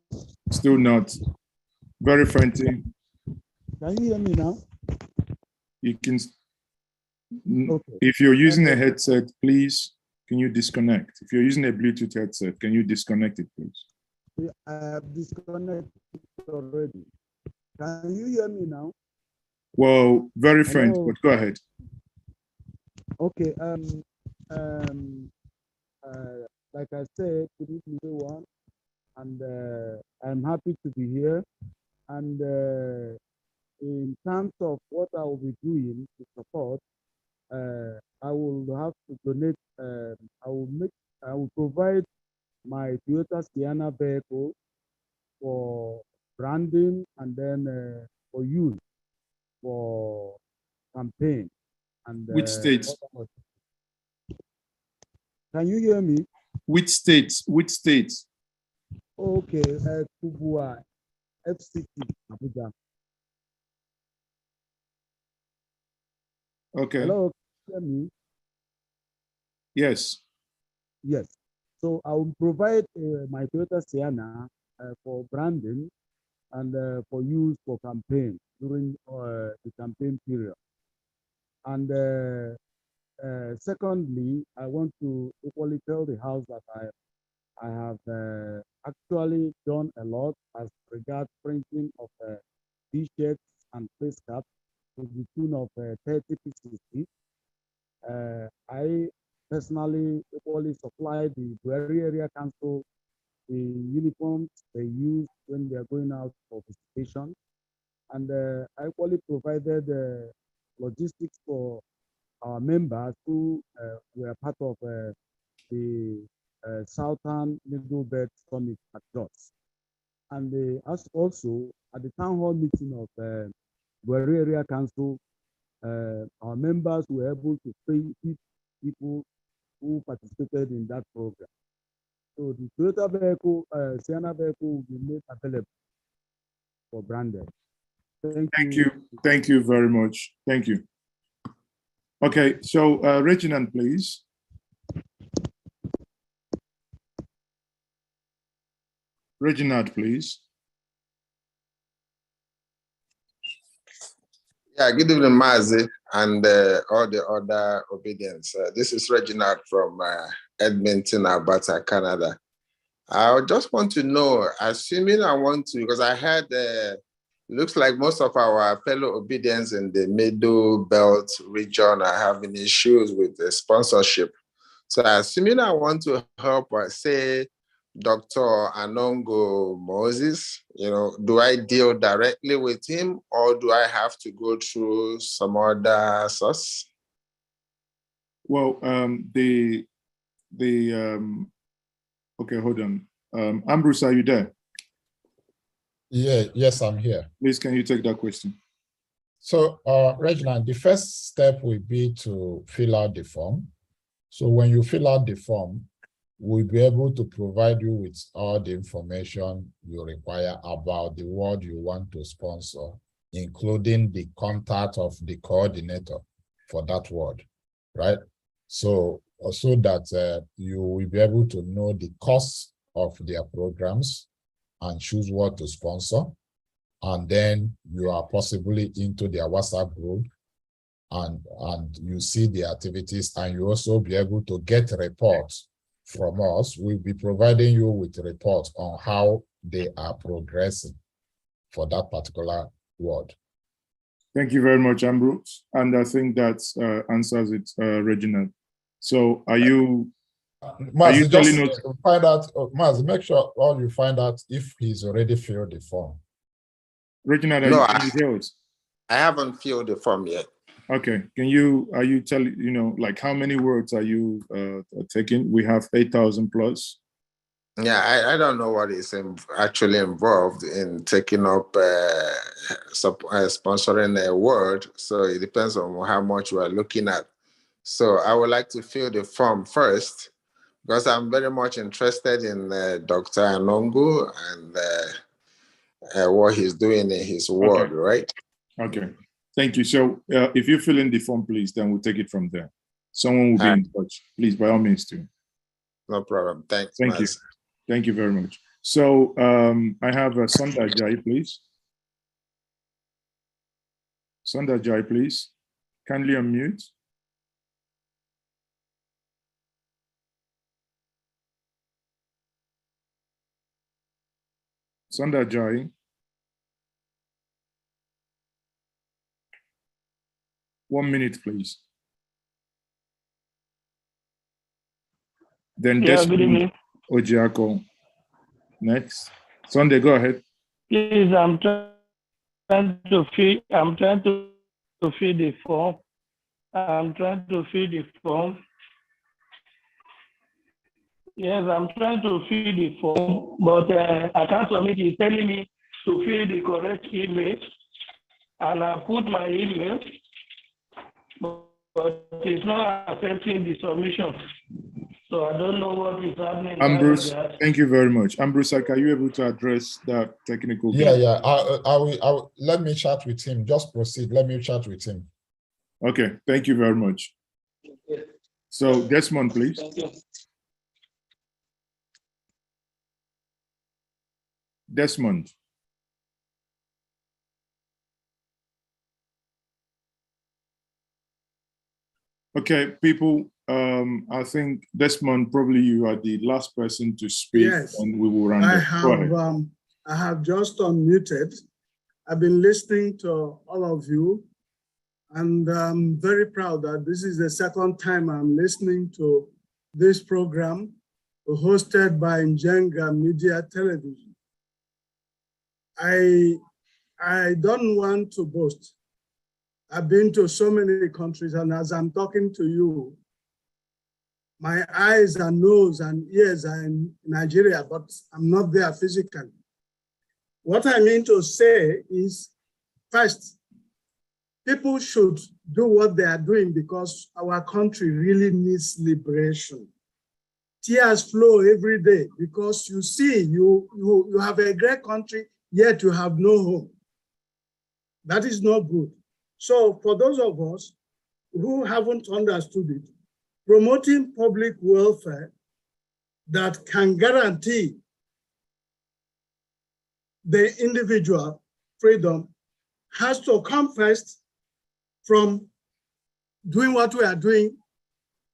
Still not. Very faintly. Can you hear me now? You can. Okay. If you're using a headset, please, can you disconnect? If you're using a Bluetooth headset, can you disconnect it, please? I have disconnected already. Can you hear me now? Well, very faint, Hello. but go ahead. Okay. Like I said, good evening, everyone, and I'm happy to be here. And in terms of what I will be doing to support, I will have to donate. I will provide my Toyota Sienna vehicle for branding and then for use for campaign. And Which states? Can you hear me? Which states? Which states? Okay, Kubwa, FCT, Abuja. Okay. Hello, can you hear me? Yes. Yes. So I will provide my Toyota Sienna for branding and for use for campaign during the campaign period. And secondly, I want to equally tell the House that I have actually done a lot as regards printing of T-shirts and face caps to the tune of 30 pieces each. I personally equally supply the Buhari Area Council the uniforms they use when they are going out for visitation. And I equally provided logistics for our members who were part of the Southern Middle Belt Summit at Jos. And as also at the town hall meeting of Buhari Area Council, our members were able to pay people who participated in that program. So the Toyota vehicle, Sienna vehicle will be made available for branded. Thank you. Thank you very much. Thank you. Okay, so Reginald, please. Reginald, please. Yeah, good evening, Mazi, and all the other obedience. This is Reginald from Edmonton, Alberta, Canada. I just want to know, assuming I want to, because I heard looks like most of our fellow obedience in the Middle Belt region are having issues with the sponsorship. So assuming I want to help, say, Dr. Anongo Moses, do I deal directly with him or do I have to go through some other source? Well, okay, hold on. Ambrose, are you there? Yeah, yes, I'm here. Please, can you take that question? So, Reginald, the first step will be to fill out the form. So when you fill out the form, we'll be able to provide you with all the information you require about the ward you want to sponsor, including the contact of the coordinator for that ward, right? So that you will be able to know the cost of their programs and choose what to sponsor. And then you are possibly into their WhatsApp group and you see the activities, and you also be able to get reports from us. We'll be providing you with reports on how they are progressing for that particular ward. Thank you very much, Ambrose. And I think that answers it, Reginald. So are you telling us? Find out, Maz, make sure you find out if he's already filled the form. Reginald, I haven't filled the form yet. Okay, are you telling, like how many words are you taking? We have 8,000 plus. Yeah, I don't know what is actually involved in taking up sponsoring a word. So it depends on how much we are looking at. So I would like to fill the form first because I'm very much interested in Dr. Anongo and what he's doing in his ward, right? Okay, thank you. So if you fill in the form, please, then we'll take it from there. Someone will be in touch. Please, by all means, too. No problem. Thanks. Thank you. Thank you very much. So I have Sundar Jai, please. Sundar Jai, please. Kindly unmute. Sundar Jai. 1 minute, please. Then Yeah, good evening. Ojiako. Next. Sunday, go ahead. Please, I'm trying to fill the form. I'm trying to fill the form. Yes, I'm trying to fill the form, but I can't submit it. It's telling me to fill the correct email, and I put my email, but it's not accepting the submission. So I don't know what is happening. Ambrose, thank you very much. Ambrose, are you able to address that technical? Yeah, yeah. I will. Let me chat with him. Just proceed. Let me chat with him. Okay, thank you very much. So Desmond, please. Thank you. Desmond. Okay, people, I think Desmond, probably you are the last person to speak, yes, and we will run I have just unmuted. I've been listening to all of you, and I'm very proud that this is the second time I'm listening to this program hosted by Njenga Media Television. I don't want to boast. I've been to so many countries, and as I'm talking to you, my eyes and nose and ears are in Nigeria, but I'm not there physically. What I mean to say is, first, people should do what they are doing because our country really needs liberation. Tears flow every day because you see, you have a great country, yet you have no home. That is not good. So for those of us who haven't understood it, promoting public welfare that can guarantee the individual freedom has to come first from doing what we are doing.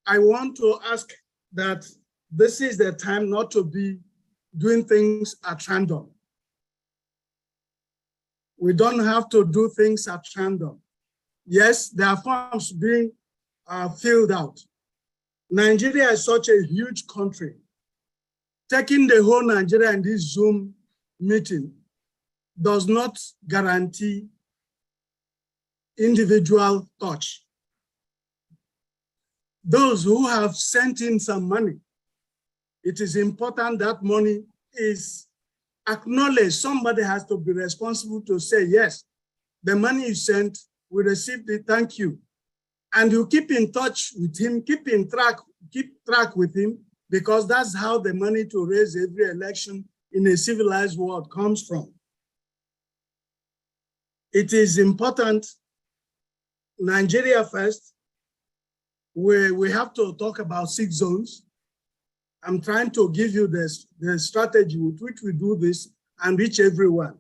I want to ask that this is the time not to be doing things at random. We don't have to do things at random. Yes, there are forms being filled out. Nigeria is such a huge country. Taking the whole Nigeria in this Zoom meeting does not guarantee individual touch. Those who have sent in some money, it is important that money is acknowledged. Somebody has to be responsible to say, yes, the money you sent, we received it, thank you. And you keep in touch with him, keep track with him, because that's how the money to raise every election in a civilized world comes from. It is important, Nigeria first, we have to talk about 6 zones. I'm trying to give you the strategy with which we do this and reach everyone.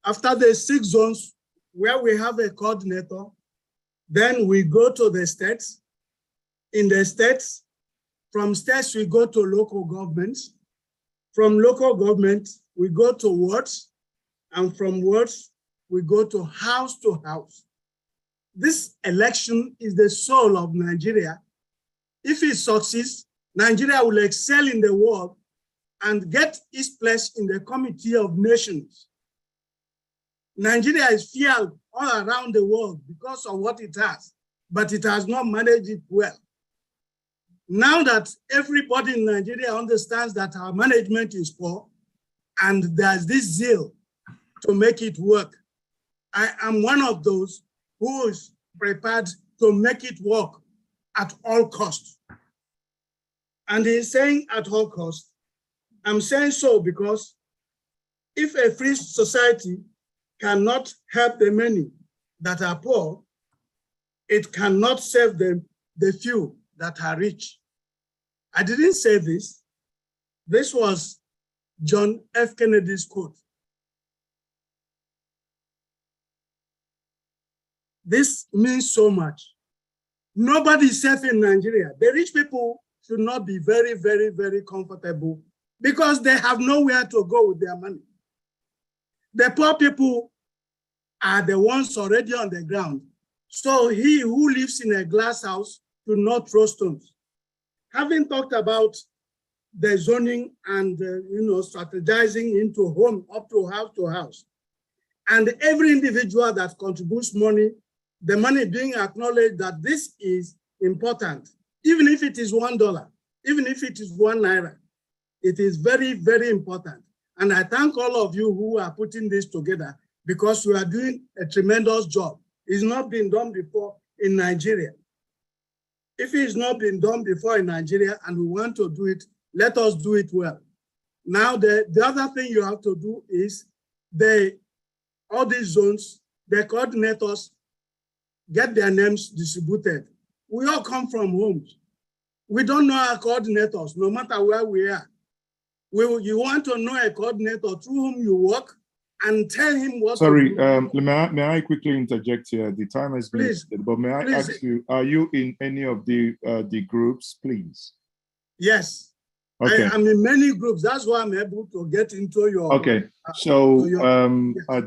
After the 6 zones, where we have a coordinator, then we go to the states. In the states, from states, we go to local governments. From local government, we go to wards. And from wards, we go to house. This election is the soul of Nigeria. If it succeeds, Nigeria will excel in the world and get its place in the Committee of Nations. Nigeria is feared all around the world because of what it has, but it has not managed it well. Now that everybody in Nigeria understands that our management is poor and there's this zeal to make it work, I am one of those who is prepared to make it work at all costs. And in saying at all costs, I'm saying so because if a free society cannot help the many that are poor, it cannot save the few that are rich. I didn't say this. This was John F. Kennedy's quote. This means so much. Nobody is safe in Nigeria. The rich people should not be very, very, very comfortable because they have nowhere to go with their money. The poor people are the ones already on the ground, So he who lives in a glass house should not throw stones. Having talked about the zoning and strategizing into home up to house, and every individual that contributes money, the money being acknowledged that this is important, even if it is $1, even if it is ₦1, it is very, very important. And I thank all of you who are putting this together because you are doing a tremendous job. It's not been done before in Nigeria. If it's not been done before in Nigeria and we want to do it, let us do it well. Now, the other thing you have to do is all these zones, the coordinators get their names distributed. We all come from homes. We don't know our coordinators, no matter where we are. You want to know a coordinator through whom you work and tell him what Sorry, to do. may I quickly interject here? The time has been extended, but may I ask you, are you in any of the groups, please? Yes. Okay. I'm in many groups. That's why I'm able to get into your... Okay, so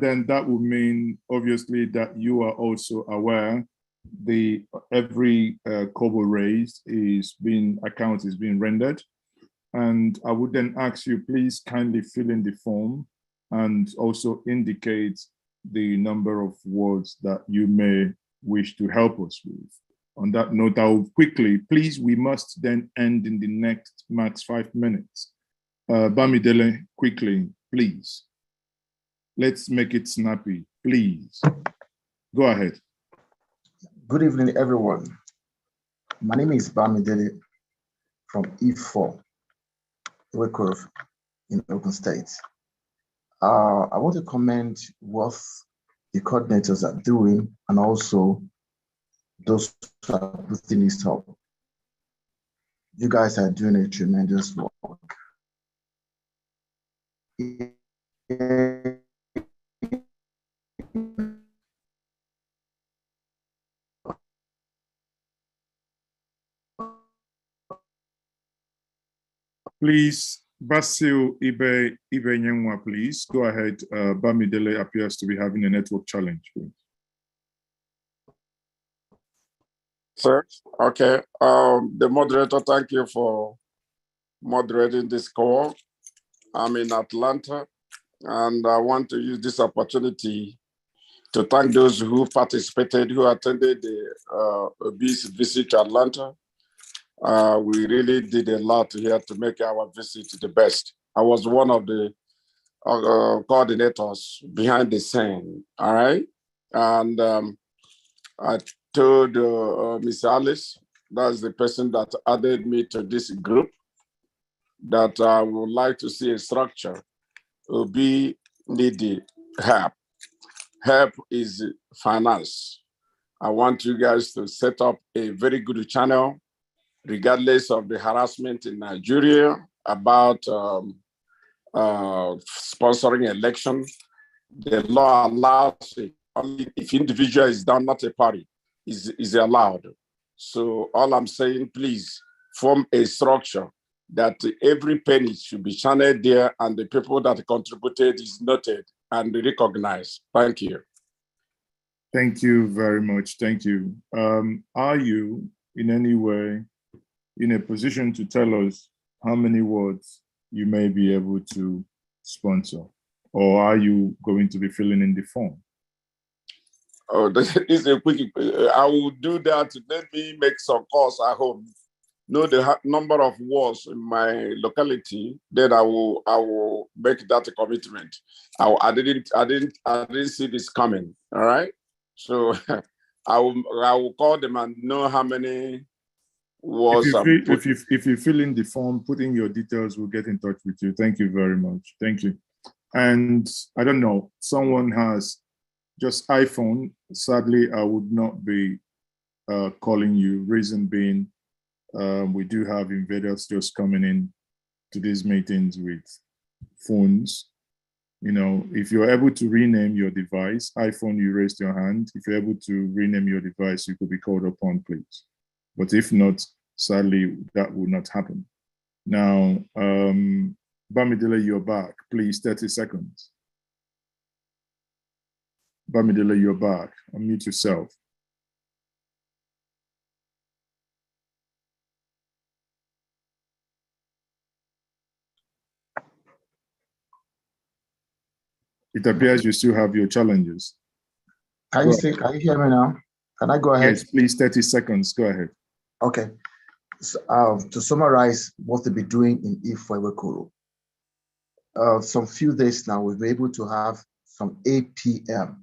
then that would mean, obviously, that you are also aware every kobo raised account is being rendered. And I would then ask you, please kindly fill in the form and also indicate the number of words that you may wish to help us with. On that note, I will quickly, please, we must then end in the next max 5 minutes. Bamidele, quickly, please. Let's make it snappy, please. Go ahead. Good evening, everyone. My name is Bamidele from E4, Curve in Ogun State. I want to comment what the coordinators are doing and also those who are putting this up. You guys are doing a tremendous work. Please, Basil Ibe-Nyenwa, please. Go ahead. Bamidele appears to be having a network challenge, please. Sir, okay. The moderator, thank you for moderating this call. I'm in Atlanta, and I want to use this opportunity to thank those who participated, who attended the obese visit to Atlanta. We really did a lot here to make our visit the best. I was one of the coordinators behind the scene, all right? And I told Ms. Alice, that's the person that added me to this group, that I would like to see a structure will be needy help. Help is finance. I want you guys to set up a very good channel, regardless of the harassment in Nigeria about sponsoring election. The law allows it. Only if individual is done, not a party, is allowed. So all I'm saying, please form a structure that every penny should be channeled there and the people that contributed is noted and recognized. Thank you. Thank you very much. Thank you. Are you in any way in a position to tell us how many words you may be able to sponsor? Or are you going to be filling in the form? Oh, this is a quick. I will do that. Let me make some calls at home. Know the number of wards in my locality. Then I will make that a commitment. I didn't see this coming. All right. So I will call them and know how many wards. If you fill in the form, put in your details, we'll get in touch with you. Thank you very much. Thank you. And I don't know, someone has just iPhone. Sadly, I would not be calling you. Reason being, we do have invaders just coming in to these meetings with phones. You know, if you're able to rename your device, iPhone, you raised your hand. If you're able to rename your device, you could be called upon, please. But if not, sadly, that will not happen. Now, Bamidele, you're back. Please, 30 seconds. Bamidele, you're back. Unmute yourself. It appears you still have your challenges. Can you hear me now? Can I go ahead? Yes, please, 30 seconds. Go ahead. Okay. So, to summarize what they'll be doing in Ifo Ewekoro, some few days now, we'll be able to have some APM.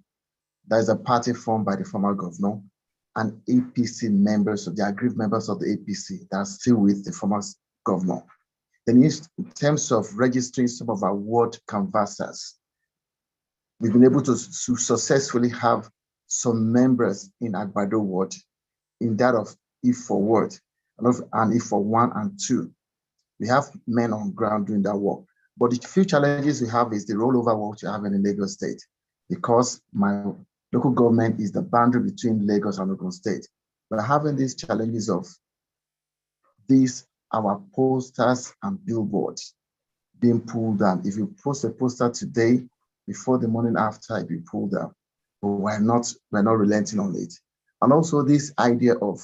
That is a party formed by the former governor and APC members, of the aggrieved members of the APC that are still with the former governor. Then in terms of registering some of our ward canvassers, we've been able to successfully have some members in Agbado ward, in that of Ifo ward, and Ifo 1 and 2. We have men on ground doing that work. But the few challenges we have is the rollover work you have in the Lagos State, because my local government is the boundary between Lagos and Ogun State. We're having these challenges of our posters and billboards being pulled down. If you post a poster today, before the morning after, it be pulled down. But we're not relenting on it. And also this idea of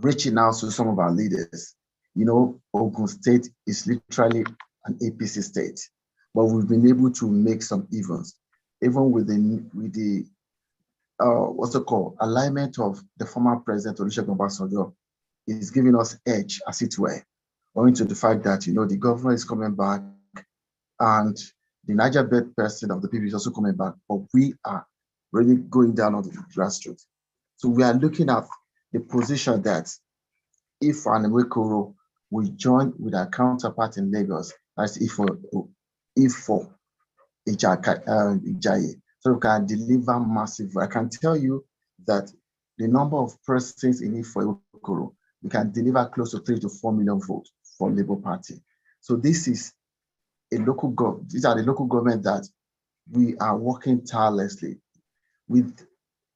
reaching out to some of our leaders. You know, Ogun State is literally an APC state, but we've been able to make some events, even with the what's it called, alignment of the former president Olusegun Obasanjo is giving us edge, as it were, owing to the fact that, you know, the governor is coming back and the Niger Belt president of the people is also coming back, but we are really going down on the grassroots. So we are looking at the position that if an Ewekoro we join with our counterpart in Lagos, that's Ifo Ijaye, so we can deliver massive. I can tell you that the number of persons in Ifo Ewekoro, we can deliver close to 3 to 4 million votes for Labour Party. So this is these are the local government that we are working tirelessly with,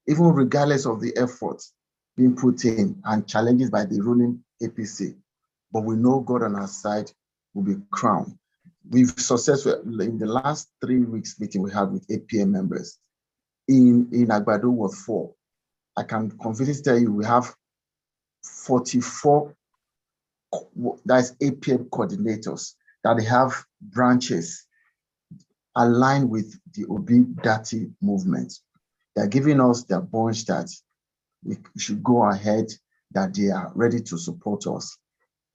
even regardless of the efforts being put in and challenges by the ruling APC. But we know God on our side will be crowned. We've successfully, in the last 3 weeks meeting we had with APM members in Agbado Ward 4, I can confidently tell you we have 44, that's APM coordinators, that they have branches aligned with the Obi Dati movement. They're giving us their bunch that we should go ahead, that they are ready to support us.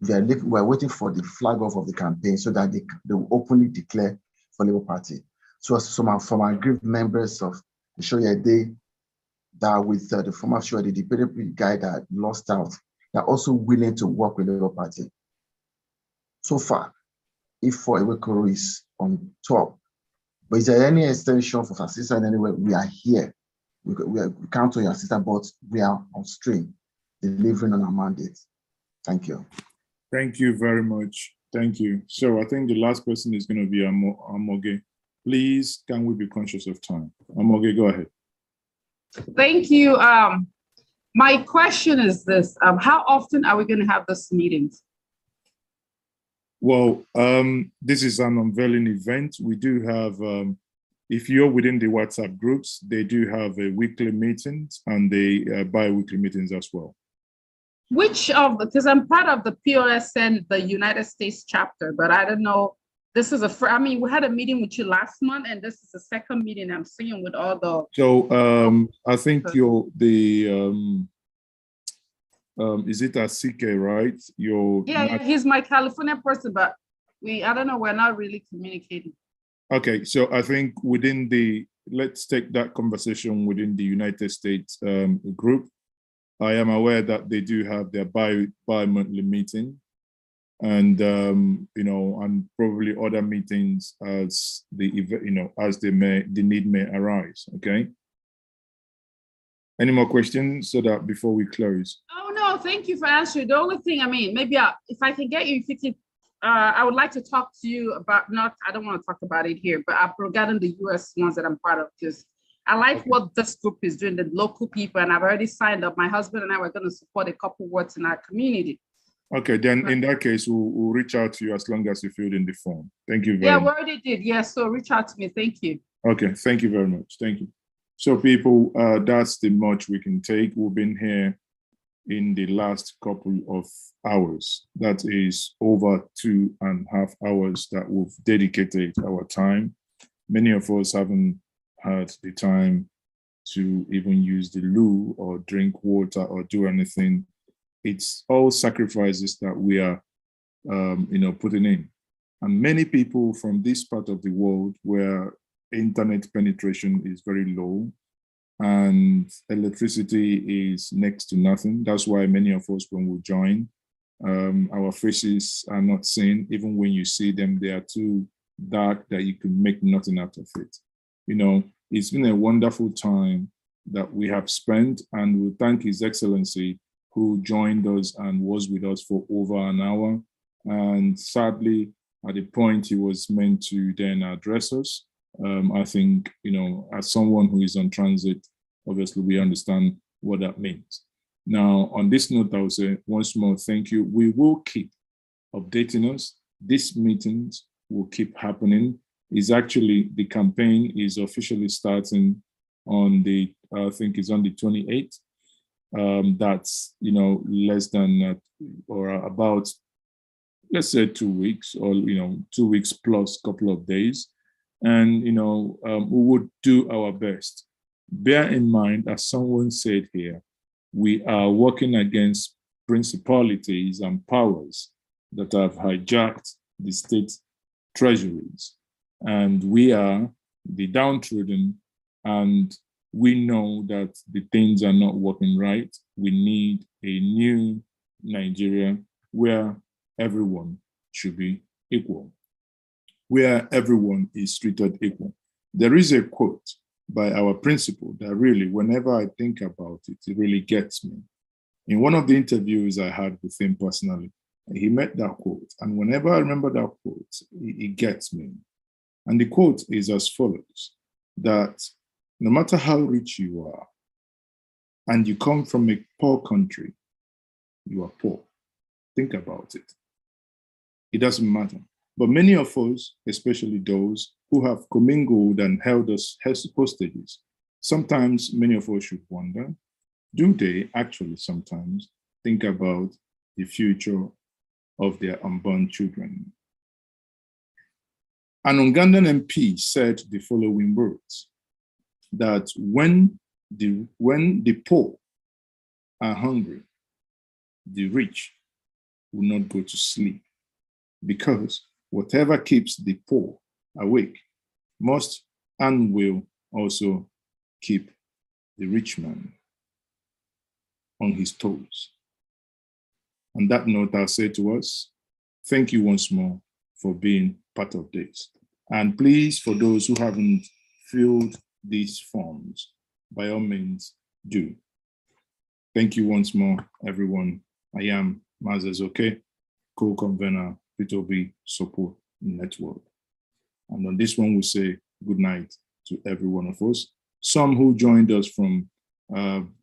We're waiting for the flag off of the campaign so that they will openly declare for Labour Party. So some our group members of the Shoyede that are with the former Shoyede, the independent guy that lost out, they're also willing to work with Labour Party. So far, Ifo Ewekoro is on top. But is there any extension for assistance anywhere? We are here. We count on your assistance, but we are on stream, delivering on our mandate. Thank you. Thank you very much. Thank you. So I think the last person is going to be Amoge. Please, can we be conscious of time? Amoge, go ahead. Thank you. My question is this: how often are we going to have these meetings? Well, this is an unveiling event. We do have, if you're within the WhatsApp groups, they do have a weekly meetings and they bi-weekly meetings as well. Which of the, because I'm part of the POSN, the United States chapter, but I don't know, this is I mean, we had a meeting with you last month and this is the second meeting I'm seeing with all the. So I think you're is it Asike, right? Yeah, he's my California person, but I don't know, we're not really communicating. Okay, so I think within let's take that conversation within the United States group. I am aware that they do have their bi-monthly meeting and, you know, and probably other meetings as as the need may arise, okay? Any more questions so that before we close? Oh, no, thank you for answering. The only thing, I mean, maybe if I can get you, if you can, I would like to talk to you about, I don't want to talk about it here, but regarding the US ones that I'm part of, because I like what this group is doing, the local people, and I've already signed up. My husband and I were going to support a couple wards in our community. Okay, then in that case, we'll reach out to you as long as you filled in the form. Thank you very much. Yeah, we already did. Yes, so reach out to me. Thank you. Okay, thank you very much. Thank you. So people, that's the much we can take. We've been here in the last couple of hours. That is over 2.5 hours that we've dedicated our time. Many of us haven't had the time to even use the loo or drink water or do anything. It's all sacrifices that we are, putting in. And many people from this part of the world where internet penetration is very low and electricity is next to nothing. That's why many of us, when we join, our faces are not seen. Even when you see them, they are too dark that you can make nothing out of it. It's been a wonderful time that we have spent, and we thank His Excellency who joined us and was with us for over an hour. And sadly, at the point he was meant to then address us, I think, as someone who is on transit, obviously we understand what that means. Now, on this note, I will say once more, thank you. We will keep updating us. These meetings will keep happening. The campaign is officially starting on I think it's on the 28th. That's, less than, or about, let's say 2 weeks, or, 2 weeks plus a couple of days. And, we would do our best. Bear in mind, as someone said here, we are working against principalities and powers that have hijacked the state treasuries. And we are the downtrodden, and we know that the things are not working right. We need a new Nigeria where everyone should be equal, where everyone is treated equal. There is a quote by our principal that really, whenever I think about it, it really gets me. In one of the interviews I had with him personally, he made that quote. And whenever I remember that quote, it gets me. And the quote is as follows, that no matter how rich you are, and you come from a poor country, you are poor. Think about it. It doesn't matter. But many of us, especially those who have commingled and held us hostages, sometimes many of us should wonder, do they actually sometimes think about the future of their unborn children? An Ugandan MP said the following words, that when the poor are hungry, the rich will not go to sleep, because whatever keeps the poor awake must and will also keep the rich man on his toes. On that note, I'll say to us, thank you once more for being part of this. And please, for those who haven't filled these forms, by all means, do. Thank you once more, everyone. I am Mazezoke, co-convener, P2B Support Network. And on this one, we say good night to every one of us. Some who joined us from far